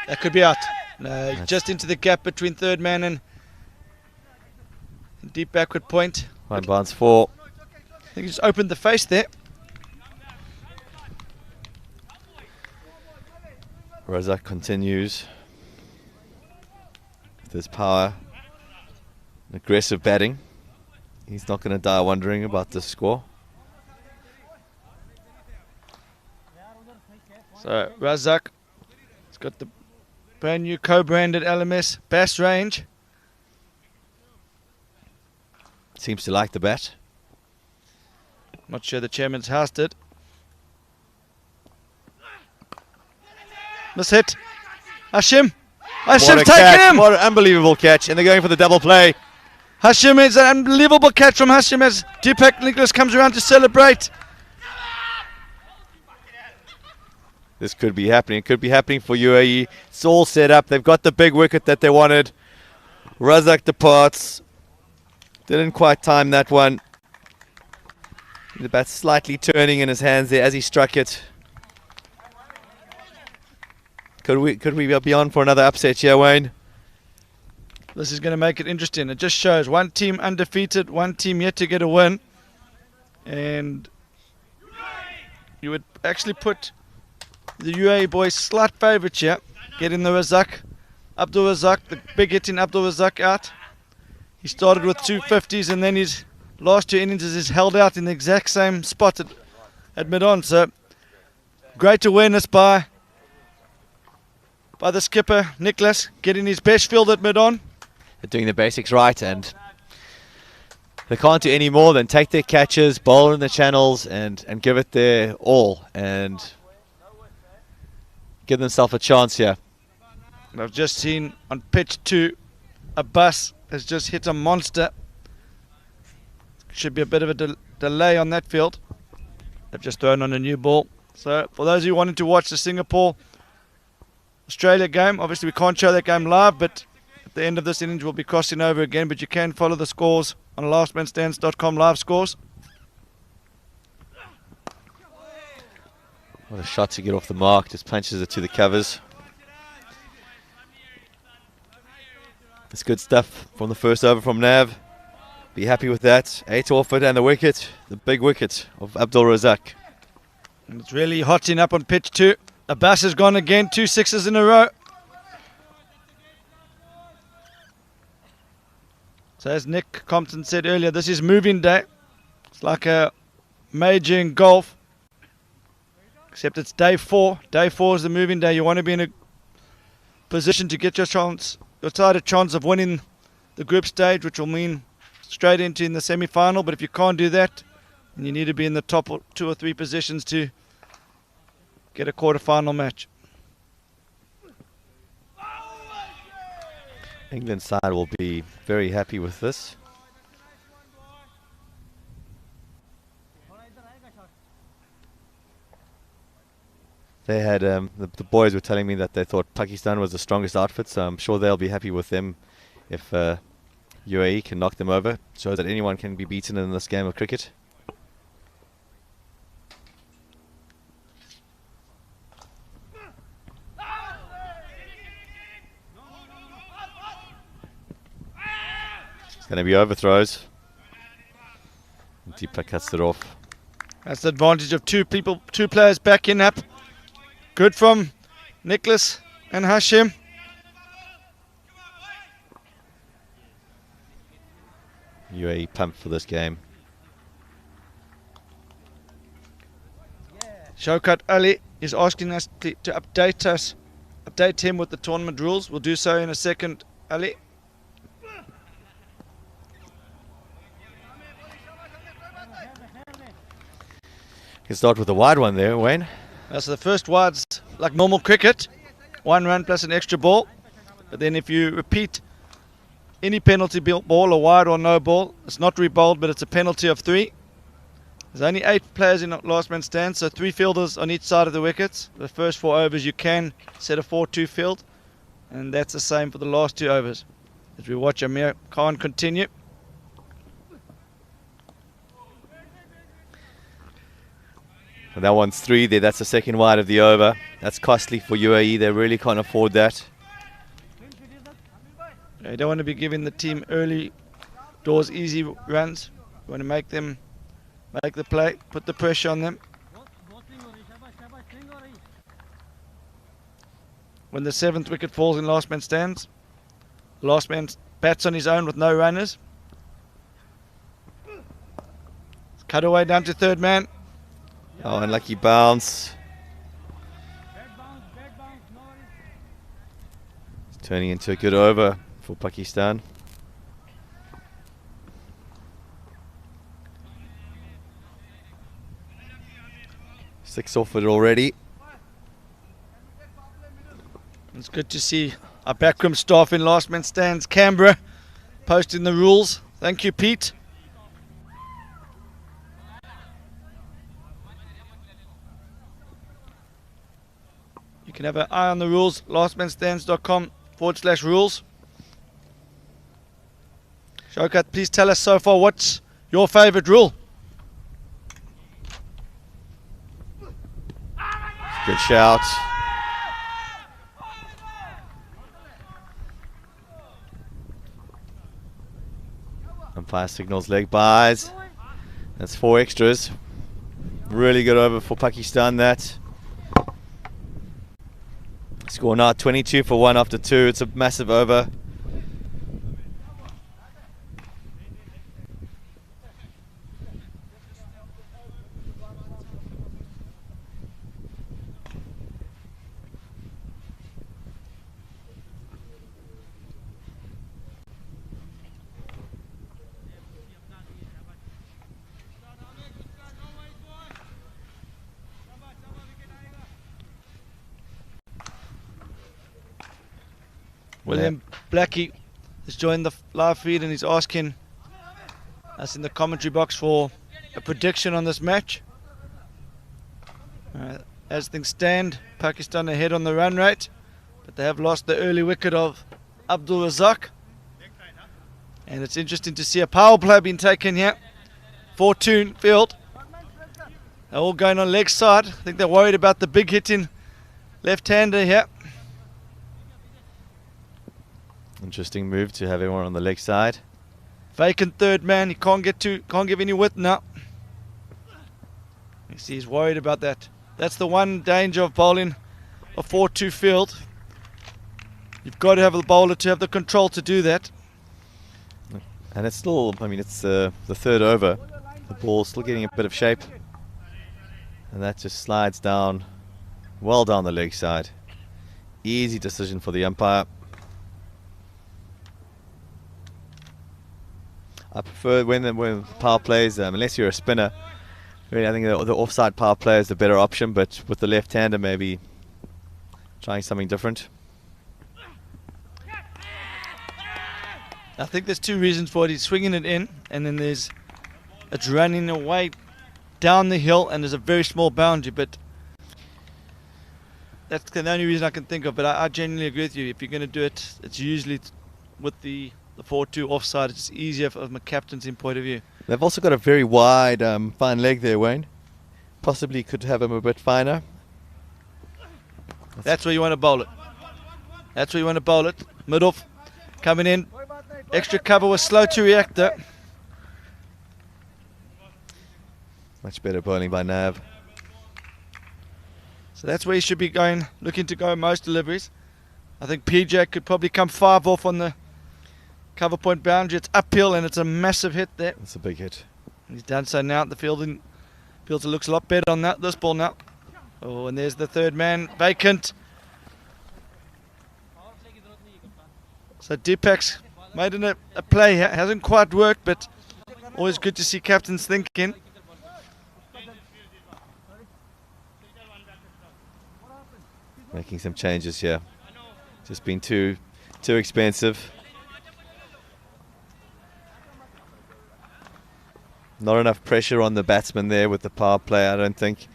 That could be out. No, just into the gap between third man and deep backward point. 1 bounce 4. I think he just opened the face there. Razak continues with his power, aggressive batting. He's not going to die wondering about this score. So Razak, he's got the brand new co-branded LMS Bass range. Seems to like the bat. Not sure the chairman's housed it. Miss hit. Hashim. Hashim's taken him. What an unbelievable catch. And they're going for the double play. Hashim, is an unbelievable catch from Hashim as Deepak Nicholas comes around to celebrate. This could be happening. It could be happening for UAE. It's all set up. They've got the big wicket that they wanted. Razak departs. Didn't quite time that one. The bat slightly turning in his hands there as he struck it. Could we be on for another upset here, Wayne? This is going to make it interesting. It just shows one team undefeated, one team yet to get a win. And you would actually put the UAE boys slight favourites here. Getting the Razak, Abdul Razak, the big hitting Abdul Razak out. He started with 250s and then his last two innings is held out in the exact same spot at mid-on. So great awareness by the skipper, Nicholas, getting his best field at mid-on. They're doing the basics right, and they can't do any more than take their catches, bowl in the channels, and give it their all, and give themselves a chance here. I've just seen on pitch 2, a bus has just hit a monster. Should be a bit of a delay on that field. They've just thrown on a new ball. So for those of you wanting to watch the Singapore-Australia game, obviously we can't show that game live, but at the end of this innings we'll be crossing over again, but you can follow the scores on lastmanstands.com live scores. What a shot to get off the mark, just punches it to the covers. It's good stuff from the first over from Nav. Be happy with that. 8 off it and the wicket, the big wicket of Abdul Razak. And it's really hotting up on pitch 2. Abbas has gone again, 2 sixes in a row. So as Nick Compton said earlier, this is moving day. It's like a major in golf. Except it's day 4. Day 4 is the moving day. You want to be in a position to get your side a chance of winning the group stage, which will mean straight into in the semi-final. But if you can't do that, then you need to be in the top 2 or 3 positions to get a quarter-final match. England's side will be very happy with this. They had the boys were telling me that they thought Pakistan was the strongest outfit, so I'm sure they'll be happy with them if UAE can knock them over. Shows that anyone can be beaten in this game of cricket. It's going to be overthrows. Deepak cuts it off. That's the advantage of two players backing up. Good from Nicholas and Hashim. UAE pumped for this game. Shaukat Ali is asking us to update him with the tournament rules. We'll do so in a second, Ali. You can start with the wide one there, Wayne. So the first wide's like normal cricket, 1 run plus an extra ball. But then if you repeat any penalty ball or wide or no ball, it's not re-bowled, but it's a penalty of 3. There's only 8 players in last man stand, so 3 fielders on each side of the wickets. The first 4 overs you can set a 4-2 field, and that's the same for the last 2 overs. As we watch Amir Khan continue. And that one's 3 there. That's the second wide of the over. That's costly for UAE. They really can't afford that. You don't want to be giving the team early doors easy runs. You want to make them make the play, put the pressure on them. When the 7th wicket falls in last man stands, last man bats on his own with no runners. Cut away down to 3rd man. Oh, unlucky bounce. It's turning into a good over for Pakistan. Six off it already. It's good to see our backroom staff in last man stands, Canberra, posting the rules. Thank you, Pete. You can have an eye on the rules, lastmanstands.com/rules. Shaukat, please tell us so far what's your favourite rule? Good shout. Umpire signals leg byes. That's 4 extras. Really good over for Pakistan, that. Score now 22 for 1 after 2. It's a massive over. William Blackie has joined the live feed and he's asking us in the commentary box for a prediction on this match. As things stand, Pakistan ahead on the run rate, but they have lost the early wicket of Abdul Razak. And it's interesting to see a power play being taken here. 4-2 field. They're all going on leg side. I think they're worried about the big hitting left-hander here. Interesting move to have everyone on the leg side. Vacant third man. He can't give any width now. You see, he's worried about that. That's the one danger of bowling a 4-2 field. You've got to have the bowler to have the control to do that. And it's still, I mean, it's the third over. The ball's still getting a bit of shape. And that just slides down, well down the leg side. Easy decision for the umpire. I prefer when power plays, unless you're a spinner, really I think the offside power play is the better option, but with the left-hander maybe trying something different. I think there's 2 reasons for it. He's swinging it in, and then it's running away down the hill, and there's a very small boundary, but that's the only reason I can think of. But I genuinely agree with you. If you're going to do it, it's usually with the 4-2 offside. It's easier from a captain's point of view. They've also got a very wide fine leg there, Wayne. Possibly could have him a bit finer. That's where you want to bowl it. That's where you want to bowl it. Mid-off, coming in. Extra cover was slow to react there. Much better bowling by Nav. So that's where he should be going, looking to go most deliveries. I think PJ could probably come 5 off on the cover point boundary. It's uphill and it's a massive hit there. It's a big hit. He's done so now. The fielder looks a lot better on this ball now. Oh, and there's the third man, vacant. So Deepak's made a play here. Hasn't quite worked, but always good to see captains thinking. Making some changes here. Just been too expensive. Not enough pressure on the batsman there with the power play, I don't think.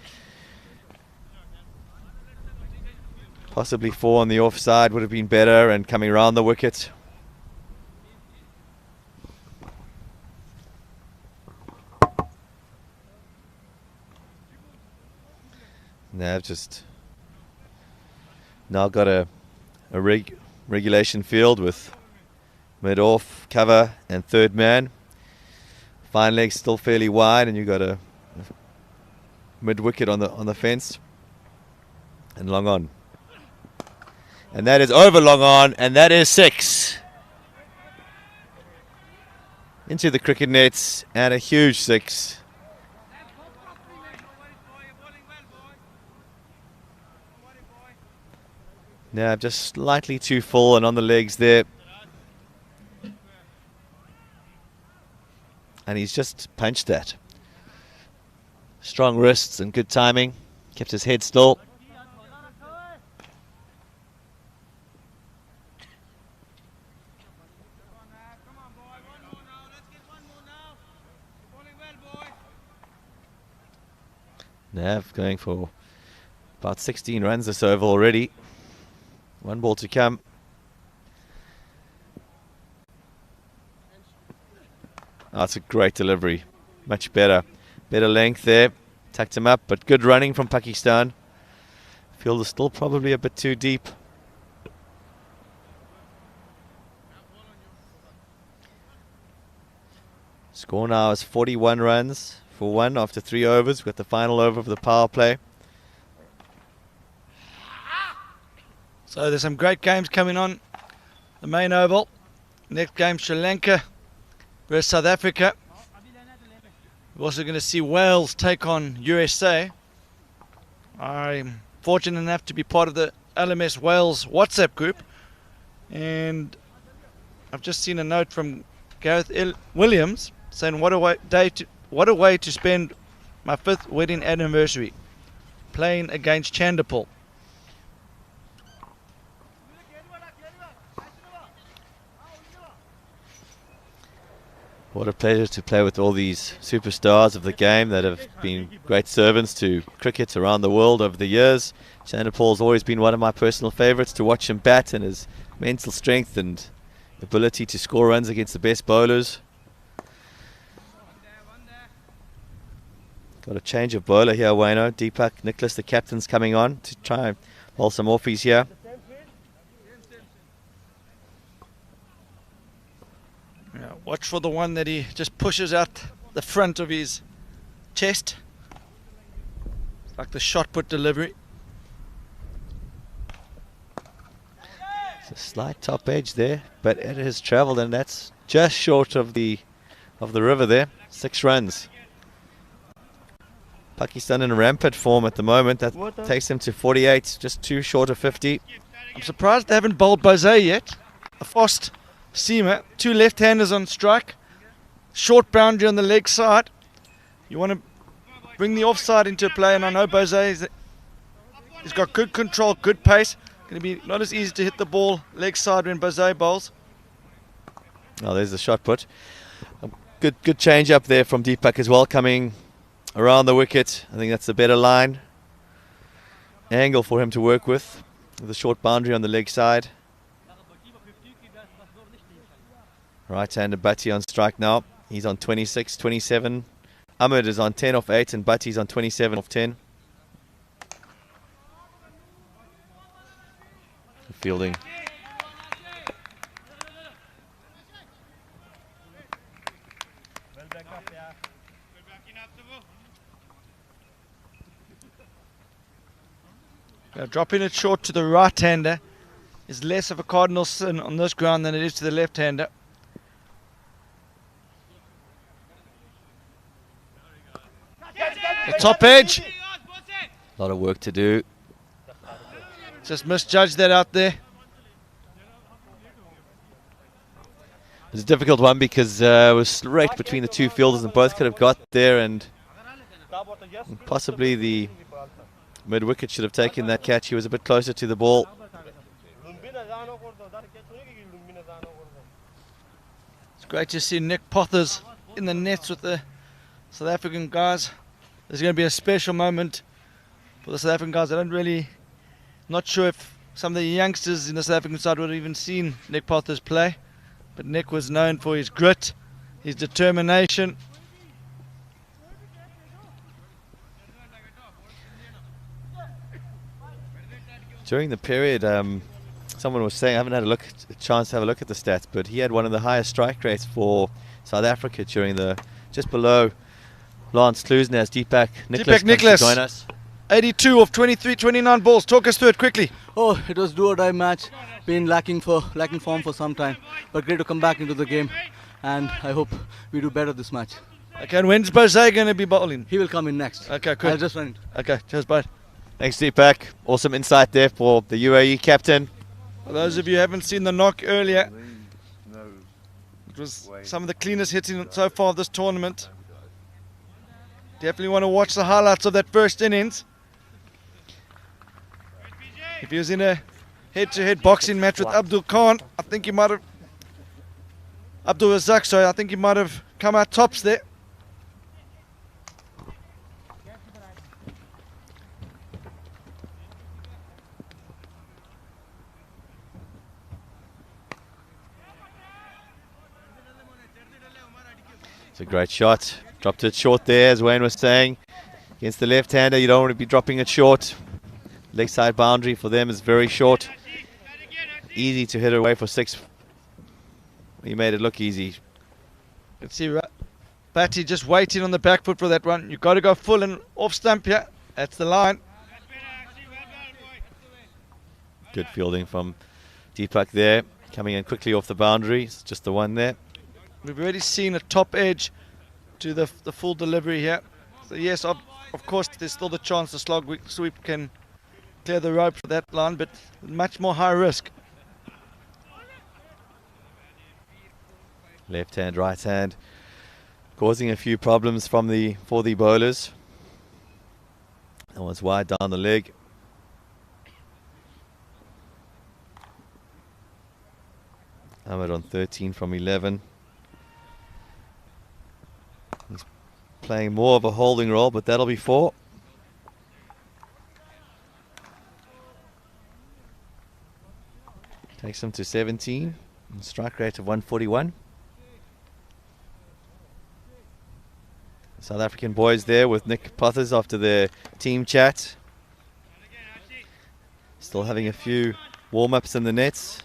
Possibly 4 on the offside would have been better, and coming around the wicket. Nav just now got a regulation field with mid-off, cover and third man. Fine leg's still fairly wide, and you've got a mid-wicket on the fence. And long on. And that is over long on, and that is 6. Into the cricket nets, and a huge 6. Now just slightly too full and on the legs there. And he's just punched that. Strong wrists and good timing. Kept his head still. Nav going for about 16 runs this over already. 1 ball to come. Oh, that's a great delivery. Much better. Better length there. Tucked him up, but good running from Pakistan. Field is still probably a bit too deep. Score now is 41 runs for 1 after 3 overs. We've got the final over of the power play. So there's some great games coming on the main oval. Next game, Sri Lanka versus South Africa. We're also going to see Wales take on USA. I'm fortunate enough to be part of the LMS Wales WhatsApp group, and I've just seen a note from Gareth Williams saying, what a way to spend my 5th wedding anniversary, playing against Chandapal. What a pleasure to play with all these superstars of the game that have been great servants to cricket around the world over the years. Chandapal's always been one of my personal favourites to watch him bat, and his mental strength and ability to score runs against the best bowlers. Got a change of bowler here, Wayno. Deepak Nicholas, the captain's coming on to try and bowl some offies here. Yeah, watch for the one that he just pushes out the front of his chest. It's like the shot put delivery. It's a slight top edge there, but it has travelled, and that's just short of the river there. 6 runs. Pakistan in rampant form at the moment. That takes them to 48, just 2 short of 50. I'm surprised they haven't bowled Bose yet. A fast seamer, 2 left-handers on strike, short boundary on the leg side. You want to bring the offside into play, and I know Bose he's got good control, good pace. Going to be not as easy to hit the ball leg side when Bose bowls. Oh, there's the shot put. Good change up there from Deepak as well, coming around the wicket. I think that's a better line angle for him to work with a short boundary on the leg side. Right-hander Bhatti on strike now. He's on 26, 27. Ahmed is on 10 off 8, and Bhatti's on 27 off 10. Fielding. Dropping it short to the right-hander is less of a cardinal sin on this ground than it is to the left-hander. The top edge. A lot of work to do. Just misjudged that out there. It's a difficult one because it was right between the 2 fielders, and both could have got there, and possibly the mid-wicket should have taken that catch. He was a bit closer to the ball. It's great to see Nick Pothers in the nets with the South African guys. There's going to be a special moment for the South African guys. Not sure if some of the youngsters in the South African side would have even seen Nick Pothers play, but Nick was known for his grit, his determination. During the period, someone was saying, I haven't had a chance to have a look at the stats, but he had one of the highest strike rates for South Africa during just below Lance Klusener's Deepak Nicholas to join us. 82 of 23, 29 balls. Talk us through it quickly. Oh, it was do or die match. Been lacking form for some time, but great to come back into the game, and I hope we do better this match. Okay, and when's Bose going to be bowling? He will come in next. Okay, cool. I'll just run it. Okay, cheers, bye. Thanks, Deepak. Awesome insight there for the UAE captain. For those of you who haven't seen the knock earlier, it was some of the cleanest hits so far of this tournament. Definitely want to watch the highlights of that first innings. If he was in a head-to-head boxing match with Abdul Khan, I think he might have... Abdul Razak, sorry, I think he might have come out tops there. It's a great shot. Dropped it short there, as Wayne was saying. Against the left-hander, you don't want to be dropping it short. Leg side boundary for them is very short. Easy to hit away for 6. He made it look easy. Let's see, Batty just waiting on the back foot for that one. You've got to go full and off stump here. That's the line. Good fielding from Deepak there. Coming in quickly off the boundary. It's just the one there. We've already seen a top edge to the full delivery here. So yes, of course, there's still the chance the slog sweep can clear the rope for that line, but much more high risk. Left hand, right hand, causing a few problems for the bowlers. That one's wide down the leg. Ahmed on 13 from 11. He's playing more of a holding role, but that'll be 4. Takes him to 17. And strike rate of 141. South African boys there with Nick Pothers after their team chat. Still having a few warm-ups in the nets.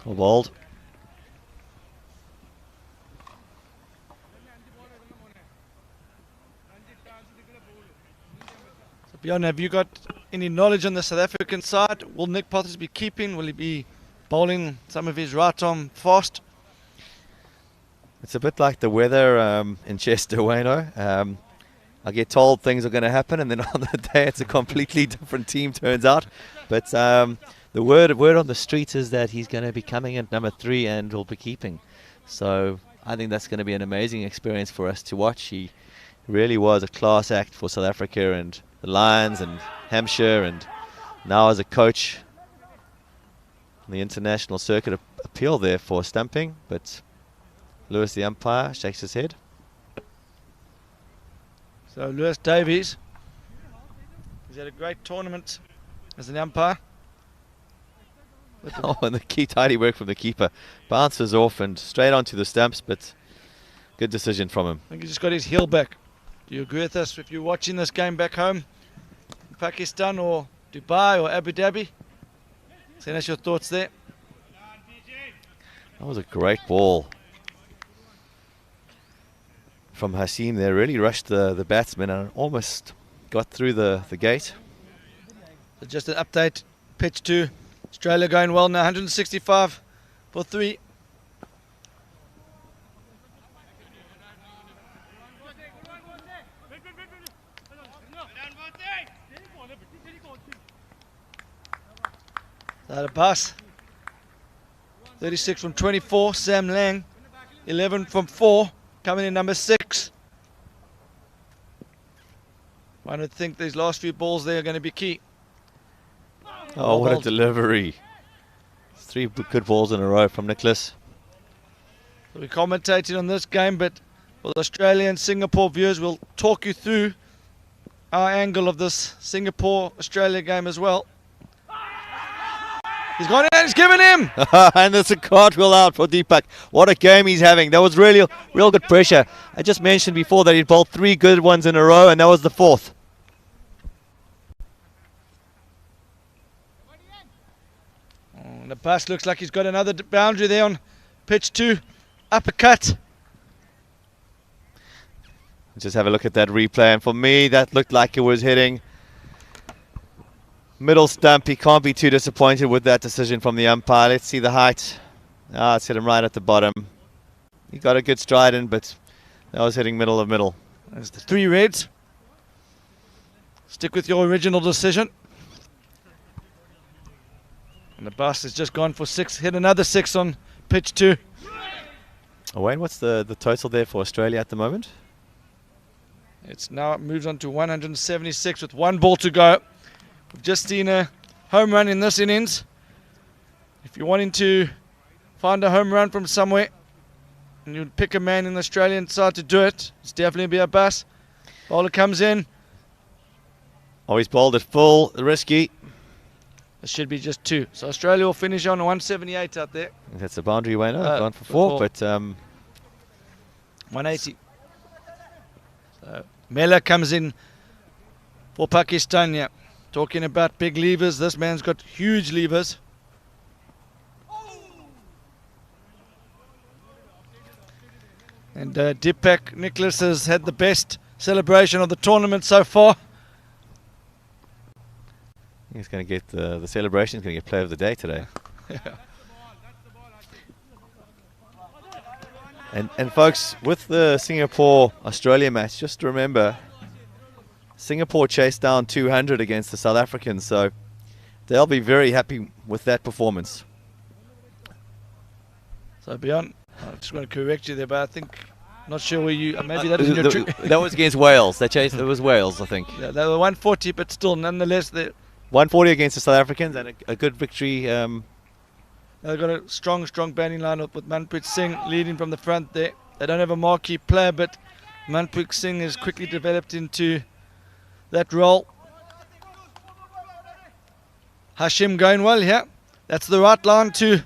Well bowled. So Bjorn, have you got any knowledge on the South African side? Will Nick Pothers be keeping? Will he be bowling some of his right arm fast? It's a bit like the weather in Chester, Wayno. I get told things are going to happen, and then on the day it's a completely different team turns out. But the word on the street is that he's going to be coming in number 3 and will be keeping. So I think that's going to be an amazing experience for us to watch. He really was a class act for South Africa and the Lions and Hampshire, and now as a coach on the international circuit, appeal there for stumping. But Lewis, the umpire, shakes his head. So Lewis Davies, he's had a great tournament as an umpire. Oh, and the key tidy work from the keeper. Bounces off and straight onto the stumps, but good decision from him. I think he just got his heel back. Do you agree with us if you're watching this game back home in Pakistan or Dubai or Abu Dhabi? Send us your thoughts there. That was a great ball from Hasim there. Really rushed the batsman and almost got through the gate. So just an update. Pitch 2. Australia going well now. 165 for 3. That a pass. 36 from 24. Sam Lang. 11 from 4. Coming in number 6. I don't think these last few balls there are going to be key. Oh, what a delivery. 3 good balls in a row from Nicholas. So we commentated on this game, but for the Australia and Singapore viewers, we'll talk you through our angle of this Singapore-Australia game as well. He's gone in, he's given him! And there's a cartwheel out for Deepak. What a game he's having. That was really real good pressure. I just mentioned before that he bowled 3 good ones in a row, and that was the 4th. And the pass looks like he's got another boundary there on pitch 2. Uppercut. Just have a look at that replay, and for me that looked like it was hitting middle stump. He can't be too disappointed with that decision from the umpire. Let's see the height. It's hit him right at the bottom. He got a good stride in, but that was hitting middle of middle. There's the 3 reds. Stick with your original decision. And the bus has just gone for 6. Hit another 6 on pitch 2. Wayne, what's the total there for Australia at the moment? It's now, it moves on to 176 with 1 ball to go. We've just seen a home run in this innings. If you're wanting to find a home run from somewhere and you'd pick a man in the Australian side to do it, it's definitely be a bus. Bowler comes in. Always bowled it full, risky. It should be just 2. So Australia will finish on 178 out there. That's a boundary, Wayne. Gone for 4, but 180. So Mela comes in for Pakistan. Yeah, talking about big levers. This man's got huge levers. And Deepak Nicholas has had the best celebration of the tournament so far. He's going to get the celebration. He's going to get player of the day today. And folks, with the Singapore-Australia match, just remember, Singapore chased down 200 against the South Africans, so they'll be very happy with that performance. So Boughton, I just want to correct you there, but I think, not sure where you, maybe that isn't your trick. That was against Wales. They chased. It was Wales, I think. Yeah, they were 140, but still, nonetheless, 140 against the South Africans, and a good victory. They've got a strong batting lineup with Manpreet Singh leading from the front there. They don't have a marquee player, but Manpreet Singh has quickly developed into that role. Hashim going well here. That's the right line to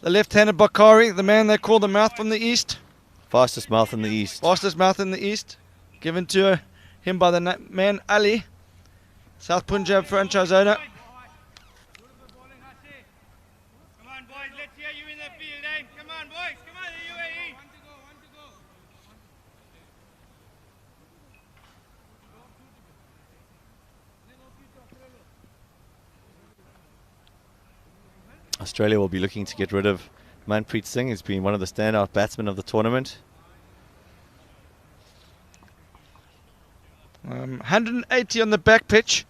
the left-handed Bakari, the man they call the mouth from the east. Fastest mouth in the east. Fastest mouth in the east. Given to him by the man Ali, South Punjab franchise owner. Australia will be looking to get rid of Manpreet Singh, who's been one of the standout batsmen of the tournament. 180 on the back pitch.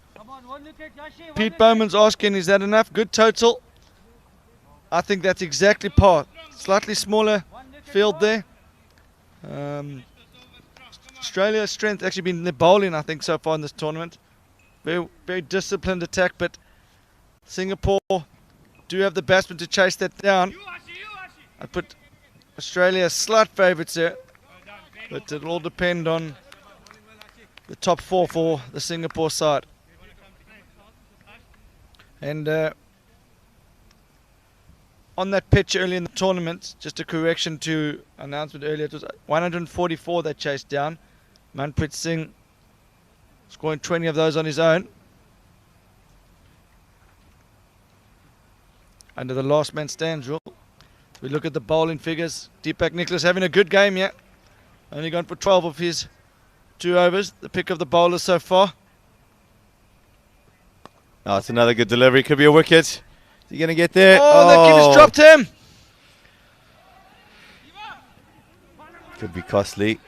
Pete Bowman's asking, is that enough? Good total. I think that's exactly par. Slightly smaller field there. Australia's strength actually been in the bowling, I think, so far in this tournament. Very, very disciplined attack, but Singapore do have the batsmen to chase that down. I put Australia as slight favourites there, but it'll all depend on the top four for the Singapore side. And on that pitch early in the tournament, just a correction to announcement earlier, it was 144 they chased down. Manpreet Singh scoring 20 of those on his own. Under the last man stands rule. We look at the bowling figures. Deepak Nicholas having a good game yet. Only gone for 12 of his 2 overs. The pick of the bowlers so far. Oh, it's another good delivery. Could be a wicket. Is he going to get there? Oh, that keeper's dropped him. Could be costly.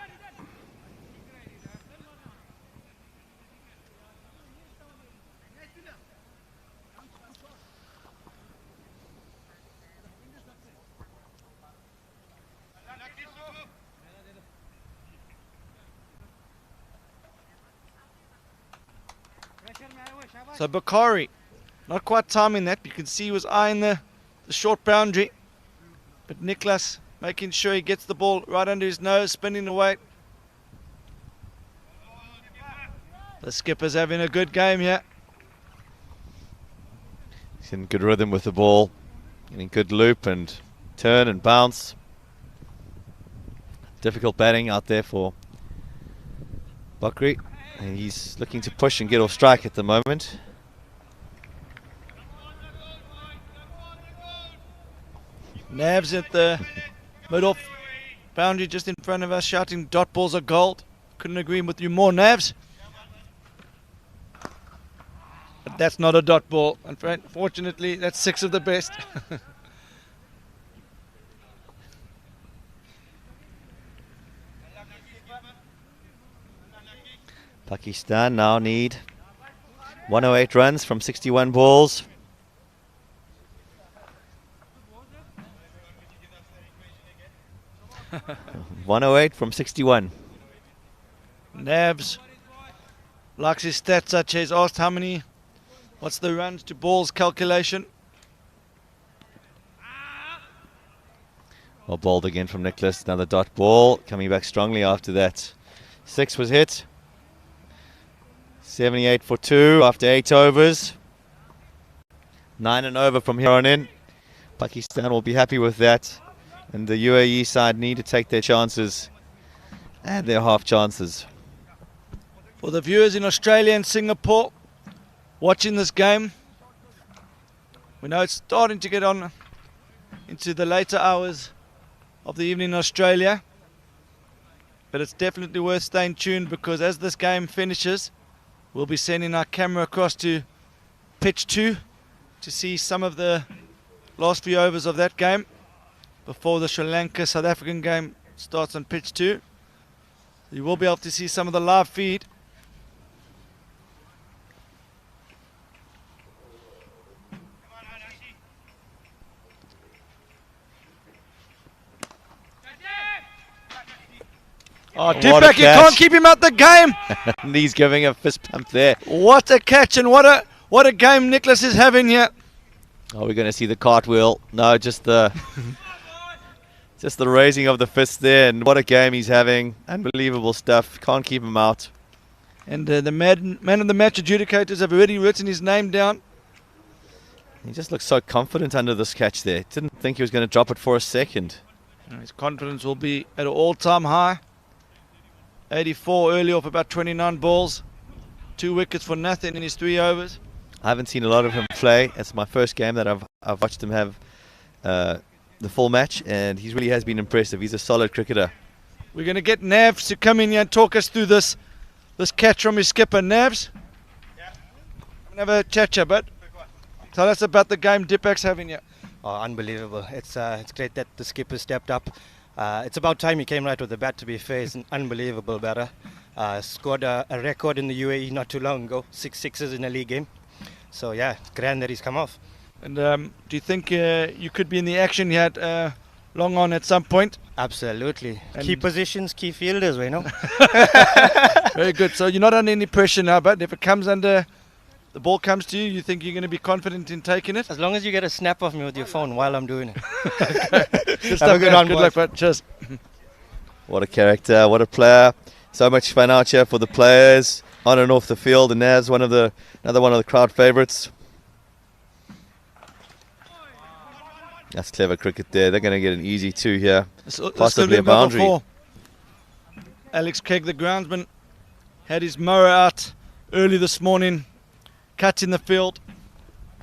So Bakari, not quite timing that. You can see he was eyeing the short boundary. But Nicholas making sure he gets the ball right under his nose, spinning away. The skipper's having a good game here. He's in good rhythm with the ball. Getting good loop and turn and bounce. Difficult batting out there for Bakri. And he's looking to push and get off strike at the moment. Navs at the mid-off boundary just in front of us shouting dot balls are gold. Couldn't agree with you more, Navs. But that's not a dot ball. Unfortunately, that's 6 of the best. Pakistan now need 108 runs from 61 balls. .108 from 61. Nabs likes his stats such as asked what's the runs to balls calculation. Well bowled again from Nicholas. Another dot ball coming back strongly after that. 6 was hit. 78 for 2 after 8 overs. 9 and over from here on in. Pakistan will be happy with that. And the UAE side need to take their chances and their half chances. For the viewers in Australia and Singapore watching this game, we know it's starting to get on into the later hours of the evening in Australia. but it's definitely worth staying tuned, because as this game finishes, we'll be sending our camera across to pitch 2 to see some of the last few overs of that game before the Sri Lanka South African game starts on pitch 2. You will be able to see some of the live feed. Oh, Deepak, you can't keep him out the game. And he's giving a fist pump there. What a catch, and what a game Nicholas is having here. Oh, we're going to see the cartwheel. No, just the just the raising of the fist there, and what a game he's having. Unbelievable stuff. Can't keep him out. And the man of the match adjudicators have already written his name down. He just looks so confident under this catch there. Didn't think he was going to drop it for a second. His confidence will be at an all-time high. 84 early off about 29 balls. 2 wickets for nothing in his 3 overs. I haven't seen a lot of him play. It's my first game that I've watched him have the full match, and he really has been impressive. He's a solid cricketer. We're going to get Navs to come in here and talk us through this catch from his skipper. Navs? Yeah. Have a chat, but tell us about the game Deepak's having here. Oh, unbelievable. It's great that the skipper stepped up. It's about time he came right with the bat, to be fair. He's an unbelievable batter. Scored a record in the UAE not too long ago. 6 sixes in a league game. So yeah, grand that he's come off. And do you think you could be in the action yet long on at some point? Absolutely. And key positions, key fielders, we know. Very good. So you're not under any pressure now, but if it comes under, the ball comes to you, you think you're going to be confident in taking it? As long as you get a snap of me with your phone while I'm doing it. Good stuff, good luck, but cheers. What a character, what a player. So much fun out here for the players, on and off the field, and Naz, another one of the crowd favourites. That's clever cricket there. They're going to get an easy 2 here, possibly a boundary. Alex Craig, the groundsman, had his mower out early this morning, cut in the field.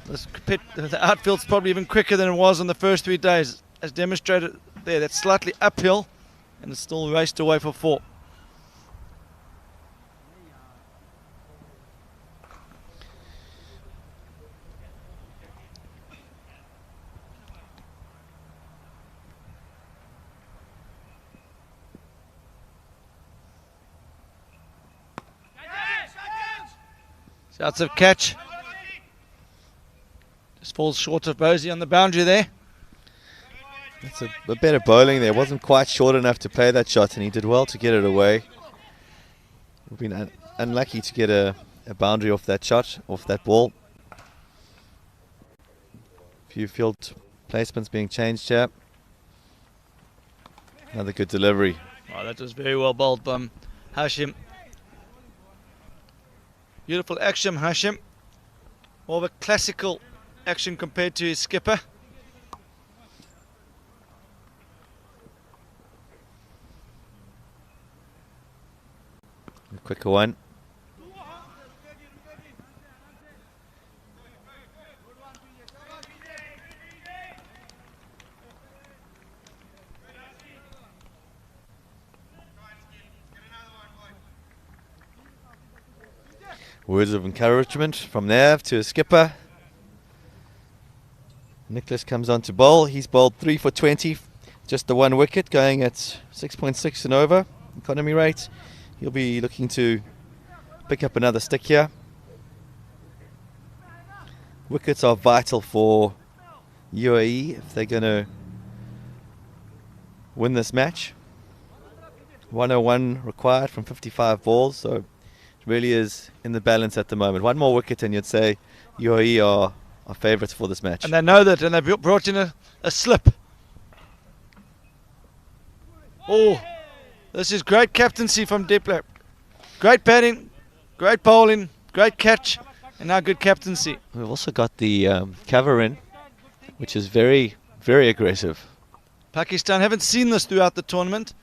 The outfield's probably even quicker than it was on the first 3 days, as demonstrated there. That's slightly uphill, and it's still raced away for 4. Shouts of catch. Just falls short of Bosey on the boundary there. That's a bit of bowling there. Wasn't quite short enough to play that shot, and he did well to get it away. We've been unlucky to get a boundary off that shot, off that ball. Few field placements being changed here. Another good delivery. Oh, that was very well bowled by Hashim. Beautiful action, Hashim. More of a classical action compared to his skipper. A quicker one. Words of encouragement from Nav to his skipper. Nicholas comes on to bowl. He's bowled 3 for 20, just the 1 wicket, going at 6.6 and over economy rate. He'll be looking to pick up another stick here. Wickets are vital for UAE if they're going to win this match. 101 required from 55 balls, so it really is in the balance at the moment. 1 more wicket and you'd say UAE are favourites for this match. And they know that, and they've brought in a slip. Oh, this is great captaincy from Deepak. Great batting, great bowling, great catch, and now good captaincy. We've also got the cover in, which is very, very aggressive. Pakistan haven't seen this throughout the tournament.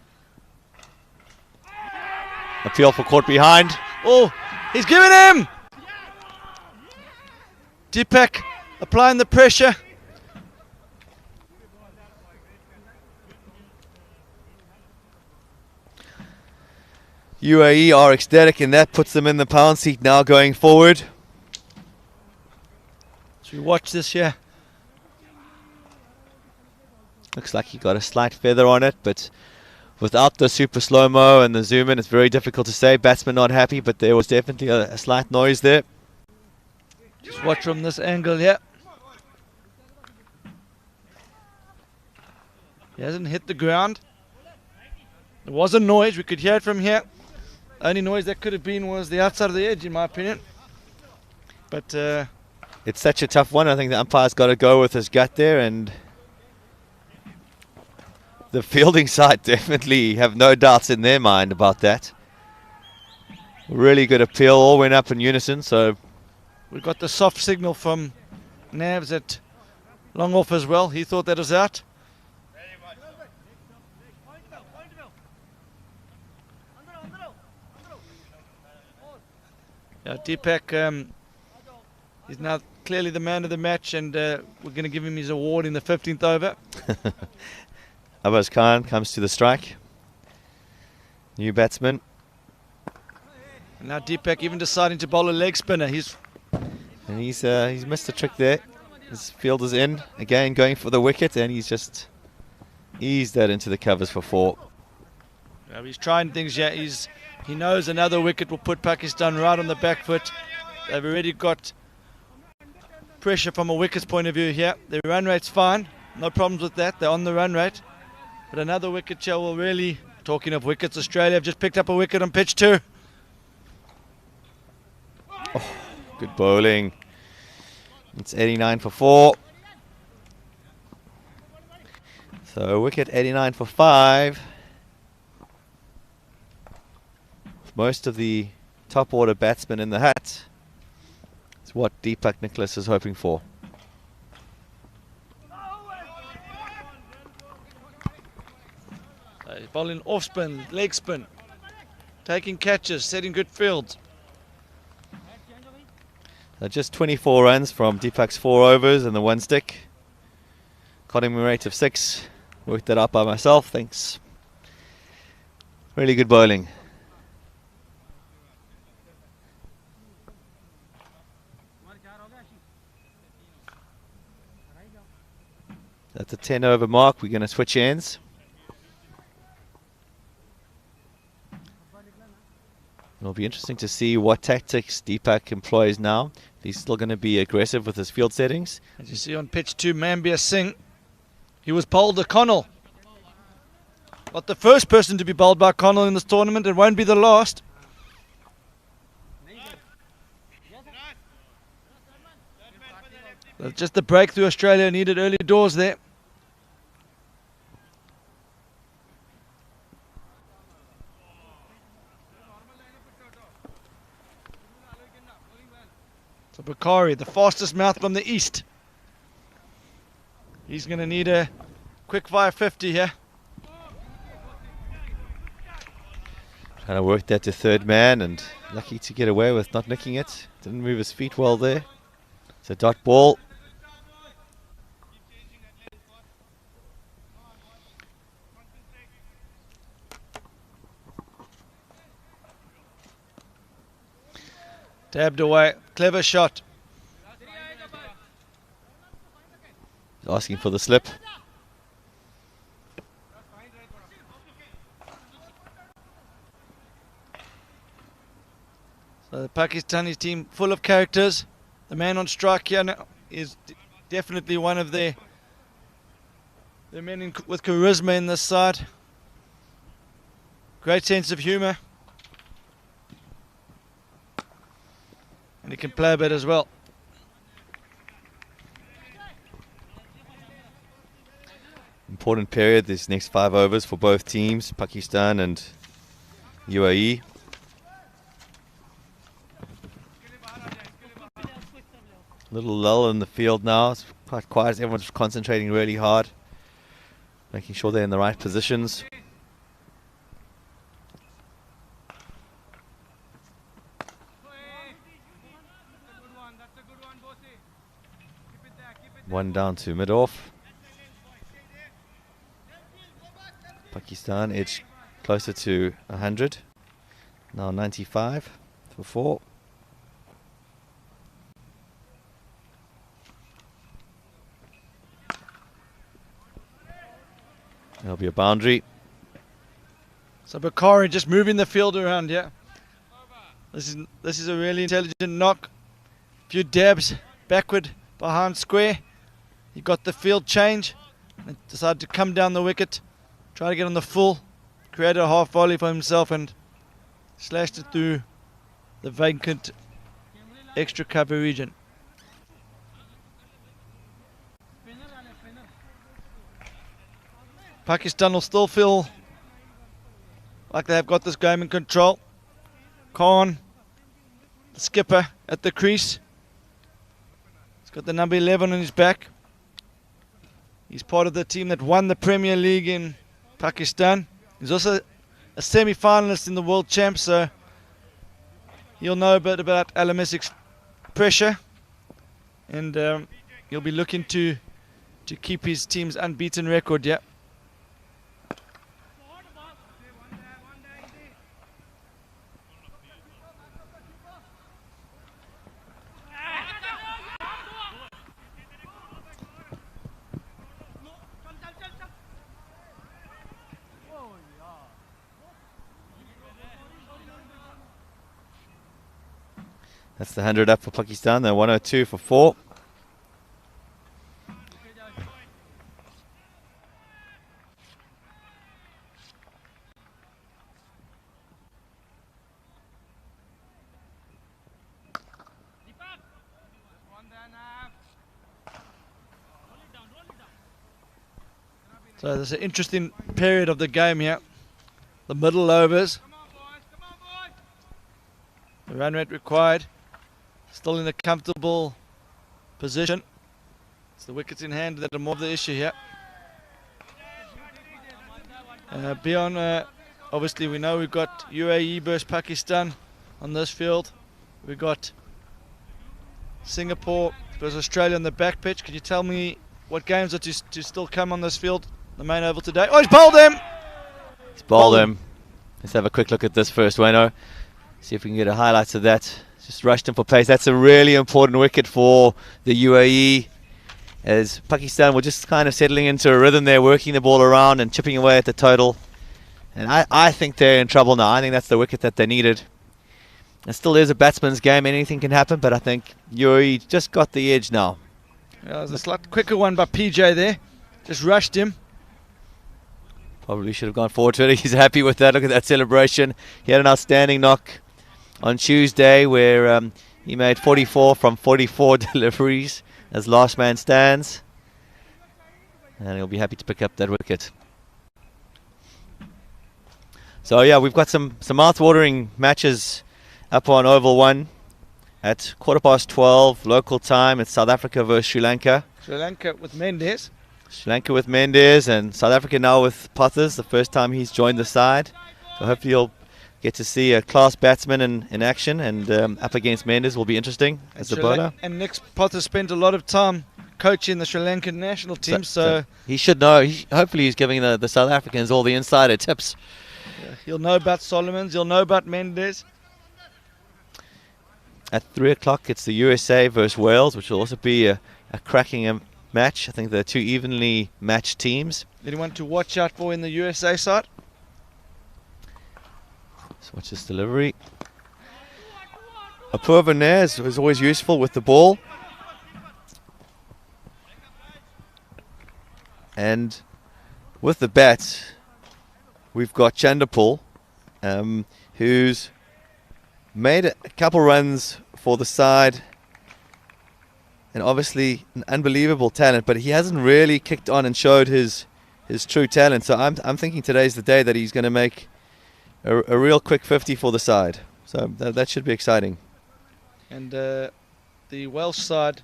Appeal for caught behind. Oh, he's given him! Deepak applying the pressure. UAE are ecstatic, and that puts them in the pound seat now going forward. Should we watch this here? Looks like he got a slight feather on it, but without the super slow-mo and the zoom in, it's very difficult to say. Batsman not happy, but there was definitely a slight noise there. Just watch from this angle here. He hasn't hit the ground. There was a noise, we could hear it from here. Only noise that could have been was the outside of the edge, in my opinion. But it's such a tough one. I think the umpire's got to go with his gut there, and the fielding side definitely have no doubts in their mind about that. Really good appeal, all went up in unison, so we got the soft signal from Navs at long off as well. He thought that was out. Yeah, Deepak, he's now clearly the man of the match, and we're going to give him his award in the 15th over. Abbas Khan comes to the strike. New batsman. And now Deepak even deciding to bowl a leg spinner. He's missed a trick there. His fielder's in again, going for the wicket, and he's just eased that into the covers for 4. Yeah, he's trying things. Yeah, he knows another wicket will put Pakistan right on the back foot. They've already got pressure from a wicket's point of view here. Their run rate's fine, no problems with that. They're on the run rate, but another wicket here will really. Talking of wickets, Australia have just picked up a wicket on pitch 2. Oh, good bowling. It's 89 for 4. So wicket 89 for 5. Most of the top order batsmen in the hat. It's what Deepak Nicholas is hoping for. He's bowling off spin, leg spin, taking catches, setting good fields. Just 24 runs from Deepak's 4 overs and the 1 stick. Cutting rate of 6. Worked that out by myself, thanks. Really good bowling. That's a 10 over mark. We're going to switch ends. It'll be interesting to see what tactics Deepak employs now. He's still going to be aggressive with his field settings. As you see on pitch 2, Mambia Singh, he was bowled to Connell. Not the first person to be bowled by Connell in this tournament. It won't be the last. Just the breakthrough Australia needed early doors there. So Bakari, the fastest mouth from the east. He's going to need a quick 550 here. Trying to work that to third man, and lucky to get away with not nicking it. Didn't move his feet well there. It's a dot ball. Tabbed away. Clever shot. Asking for the slip. So the Pakistani team full of characters. The man on strike here now is definitely one of the men with charisma in this side. Great sense of humour. And he can play a bit as well. Important period, this next 5 overs for both teams, Pakistan and UAE. Little lull in the field now. It's quite quiet. Everyone's concentrating really hard, making sure they're in the right positions. One down to mid-off. Pakistan edge closer to 100. Now 95 for 4. There'll be a boundary. So Bakari just moving the field around, yeah. This is a really intelligent knock. Few dabs backward behind square. He got the field change and decided to come down the wicket, try to get on the full, created a half volley for himself and slashed it through the vacant extra cover region. Pakistan will still feel like they've got this game in control. Khan, the skipper at the crease. He's got the number 11 on his back. He's part of the team that won the Premier League in Pakistan. He's also a semi-finalist in the World Champs, so he'll know a bit about LMS pressure, and he'll be looking to keep his team's unbeaten record. Yeah. That's the 100 up for Pakistan. They're 102 for 4. So there's an interesting period of the game here. The middle overs. The run rate required. Still in a comfortable position. It's the wickets in hand that are more of the issue here. Beyond, obviously we know we've got UAE versus Pakistan on this field. We've got Singapore versus Australia on the back pitch. Can you tell me what games are to still come on this field, the main oval today? Oh, he's bowled him! He's bowled him. Let's have a quick look at this first, Wayno. See if we can get a highlights of that. Just rushed him for pace. That's a really important wicket for the UAE, as Pakistan were just kind of settling into a rhythm there, working the ball around and chipping away at the total. And I think they're in trouble now. I think that's the wicket that they needed. It still is a batsman's game. Anything can happen, but I think UAE just got the edge now. Yeah, there's a slight quicker one by PJ there. Just rushed him. Probably should have gone forward to it. He's happy with that. Look at that celebration. He had an outstanding knock on Tuesday where he made 44 from 44 deliveries as last man stands. And he'll be happy to pick up that wicket. So yeah, we've got some mouth-watering matches up on Oval 1 at 12:15 local time. It's South Africa versus Sri Lanka. Sri Lanka with Mendes. Sri Lanka with Mendes and South Africa now with Pothers, the first time he's joined the side. So hopefully you'll get to see a class batsman in action, and up against Mendes will be interesting as a bowler. And Nick Pothers spent a lot of time coaching the Sri Lankan national team, so he should know. Hopefully he's giving the South Africans all the insider tips. He'll know about Solomons, he'll know about Mendes. At 3 o'clock it's the USA versus Wales, which will also be a cracking match. I think they're two evenly matched teams. Anyone to watch out for in the USA side? Let's watch this delivery. Apurva Nair is always useful with the ball. And with the bat, we've got Chanderpaul, who's made a couple runs for the side, and obviously an unbelievable talent, but he hasn't really kicked on and showed his true talent. So I'm thinking today's the day that he's going to make a real quick 50 for the side. So that should be exciting. And the Welsh side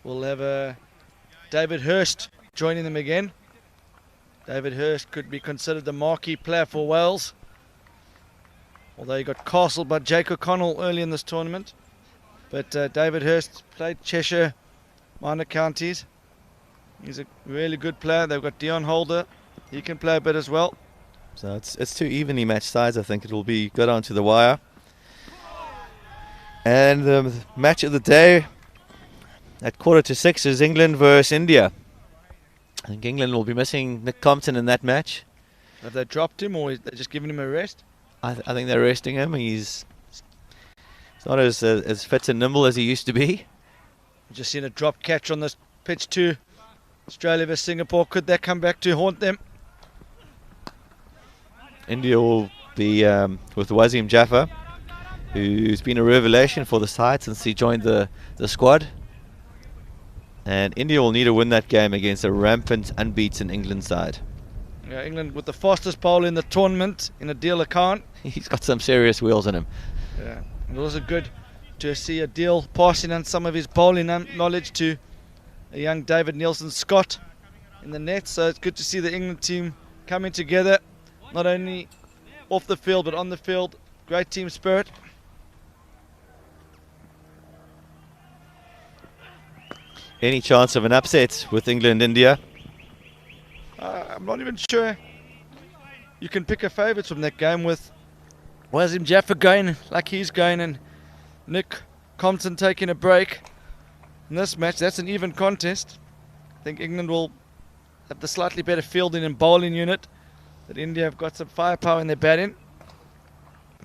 will have David Hurst joining them again. David Hurst could be considered the marquee player for Wales, although he got castled by Jake O'Connell early in this tournament. But David Hurst played Cheshire minor counties. He's a really good player. They've got Dion Holder. He can play a bit as well. So it's two evenly matched sides. I think it will be go down to the wire. And the match of the day at 5:45 is England versus India. I think England will be missing Nick Compton in that match. Have they dropped him or they just giving him a rest? I think they're resting him. He's not as fit and nimble as he used to be. Just seen a drop catch on this pitch too. Australia vs Singapore. Could that come back to haunt them? India will be with Wasim Jaffer, who's been a revelation for the side since he joined the squad. And India will need to win that game against a rampant, unbeaten England side. Yeah, England with the fastest bowler in the tournament in Adil Khan. He's got some serious wheels in him. Yeah, it was good to see Adil passing on some of his bowling knowledge to a young David Nielsen Scott in the net. So it's good to see the England team coming together, not only off the field but on the field. Great team spirit. Any chance of an upset with England-India? I'm not even sure you can pick a favourites from that game with Wasim Jaffer going like he's going and Nick Compton taking a break. In this match, that's an even contest. I think England will have the slightly better fielding and bowling unit, but India have got some firepower in their batting.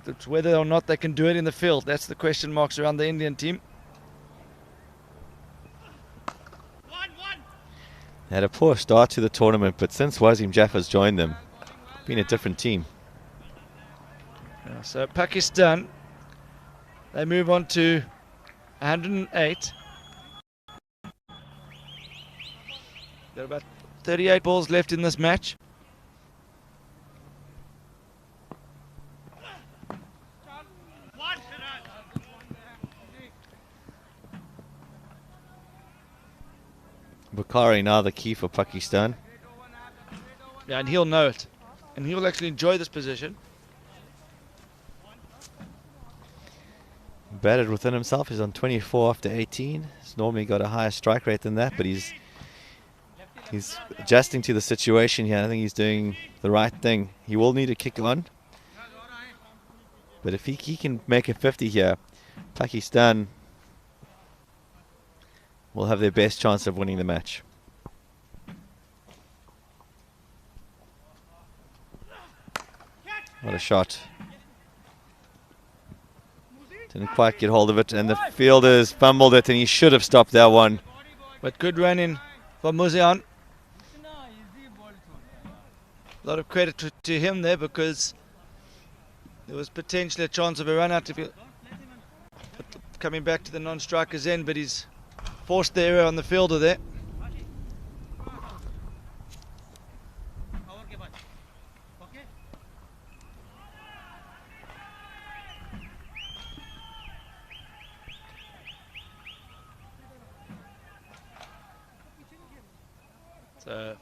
It's whether or not they can do it in the field. That's the question marks around the Indian team. Had a poor start to the tournament, but since Wasim Jaffer's joined them, been a different team. Yeah, so Pakistan, they move on to 108. Got about 38 balls left in this match. Bukhari now the key for Pakistan. Yeah, and he'll know it. And he'll actually enjoy this position. Batted within himself. He's on 24 after 18. He's normally got a higher strike rate than that, but he's adjusting to the situation here. I think he's doing the right thing. He will need a kick on. But if he can make a 50 here, Pakistan will have their best chance of winning the match. What a shot. Didn't quite get hold of it, and the fielders fumbled it, and he should have stopped that one. But good running for Muzian. A lot of credit to him there, because there was potentially a chance of a run out if he, coming back to the non-striker's end, but he's forced the error on the fielder there. So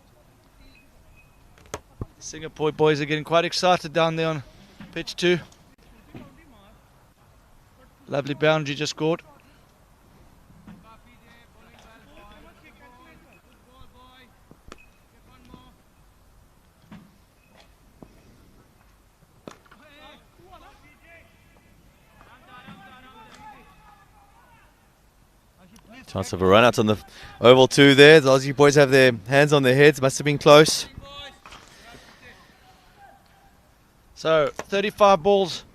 Singapore boys are getting quite excited down there on pitch 2. Lovely boundary just scored. Chance of a run out on the oval 2 there. The Aussie boys have their hands on their heads. Must have been close. So 35 balls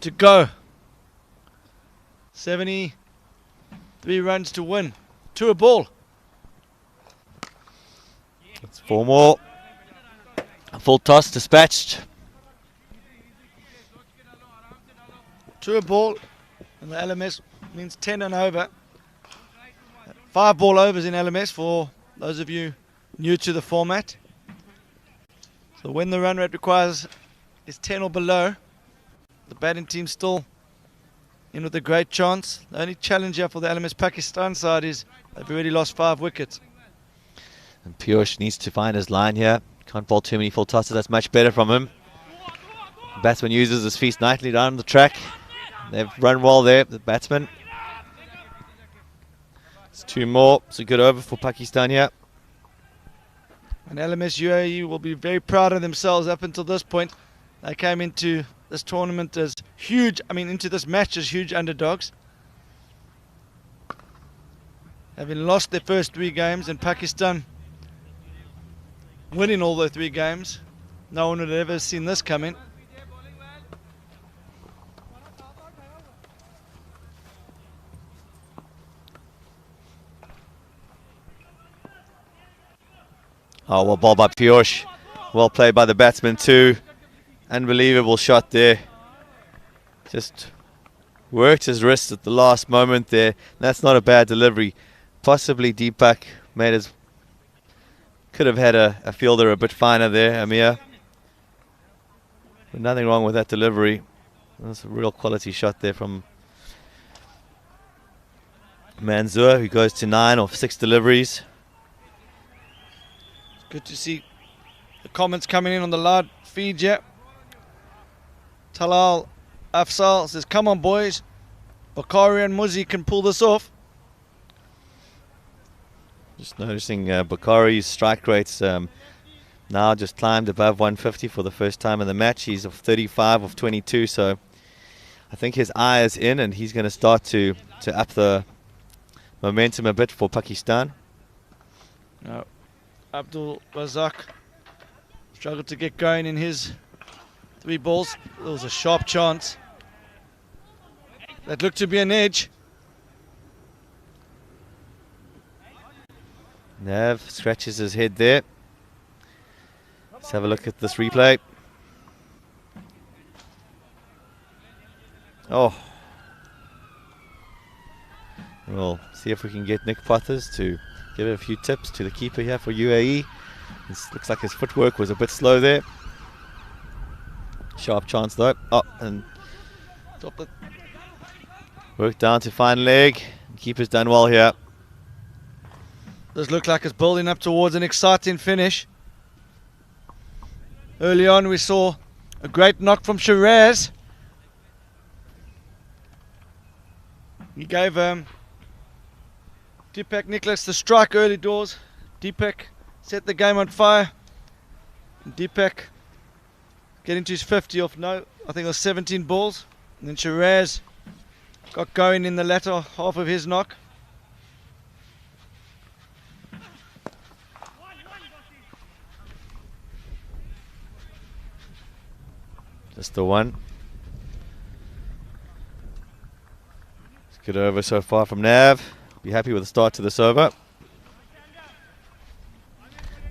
to go. 73 runs to win. 2 a ball. It's 4 more. A full toss dispatched. 2 a ball. And the LMS means 10 and over. 5 ball overs in LMS for those of you new to the format. So when the run rate requires is 10 or below, the batting team still in with a great chance. The only challenge here for the LMS Pakistan side is they've already lost 5 wickets. And Piyush needs to find his line here. Can't bowl too many full tosses. That's much better from him. The batsman uses his feet nicely down the track. They've run well there, the batsman. It's 2 more. It's a good over for Pakistan here. And LMS UAE will be very proud of themselves up until this point. They came into this tournament as huge, into this match as huge underdogs. Having lost their first 3 games, and Pakistan winning all the 3 games. No one would have ever seen this coming. Oh, well, ball by Piyush. Well played by the batsman too. Unbelievable shot there. Just worked his wrist at the last moment there. That's not a bad delivery. Possibly Deepak could have had a fielder a bit finer there, Amir. But nothing wrong with that delivery. That's a real quality shot there from Manzoor, who goes to 9 of 6 deliveries. Good to see the comments coming in on the live feed yet. Talal Afsal says, come on boys, Bakari and Muzi can pull this off. Just noticing Bakari's strike rates now just climbed above 150 for the first time in the match. He's of 35 of 22, so I think his eye is in and he's going to start to up the momentum a bit for Pakistan. No. Abdul Razak struggled to get going in his 3 balls. There was a sharp chance. That looked to be an edge. Nav scratches his head there. Let's have a look at this replay. Oh. We'll see if we can get Nick Potters to give a few tips to the keeper here for UAE. This looks like his footwork was a bit slow there. Sharp chance though. Oh, and work down to fine leg. Keeper's done well here. This looks like it's building up towards an exciting finish. Early on we saw a great knock from Shiraz. He gave Deepak Nicholas the strike early doors. Deepak set the game on fire. And Deepak getting to his 50 off I think it was 17 balls. And then Shiraz got going in the latter half of his knock. Just the one. It's good over so far from Nav. Be happy with the start to this over.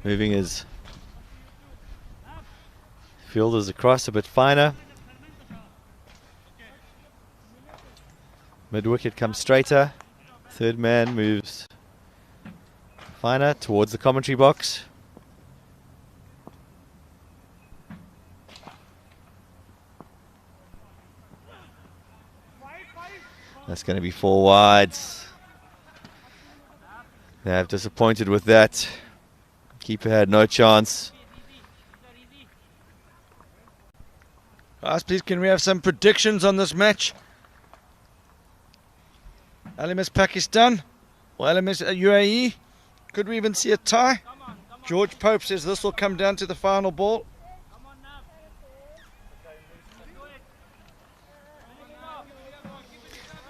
Moving his fielders across a bit finer. Mid wicket comes straighter. Third man moves finer towards the commentary box. That's going to be 4 wides. Nav disappointed with that. Keeper had no chance. Guys, please can we have some predictions on this match? LMS Pakistan or LMS UAE? Could we even see a tie? George Pope says this will come down to the final ball.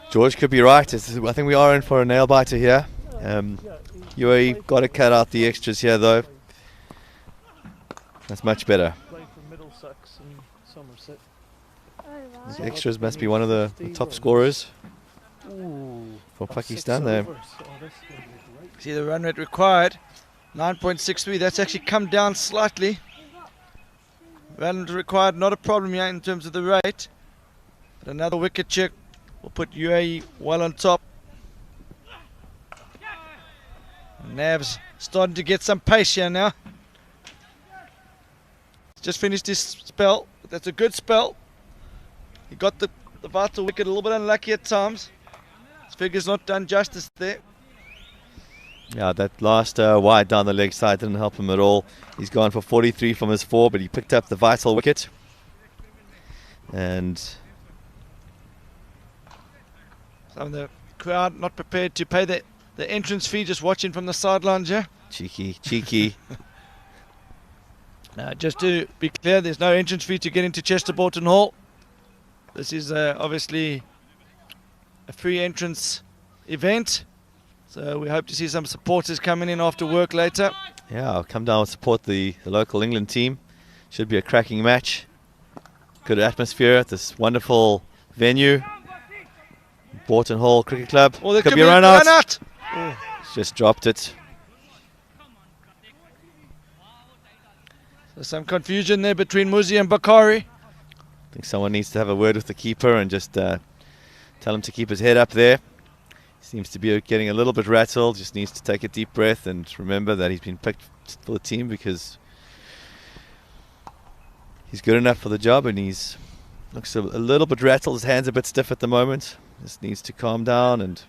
George could be right. I think we are in for a nail biter here. UAE got to cut out the extras here though. That's much better. The extras must be one of the top scorers for Pakistan there. See the run rate required, 9.63. That's actually come down slightly. Run required, not a problem here in terms of the rate. But another wicket check will put UAE well on top. Nav's starting to get some pace here now. Just finished his spell, but that's a good spell. He got the vital wicket, a little bit unlucky at times. His figure's not done justice there. Yeah, that last wide down the leg side didn't help him at all. He's gone for 43 from his 4, but he picked up the vital wicket. And some of the crowd not prepared to pay the entrance fee, just watching from the sidelines, yeah? cheeky. Now, just to be clear, there's no entrance fee to get into Chester Boughton Hall. This is obviously a free entrance event. So we hope to see some supporters coming in after work later. Yeah, I'll come down and support the local England team. Should be a cracking match. Good atmosphere at this wonderful venue. Boughton Hall Cricket Club. Oh, there could be a run out. Oh. Just dropped it. So some confusion there between Muzi and Bakari. I think someone needs to have a word with the keeper and just tell him to keep his head up there. Seems to be getting a little bit rattled. Just needs to take a deep breath and remember that he's been picked for the team because he's good enough for the job, and he's looks a little bit rattled. His hands are a bit stiff at the moment. Just needs to calm down and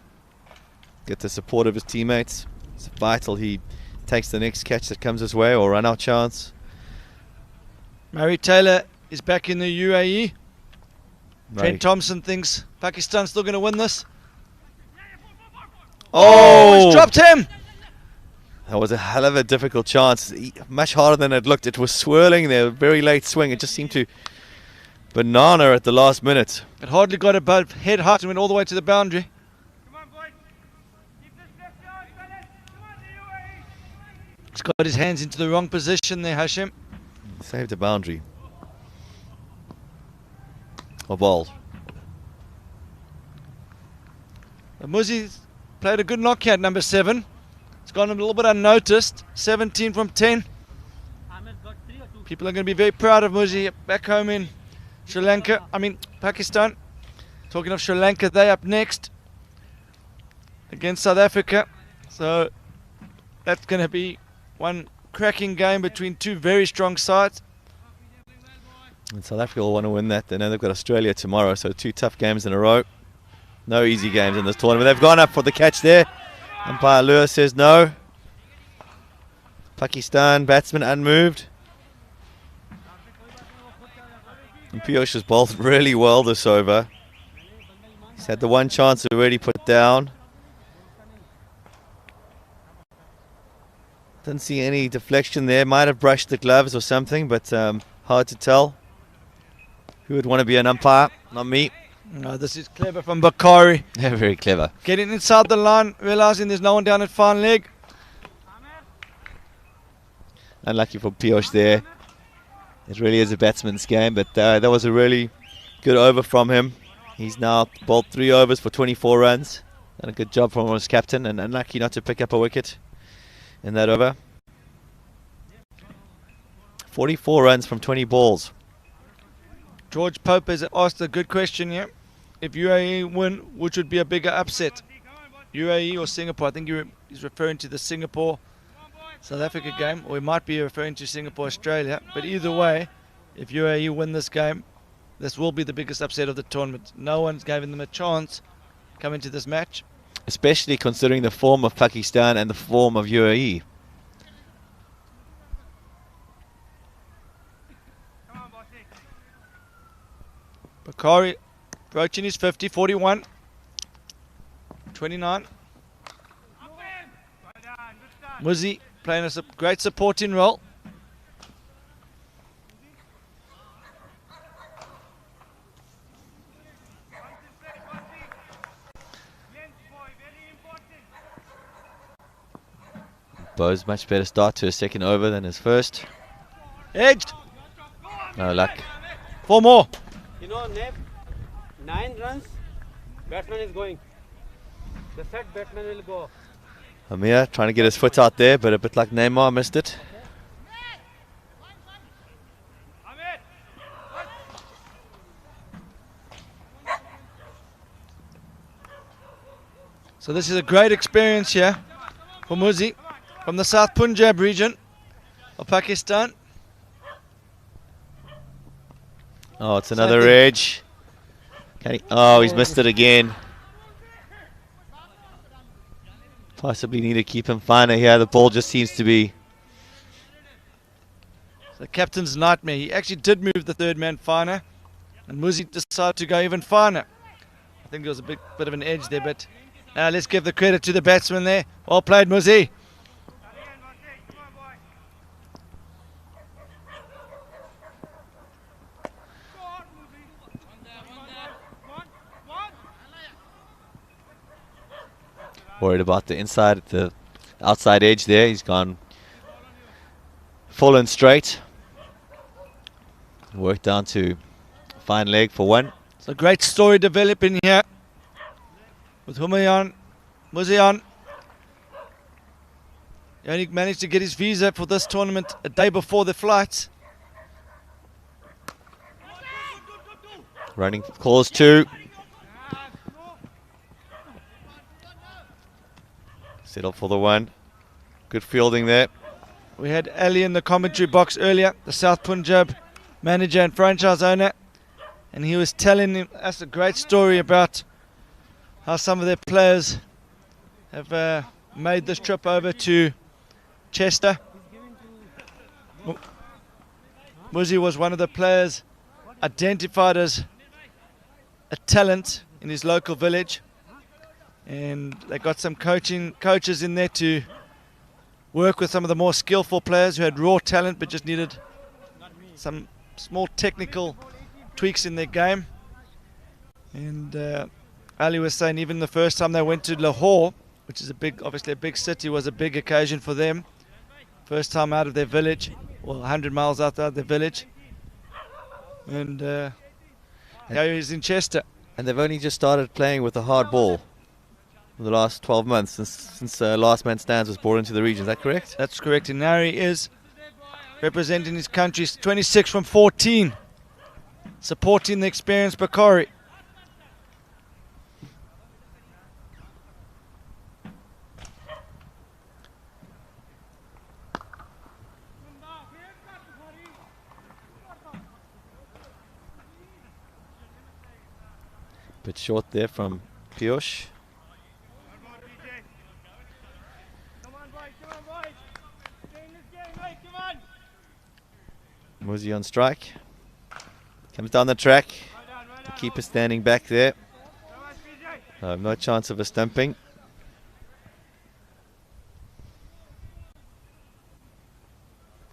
get the support of his teammates. It's vital he takes the next catch that comes his way or run out chance. Murray Taylor is back in the UAE. Murray. Trent Thompson thinks Pakistan's still going to win this. Oh, he's dropped him. That was a hell of a difficult chance. Much harder than it looked. It was swirling there, very late swing. It just seemed to banana at the last minute. It hardly got above head height and went all the way to the boundary. He's got his hands into the wrong position there, Hashim. Saved the boundary. Or ball. Muzi's played a good knockout, number 7. It's gone a little bit unnoticed. 17 from 10. People are going to be very proud of Muzi back home in Pakistan. Talking of Sri Lanka, they up next against South Africa. So that's going to be one cracking game between two very strong sides. And South Africa will want to win that. They know they've got Australia tomorrow, so 2 tough games in a row. No easy games in this tournament. They've gone up for the catch there. Umpire Lewis says no. Pakistan batsman unmoved. And Piyush has bowled really well this over. He's had the one chance already put down. Didn't see any deflection there. Might have brushed the gloves or something, but hard to tell. Who would want to be an umpire? Not me. No, this is clever from Bakari. Yeah, very clever. Getting inside the line, realizing there's no one down at fine leg. Unlucky for Piyush there. It really is a batsman's game, but that was a really good over from him. He's now bowled 3 overs for 24 runs. Done a good job from his captain, and unlucky not to pick up a wicket in that over. 44 runs from 20 balls. George Pope has asked a good question here. If UAE win, which would be a bigger upset? UAE or Singapore? I think he's referring to the Singapore-South Africa game, or he might be referring to Singapore-Australia. But either way, if UAE win this game, this will be the biggest upset of the tournament. No one's given them a chance coming to this match. Especially considering the form of Pakistan and the form of UAE. Bakari approaching his 50, 41, 29. Muzi playing a great supporting role. Bo's much better start to his second over than his first. Edged. No luck. 4 more. You know, Neb, 9 runs, batsman is going. The set batsman will go. Amir trying to get his foot out there, but a bit like Neymar, missed it. So this is a great experience here for Muzi from the South Punjab region of Pakistan. Oh, it's another edge. Oh, he's missed it again. Possibly need to keep him finer here. The ball just seems to be... The captain's nightmare. He actually did move the third man finer, and Muzi decided to go even finer. I think there was a bit of an edge there, but now let's give the credit to the batsman there. Well played, Muzi. Worried about the inside, the outside edge there. He's gone full and straight. Worked down to fine leg for one. It's a great story developing here with Humayan Muzian. He only managed to get his visa for this tournament a day before the flight. Running calls 2. Settle for the 1. Good fielding there. We had Ali in the commentary box earlier, the South Punjab manager and franchise owner, and he was telling us a great story about how some of their players have made this trip over to Chester. Muzi was one of the players identified as a talent in his local village, and they got some coaches in there to work with some of the more skillful players who had raw talent but just needed some small technical tweaks in their game. And Ali was saying even the first time they went to Lahore, which is obviously a big city, was a big occasion for them. First time out of their village, well, 100 miles outside their village. And now he's in Chester. And they've only just started playing with a hard ball in the last 12 months since Last Man Stands was brought into the region. Is that correct? That's correct. And now he is representing his country, 26 from 14, supporting the experienced Bakari. Bit short there from Piyush. Muzi on strike. Comes down the track. The keeper standing back there. No chance of a stumping.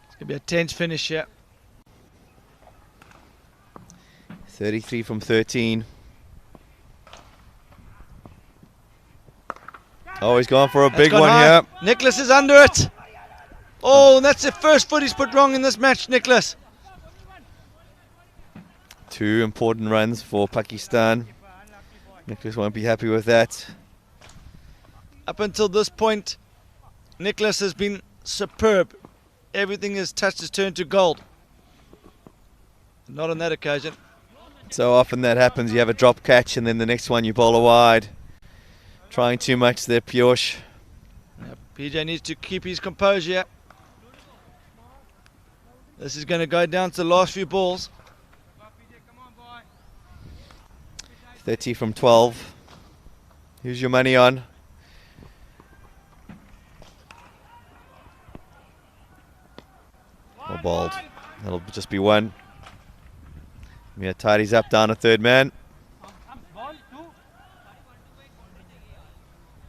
It's going to be a tense finish here. 33 from 13. Oh, he's gone for a big one here. Nicholas is under it. Oh, and that's the first foot he's put wrong in this match, Nicholas. 2 important runs for Pakistan. Nicholas won't be happy with that. Up until this point, Nicholas has been superb. Everything has touched his turn to gold. Not on that occasion. So often that happens. You have a drop catch and then the next one you bowl a wide. Trying too much there, Piyush. PJ needs to keep his composure. This is going to go down to the last few balls. 30 from 12. Who's your money on? Well bowled. That'll just be 1. Yeah, tidies up down a third man.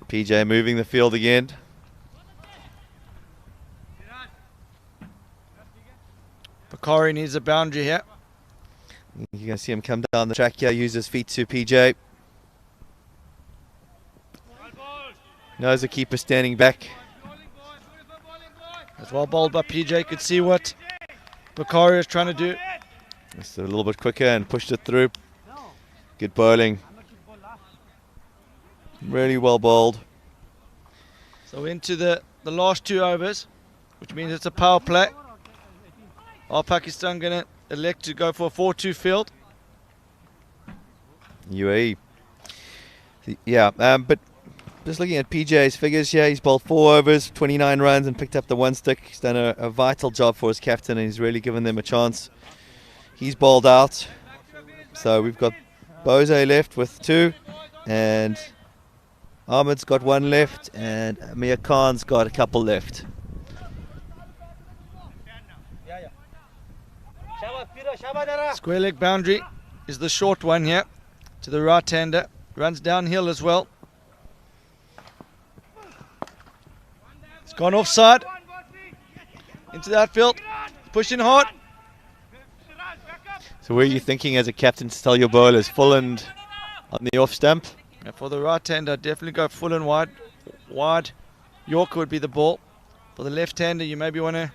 PJ moving the field again. Bakari needs a boundary here. You can see him come down the track here, use his feet to PJ. Knows the keeper standing back. As well bowled by PJ, could see what Bakari is trying to do. Just a little bit quicker and pushed it through. Good bowling. Really well bowled. So into the last 2 overs, which means it's a power play. Are Pakistan going to elect to go for a 4-2 field? UAE. Yeah, but just looking at PJ's figures here, he's bowled 4 overs, 29 runs and picked up the 1 stick. He's done a vital job for his captain and he's really given them a chance. He's bowled out. So we've got Bose left with 2 and Ahmed's got 1 left and Amir Khan's got a couple left. Square leg boundary is the short one here to the right hander. Runs downhill as well. It's gone offside. Into the outfield. Pushing hard. So where are you thinking as a captain to tell your bowlers full and on the off stump? And for the right hander, definitely go full and wide. wide Yorker would be the ball. For the left-hander, you maybe want to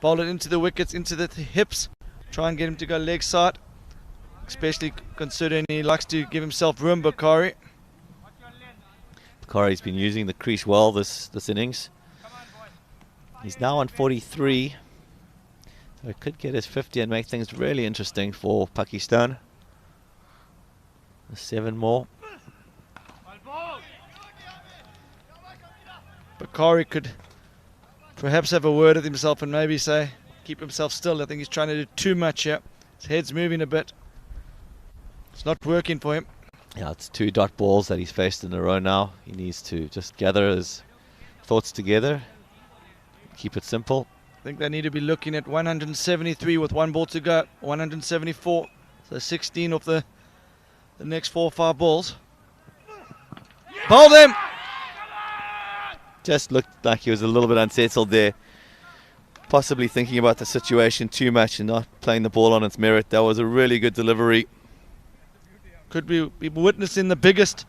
bowl it into the wickets, into the hips. Try and get him to go leg side, especially considering he likes to give himself room, Bakari. Bakari's been using the crease well this innings. He's now on 43. So it could get his 50 and make things really interesting for Pakistan. 7 more. Bakari could perhaps have a word with himself and maybe say, keep himself still. I think he's trying to do too much here. His head's moving a bit. It's not working for him. Yeah, it's 2 dot balls that he's faced in a row now. He needs to just gather his thoughts together. Keep it simple. I think they need to be looking at 173 with 1 ball to go. 174. So 16 of the next 4 or 5 balls. Bowl them! Just looked like he was a little bit unsettled there. Possibly thinking about the situation too much and not playing the ball on its merit. That was a really good delivery. Could be witnessing the biggest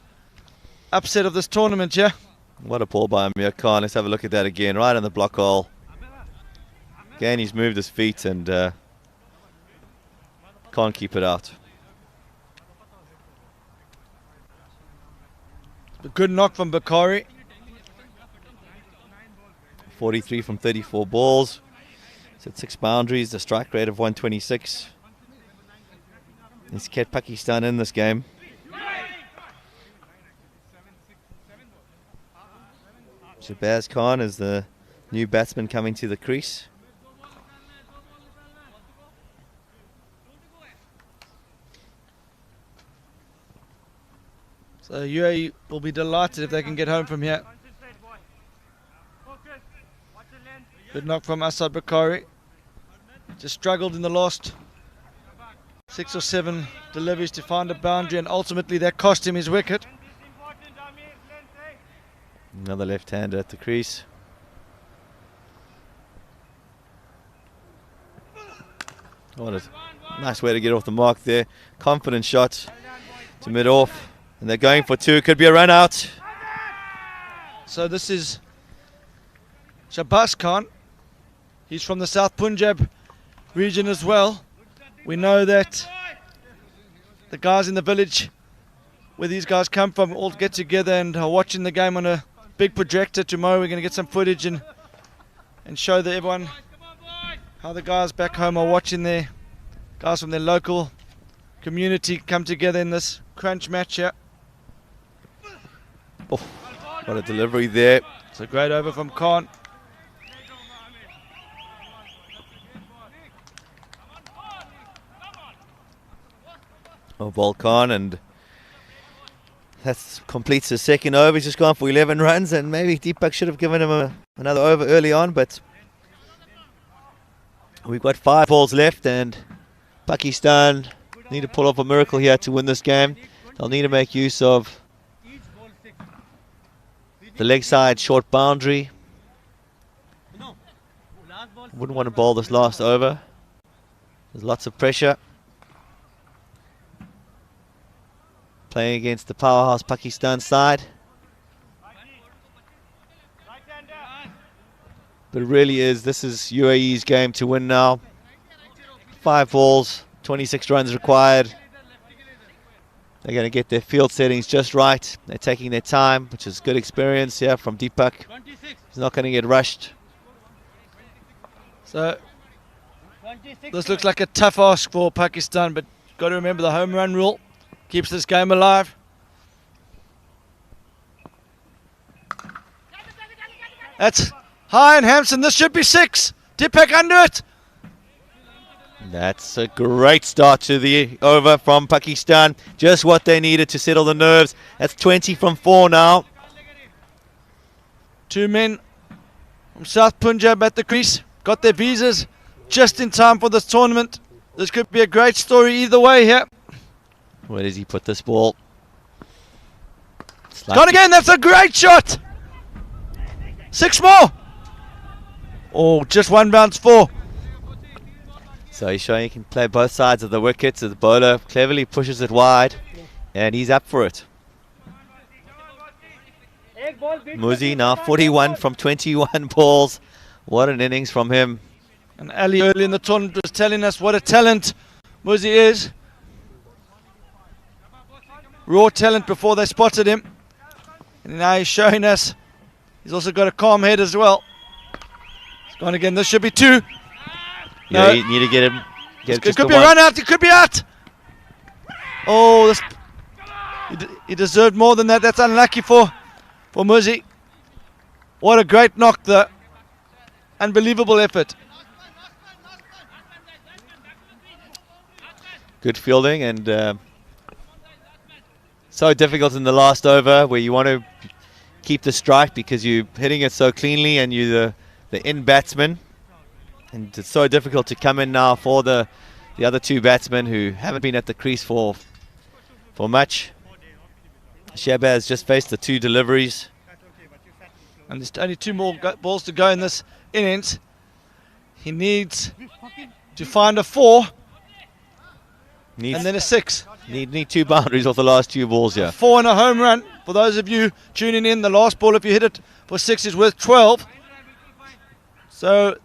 upset of this tournament, yeah? What a ball by Amir Khan. Let's have a look at that again. Right in the block hole. Again, he's moved his feet and can't keep it out. A good knock from Bakari. 43 from 34 balls. It's at 6 boundaries, a strike rate of 126. He's kept Pakistan in this game. Shabazz Khan is the new batsman coming to the crease. So UAE will be delighted if they can get home from here. Good knock from Asad Bakari. Just struggled in the last 6 or 7 deliveries to find a boundary, and ultimately that cost him his wicket. Another left-hander at the crease. What a nice way to get off the mark there. Confident shot to mid-off. And they're going for 2. Could be a run out. So this is Shabazz Khan. He's from the South Punjab region as well. We know that the guys in the village where these guys come from all get together and are watching the game on a big projector. Tomorrow we're going to get some footage and show everyone how the guys back home are watching their guys from their local community come together in this crunch match here. Oh, what a delivery there. It's a great over from Khan. Oh, ball Khan, and that completes his second over. He's just gone for 11 runs, and maybe Deepak should have given him another over early on, but we've got 5 balls left, and Pakistan need to pull off a miracle here to win this game. They'll need to make use of the leg side short boundary. Wouldn't want to bowl this last over. There's lots of pressure. Playing against the powerhouse Pakistan side. But it really is, this is UAE's game to win now. 5 balls, 26 runs required. They're going to get their field settings just right. They're taking their time, which is good experience here from Deepak. He's not going to get rushed. So this looks like a tough ask for Pakistan, but you've got to remember the home run rule keeps this game alive. That's high and Hampson. This should be 6. Deepak under it. That's a great start to the over from Pakistan. Just what they needed to settle the nerves. That's 20 from 4 now. 2 men from South Punjab at the crease. Got their visas just in time for this tournament. This could be a great story either way here. Where does he put this ball? Gone again. That's a great shot. 6 more. Oh, just 1 bounce 4. So he's showing he can play both sides of the wickets. The bowler cleverly pushes it wide, and he's up for it. Muzi now 41 from 21 balls. What an innings from him. And Ali early in the tournament was telling us what a talent Muzi is. Raw talent before they spotted him. And now he's showing us he's also got a calm head as well. It's gone again. This should be 2. Yeah, you need to get him. It could be a run out. It could be out. Oh, he deserved more than that. That's unlucky for Muzi. What a great knock, though. Unbelievable effort. Good fielding and so difficult in the last over where you want to keep the strike because you're hitting it so cleanly and you're the in batsman. And it's so difficult to come in now for the other 2 batsmen who haven't been at the crease for much. Shabazz just faced the 2 deliveries. And there's only 2 more balls to go in this innings. He needs to find a 4 and then a 6. Need 2 boundaries off the last 2 balls here. 4 and a home run. For those of you tuning in, the last ball, if you hit it for 6, is worth 12. So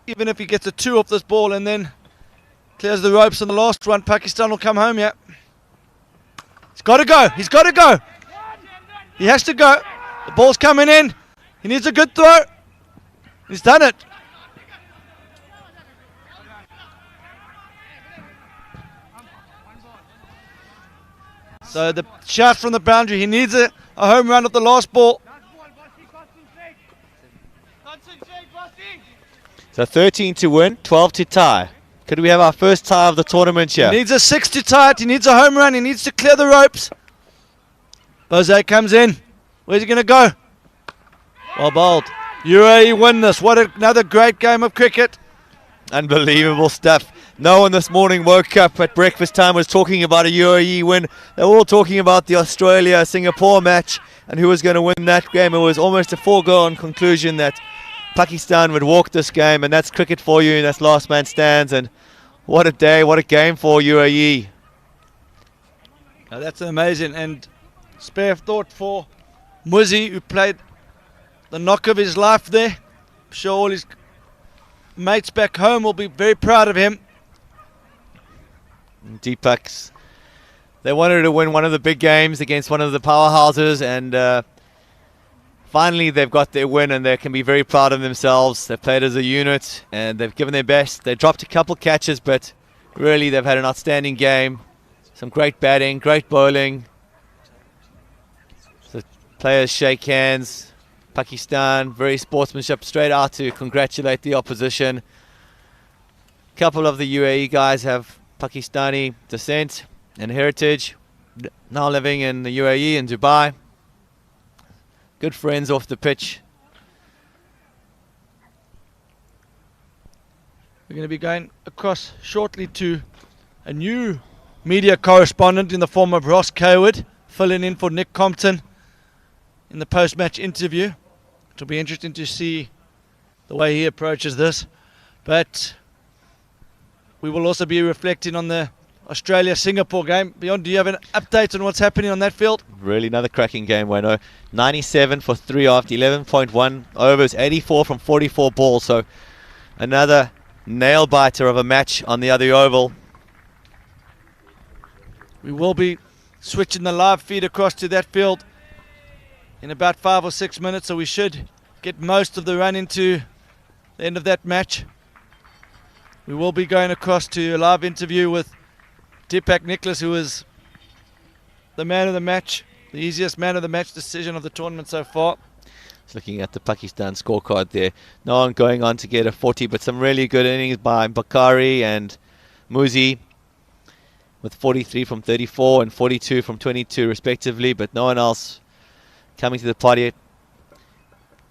even if he gets a 2 off this ball and then clears the ropes on the last run, Pakistan will come home, yeah. He's got to go. He's got to go. He has to go. The ball's coming in. He needs a good throw. He's done it. So the shot from the boundary. He needs a home run at the last ball. So 13 to win, 12 to tie. Could we have our first tie of the tournament here? He needs a 6 to tie it. He needs a home run. He needs to clear the ropes. Bose comes in. Where's he going to go? Well bowled. UAE win this. What another great game of cricket. Unbelievable stuff. No one this morning woke up at breakfast time was talking about a UAE win. They were all talking about the Australia-Singapore match and who was going to win that game. It was almost a foregone conclusion that Pakistan would walk this game, and that's cricket for you, and that's last man stands. And what a day, what a game for UAE. Now that's amazing, and spare thought for Muzi, who played the knock of his life there. I'm sure all his mates back home will be very proud of him. Deepak's, they wanted to win one of the big games against one of the powerhouses, and finally they've got their win and they can be very proud of themselves. They've played as a unit and they've given their best. They dropped a couple catches, but really they've had an outstanding game. Some great batting, great bowling. The players shake hands. Pakistan, very sportsmanship, straight out to congratulate the opposition. A couple of the UAE guys have Pakistani descent and heritage, now living in the UAE in Dubai. Good friends off the pitch. We're going to be going across shortly to a new media correspondent in the form of Ross Kaywood, filling in for Nick Compton in the post-match interview. It'll be interesting to see the way he approaches this. But we will also be reflecting on the Australia-Singapore game. Beyond, do you have an update on what's happening on that field? Really another cracking game, Wayno. 97 for 3 after 11.1 overs, 84 from 44 balls. So another nail-biter of a match on the other oval. We will be switching the live feed across to that field in about 5 or 6 minutes, so we should get most of the run into the end of that match. We will be going across to a live interview with Deepak Nicholas, who is the man of the match, the easiest man of the match decision of the tournament so far. Just looking at the Pakistan scorecard there. No one going on to get a 40, but some really good innings by Bakari and Muzi with 43 from 34 and 42 from 22 respectively, but no one else coming to the party.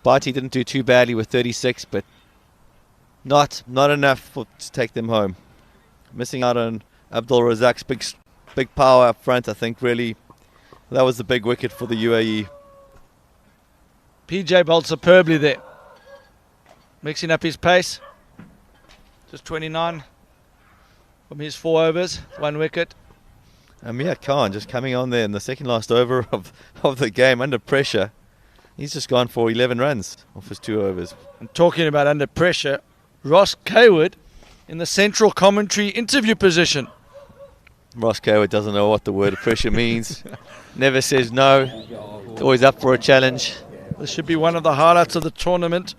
Boughton didn't do too badly with 36, but not enough to take them home. Missing out on Abdul Razak's big power up front. I think really that was the big wicket for the UAE. PJ bowled superbly there, mixing up his pace. Just 29 from his 4 overs, 1 wicket. Yeah, Khan just coming on there in the second last over of the game under pressure. He's just gone for 11 runs off his 2 overs. And talking about under pressure, Ross Cawood in the central commentary interview position. Ross Cawood doesn't know what the word pressure means. Never says no. Always up for a challenge. This should be one of the highlights of the tournament.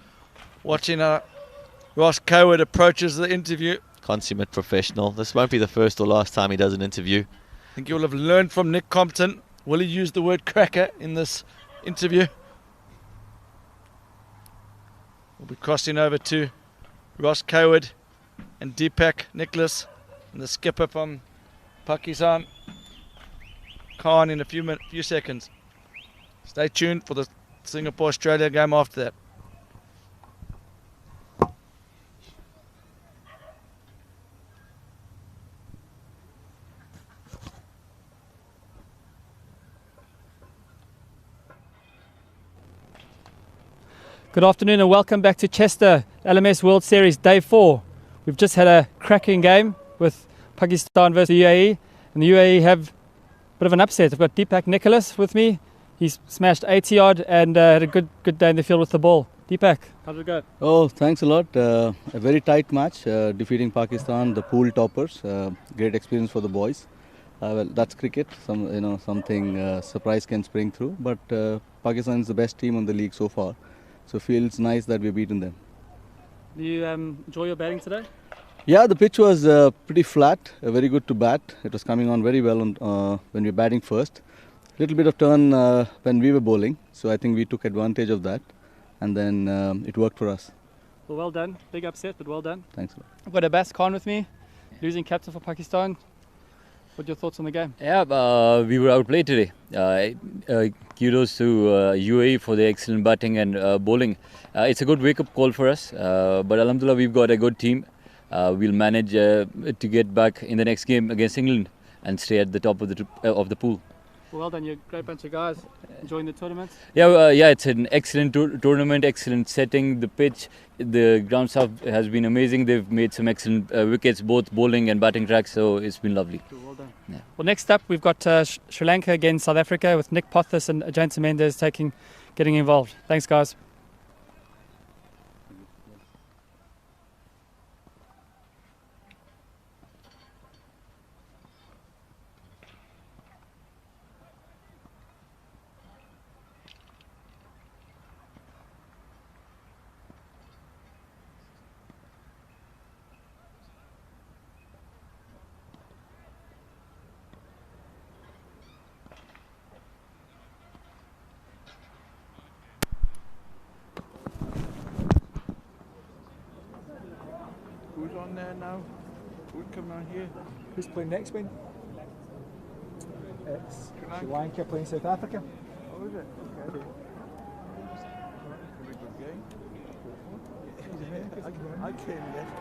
Watching Ross Cawood approaches the interview. Consummate professional. This won't be the first or last time he does an interview. I think you'll have learned from Nick Compton. Will he use the word cracker in this interview? We'll be crossing over to Ross Cawood and Deepak Nicholas and the skipper from Pakistan, Khan, in a few seconds. Stay tuned for the Singapore-Australia game after that. Good afternoon and welcome back to Chester, LMS World Series Day 4. We've just had a cracking game with Pakistan versus the UAE, and the UAE have a bit of an upset. I've got Deepak Nicholas with me. He's smashed 80 odd and had a good day in the field with the ball. Deepak, how did it go? Oh, thanks a lot. A very tight match, defeating Pakistan, the pool toppers. Great experience for the boys. Well, that's cricket. Something surprise can spring through. But Pakistan is the best team on the league so far. So feels nice that we've beaten them. Do you enjoy your batting today? Yeah, the pitch was pretty flat, very good to bat. It was coming on very well when we were batting first. A little bit of turn when we were bowling, so I think we took advantage of that, and then it worked for us. Well done. Big upset, but well done. Thanks a lot. I've got Abbas Khan with me, losing captain for Pakistan. What are your thoughts on the game? Yeah, we were outplayed today. Kudos to UAE for the excellent batting and bowling. It's a good wake-up call for us, but alhamdulillah, we've got a good team. We'll manage to get back in the next game against England and stay at the top of the pool. Well done, you're a great bunch of guys. Enjoying the tournament? Yeah, it's an excellent tournament, excellent setting. The pitch, the ground staff has been amazing. They've made some excellent wickets, both bowling and batting tracks, so it's been lovely. Cool, well done. Yeah. Well, next up, we've got Sri Lanka against South Africa with Nick Pothis and James Mendes getting involved. Thanks, guys. Who's on there now? Who's coming on here? Who's playing next, Ben? It's Sri Lanka playing South Africa. Oh, is it? Okay. I came